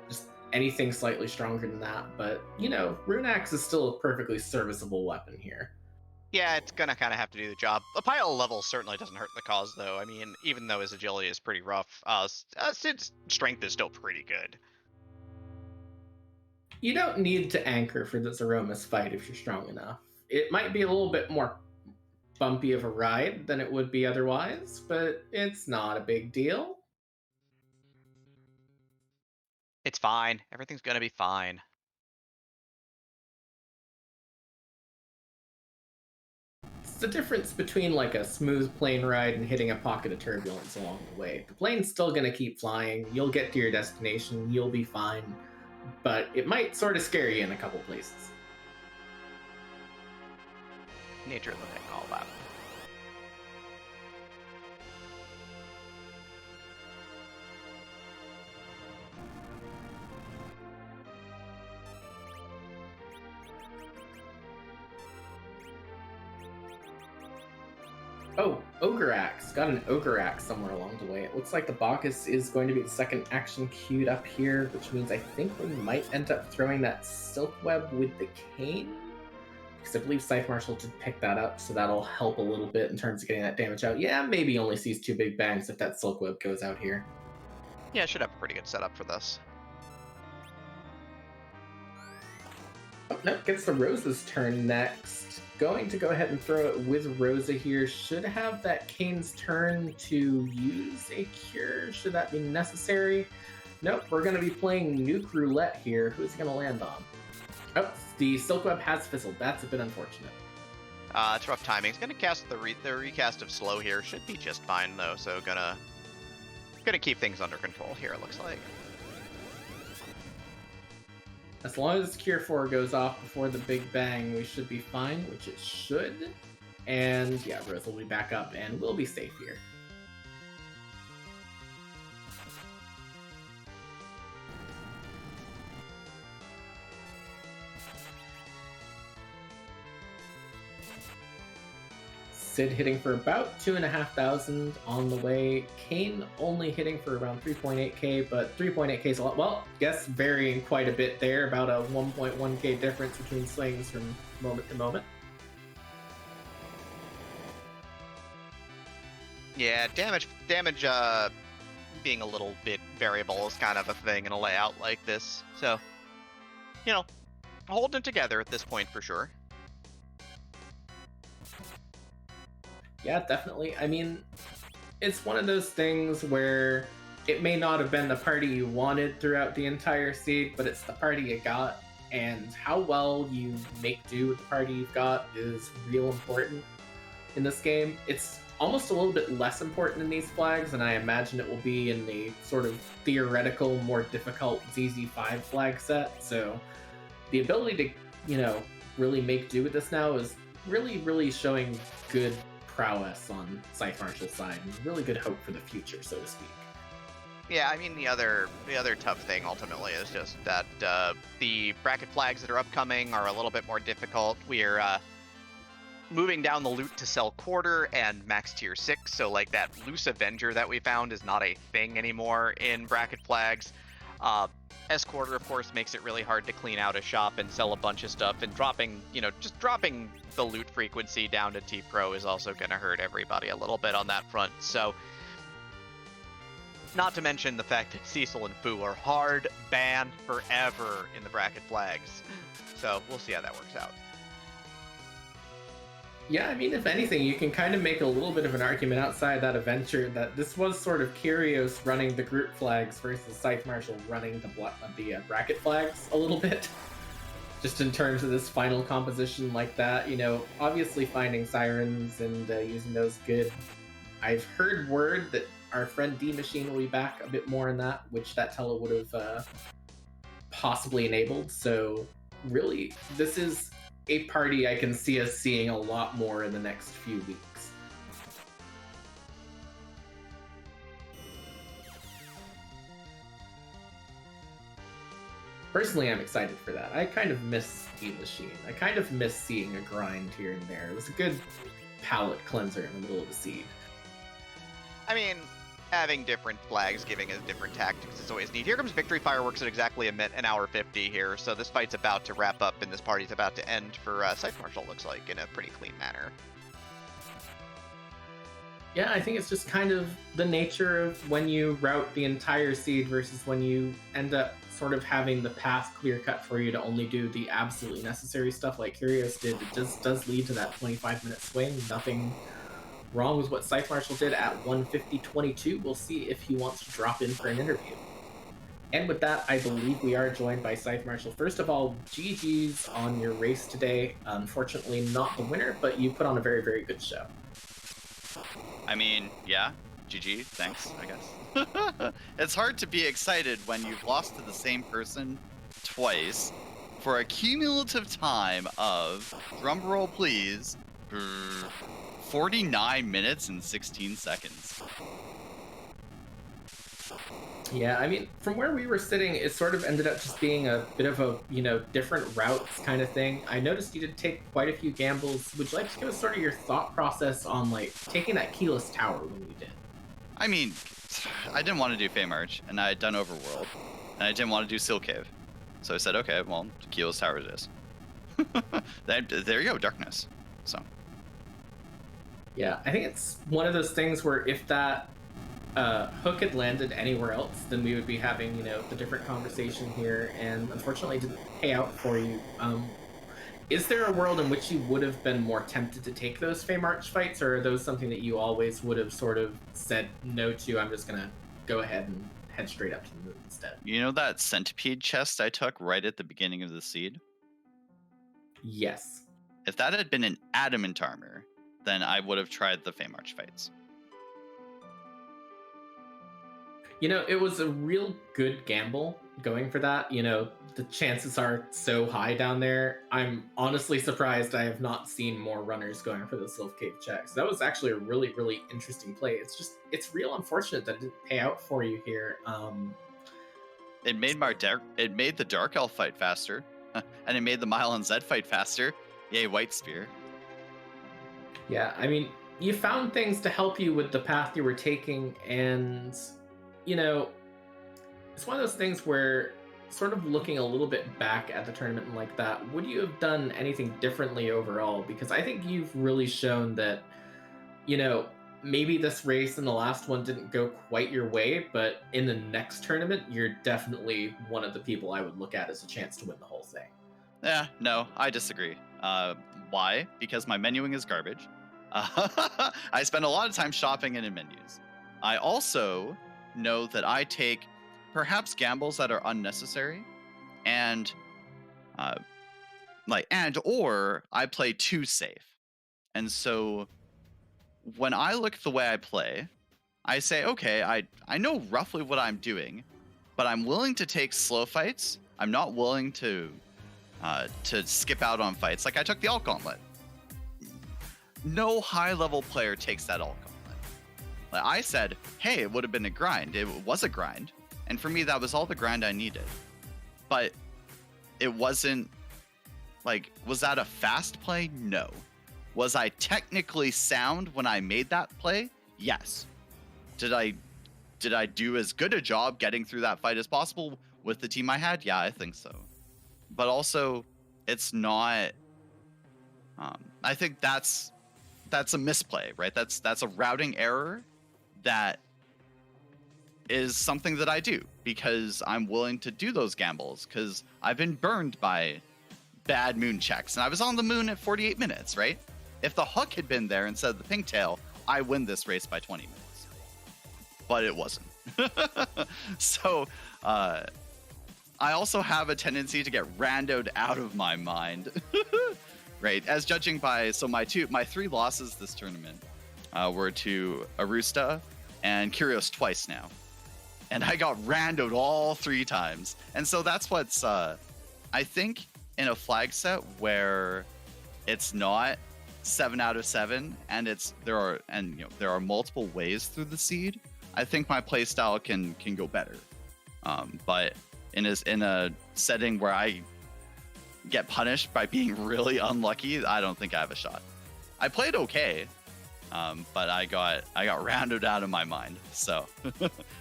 just anything slightly stronger than that. But, rune axe is still a perfectly serviceable weapon here. Yeah, it's gonna kind of have to do the job. A pile level certainly doesn't hurt the cause, though. I mean, even though his agility is pretty rough, Sid's strength is still pretty good. You don't need to anchor for this Aromas fight if you're strong enough. It might be a little bit more bumpy of a ride than it would be otherwise, but it's not a big deal. It's fine. Everything's gonna be fine. It's the difference between like a smooth plane ride and hitting a pocket of turbulence along the way. The plane's still going to keep flying. You'll get to your destination. You'll be fine. But it might sort of scare you in a couple places. Nature of the thing, all that. Oh, Ogre Axe. Got an Ogre Axe somewhere along the way. It looks like the Bacchus is going to be the second action queued up here, which means I think we might end up throwing that Silk Web with the Cane. Because I believe ScytheMarshall did pick that up, so that'll help a little bit in terms of getting that damage out. Yeah, maybe only sees 2 big bangs if that Silk Web goes out here. Yeah, should have a pretty good setup for this. Oh, no, gets the Rosa's turn next. Going to go ahead and throw it with Rosa here. Should have that Kane's turn to use a cure, should that be necessary. Nope, we're going to be playing Nuke Roulette here. Who's going to land on? Oh, the Silk Web has fizzled. That's a bit unfortunate. It's rough timing. It's gonna cast the recast of Slow here. Should be just fine though, so gonna keep things under control here, it looks like. As long as Cure 4 goes off before the Big Bang, we should be fine, which it should. And yeah, Rose will be back up and we'll be safe here. Sid hitting for about 2,500 on the way. Kane only hitting for around 3.8k, but 3.8k is a lot. Well, guess varying quite a bit there, about a 1.1k difference between swings from moment to moment. Yeah, damage being a little bit variable is kind of a thing in a layout like this. So, you know, holding it together at this point for sure. Yeah, definitely. I mean, it's one of those things where it may not have been the party you wanted throughout the entire seed, but it's the party you got, and how well you make do with the party you've got is real important in this game. It's almost a little bit less important in these flags, and I imagine it will be in the sort of theoretical, more difficult ZZ5 flag set, so the ability to, you know, really make do with this now is really showing good prowess on ScytheMarshall's side and really good hope for the future, so to speak. Yeah, I mean the other tough thing ultimately is just that the bracket flags that are upcoming are a little bit more difficult. We're moving down the loot to sell quarter and max tier 6, so like that loose Avenger that we found is not a thing anymore in bracket flags. S quarter, of course, makes it really hard to clean out a shop and sell a bunch of stuff, and dropping the loot frequency down to T Pro is also going to hurt everybody a little bit on that front. So, not to mention the fact that Cecil and Fu are hard banned forever in the bracket flags. So, we'll see how that works out. Yeah, I mean, if anything, you can kind of make a little bit of an argument outside that adventure that this was sort of Kyrios running the group flags versus ScytheMarshall running the bracket flags a little bit. Just in terms of this final composition like that, you know, obviously finding sirens and using those good. I've heard word that our friend D Machine will be back a bit more in that, which that tele would have possibly enabled. So really, this is a party I can see us seeing a lot more in the next few weeks. Personally, I'm excited for that. I kind of miss D Machine. I kind of miss seeing a grind here and there. It was a good palate cleanser in the middle of the seed. I mean, having different flags giving us different tactics is always neat. Here comes Victory Fireworks at exactly an hour 50 here, so this fight's about to wrap up and this party's about to end for ScytheMarshall, looks like, in a pretty clean manner. Yeah, I think it's just kind of the nature of when you route the entire seed versus when you end up sort of having the path clear cut for you to only do the absolutely necessary stuff like Kyrios did. It just does lead to that 25-minute swing. Nothing wrong with what ScytheMarshall did at 150.22. We'll see if he wants to drop in for an interview. And with that, I believe we are joined by ScytheMarshall. First of all, GG's on your race today. Unfortunately, not the winner, but you put on a very, very good show. I mean, yeah, GG, thanks, I guess. It's hard to be excited when you've lost to the same person twice for a cumulative time of, drumroll please, 49 minutes and 16 seconds. Yeah, I mean, from where we were sitting, it sort of ended up just being a bit of a, different routes kind of thing. I noticed you did take quite a few gambles. Would you like to give us sort of your thought process on, like, taking that Kyrios tower when you did? I mean, I didn't want to do FF4FE, and I had done Overworld, and I didn't want to do Seal Cave. So I said, okay, well, Kyrios tower it is. There you go, Darkness. So. Yeah, I think it's one of those things where if that hook had landed anywhere else, then we would be having, the different conversation here, and unfortunately it didn't pay out for you. Is there a world in which you would have been more tempted to take those FF4FE fights, or are those something that you always would have sort of said no to? I'm just gonna go ahead and head straight up to the moon instead. You know that centipede chest I took right at the beginning of the seed? Yes. If that had been an adamant armor, then I would have tried the FF4FE fights. It was a real good gamble going for that. The chances are so high down there. I'm honestly surprised I have not seen more runners going for the Sylph Cave checks. That was actually a really, really interesting play. It's real unfortunate that it didn't pay out for you here. It made the Dark Elf fight faster, and it made the Mylon Zed fight faster. Yay, White Spear. Yeah, I mean, you found things to help you with the path you were taking, and it's one of those things where, sort of looking a little bit back at the tournament like that, would you have done anything differently overall? Because I think you've really shown that, maybe this race and the last one didn't go quite your way, but in the next tournament, you're definitely one of the people I would look at as a chance to win the whole thing. Yeah, no, I disagree. Why? Because my menuing is garbage. I spend a lot of time shopping and in menus. I also know that I take perhaps gambles that are unnecessary, and or I play too safe. And so when I look at the way I play, I say, okay, I know roughly what I'm doing, but I'm willing to take slow fights. I'm not willing to skip out on fights. Like I took the Alt Gauntlet. No high-level player takes that Alt Gauntlet. Like I said, hey, it would have been a grind. It was a grind. And for me, that was all the grind I needed. But it wasn't, was that a fast play? No. Was I technically sound when I made that play? Yes. Did I do as good a job getting through that fight as possible with the team I had? Yeah, I think so. But also, it's not, I think that's a misplay, right? That's a routing error that is something that I do because I'm willing to do those gambles because I've been burned by bad moon checks and I was on the moon at 48 minutes, right? If the hook had been there instead of the pigtail, I win this race by 20 minutes. But it wasn't. So I also have a tendency to get randoed out of my mind. Right, as judging by, so my three losses this tournament were to Arusta and Kyrios twice now. And I got randoed all 3 times. And so that's what's, I think in a flag set where it's not 7 out of 7 and there are multiple ways through the seed, I think my playstyle can go better. But in a setting where I get punished by being really unlucky, I don't think I have a shot. I played okay, but I got rounded out of my mind. So,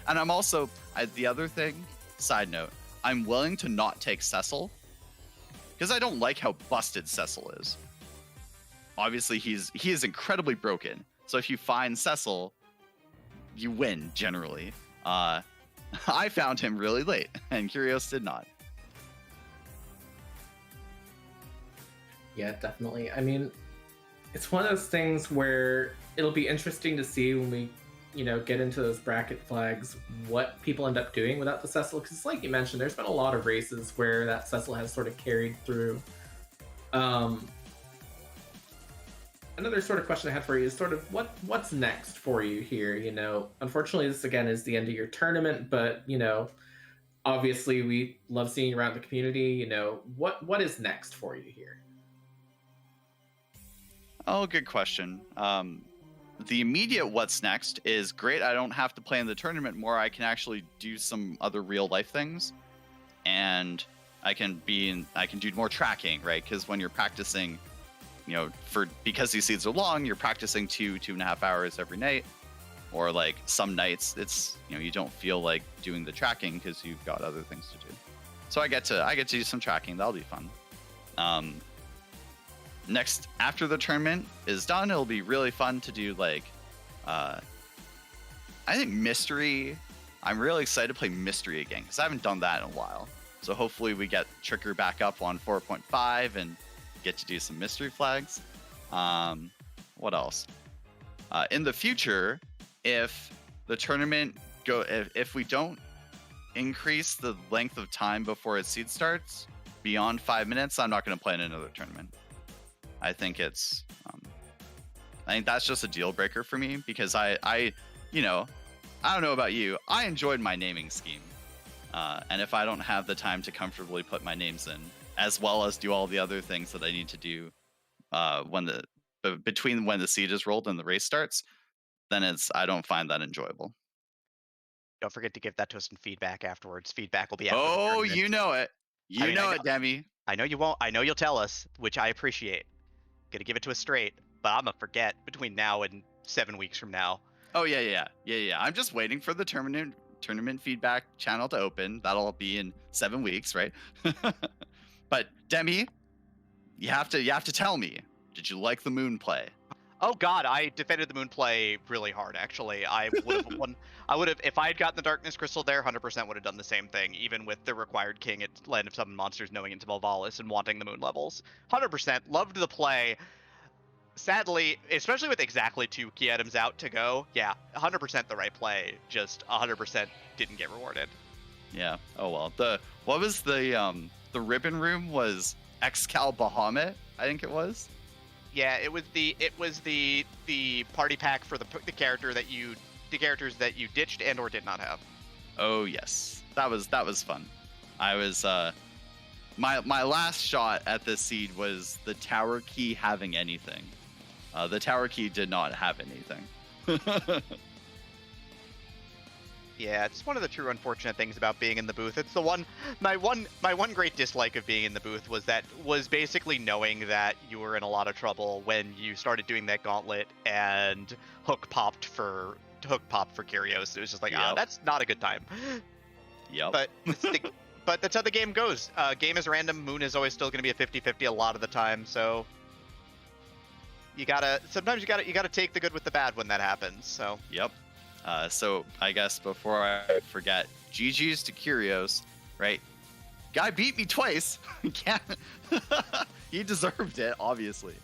and I'm also the other thing. Side note: I'm willing to not take Cecil because I don't like how busted Cecil is. Obviously, he is incredibly broken. So if you find Cecil, you win generally. I found him really late, and Kyrios did not. Yeah, definitely. I mean, it's one of those things where it'll be interesting to see when we, get into those bracket flags, what people end up doing without the Cecil. Because, like you mentioned, there's been a lot of races where that Cecil has sort of carried through. Another sort of question I had for you is sort of what's next for you here? Unfortunately, this again is the end of your tournament, but obviously we love seeing you around the community. What is next for you here? Oh, good question. The immediate what's next is great. I don't have to play in the tournament more. I can actually do some other real life things, and I can do more tracking, right? Because when you're practicing, because these seeds are long, you're practicing 2.5 hours every night, or like some nights it's you don't feel like doing the tracking because you've got other things to do. So I get to do some tracking. That'll be fun. Next, after the tournament is done, it'll be really fun to do I think mystery. I'm really excited to play mystery again because I haven't done that in a while. So hopefully we get Trigger back up on 4.5 and get to do some mystery flags. What else? In the future, if the tournament if we don't increase the length of time before its seed starts beyond 5 minutes, I'm not going to play in another tournament. I think it's I think that's just a deal breaker for me because I don't know about you, I enjoyed my naming scheme, and if I don't have the time to comfortably put my names in, as well as do all the other things that I need to do between when the seed is rolled and the race starts, then I don't find that enjoyable. Don't forget to give that to us in feedback afterwards. Feedback will be after the Oh, tournament. you know it. I know it, Demi. I know you won't. I know you'll tell us, which I appreciate. Gonna give it to us straight, but I'm gonna forget between now and 7 weeks from now. Oh yeah. I'm just waiting for the tournament feedback channel to open. That'll be in 7 weeks, right? But Demi, you have to tell me. Did you like the moon play? Oh God, I defended the moon play really hard. Actually, I would have won. I would have, if I had gotten the darkness crystal there, 100% would have done the same thing, even with the required king at Land of Summon Monsters knowing into Valvalis and wanting the moon levels. 100% loved the play. Sadly, especially with exactly 2 key items out to go, yeah, 100% the right play. Just 100% didn't get rewarded. Yeah. Oh well. What was the ribbon room was Excal Bahamut, I think it was. Yeah, it was the party pack for the characters that you ditched and or did not have. Oh yes, that was fun. I was my last shot at the seed was the tower key having anything. The tower key did not have anything. Yeah, it's one of the true unfortunate things about being in the booth. It's my one great dislike of being in the booth was basically knowing that you were in a lot of trouble when you started doing that gauntlet and hook popped for Kyrios. It was just like, that's not a good time. Yep. But that's how the game goes. Game is random. Moon is always still going to be a 50-50 a lot of the time. So sometimes you gotta take the good with the bad when that happens. So yep. So I guess before I forget, GG's to Kyrios, right? Guy beat me twice. He deserved it, obviously.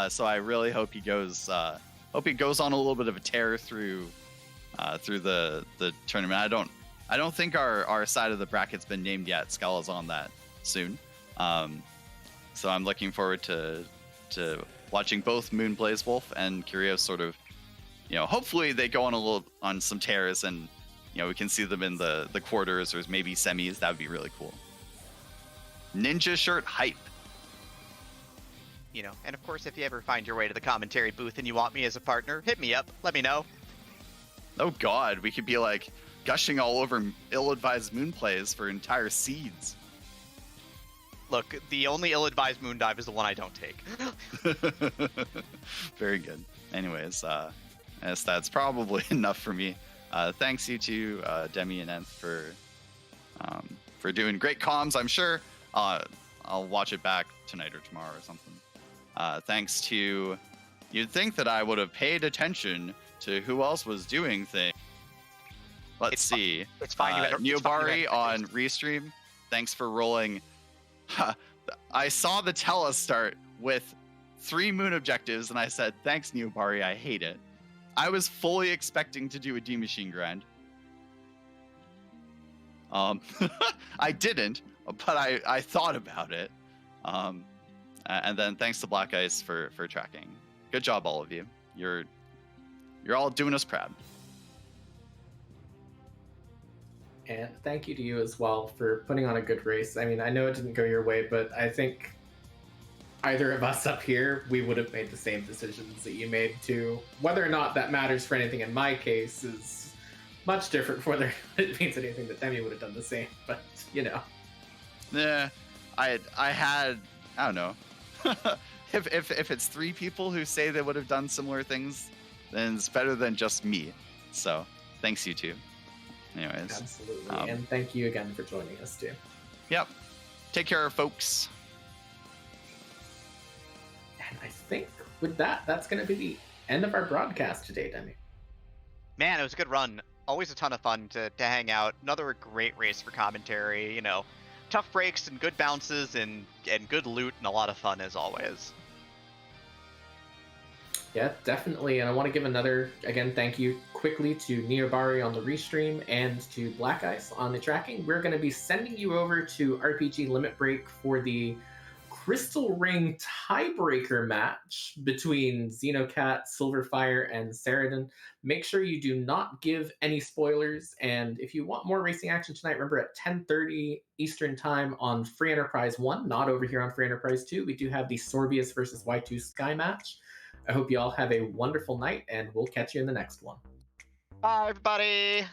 So I really hope he goes on a little bit of a tear through the tournament. I don't think our side of the bracket's been named yet. Scala's on that soon. So I'm looking forward to watching both Moonblaze Wolf and Kyrios sort of, hopefully they go on some tears and, we can see them in the quarters or maybe semis. That would be really cool. Ninja shirt hype. And of course, if you ever find your way to the commentary booth and you want me as a partner, hit me up. Let me know. Oh God, we could be like gushing all over ill-advised moon plays for entire seeds. Look, the only ill-advised moon dive is the one I don't take. Very good. Anyways, yes, that's probably enough for me. Thanks you to Demi and Nth for doing great comms. I'm sure I'll watch it back tonight or tomorrow or something. Thanks to You'd think that I would have paid attention to who else was doing things. Let's see. It's fine. You had, Neobari on Restream, thanks for rolling. I saw the Tella start with 3 moon objectives, and I said, thanks, Neobari, I hate it. I was fully expecting to do a D-Machine grind. I didn't, but I thought about it. And then thanks to Black Ice for tracking. Good job, all of you. You're all doing us proud. And thank you to you as well for putting on a good race. I mean, I know it didn't go your way, but I think either of us up here, we would have made the same decisions that you made too. Whether or not that matters for anything in my case is much different from whether it means anything that Demi would have done the same, but you know. Yeah, I don't know. if it's 3 people who say they would have done similar things, then it's better than just me. So thanks, you two. Anyways. Absolutely. And thank you again for joining us too. Yep. Take care, folks. And I think with that, that's going to be the end of our broadcast today, Demi. Man, it was a good run. Always a ton of fun to hang out. Another great race for commentary. Tough breaks and good bounces and good loot and a lot of fun as always. Yeah, definitely. And I want to give another, again, thank you quickly to Neobari on the restream and to Black Ice on the tracking. We're going to be sending you over to RPG Limit Break for the Crystal Ring tiebreaker match between Xenocat, Silverfire, and Saradin. Make sure you do not give any spoilers. And if you want more racing action tonight, remember at 10:30 Eastern Time on Free Enterprise 1, not over here on Free Enterprise 2, we do have the Sorbius versus Y2 Sky match. I hope you all have a wonderful night, and we'll catch you in the next one. Bye, everybody.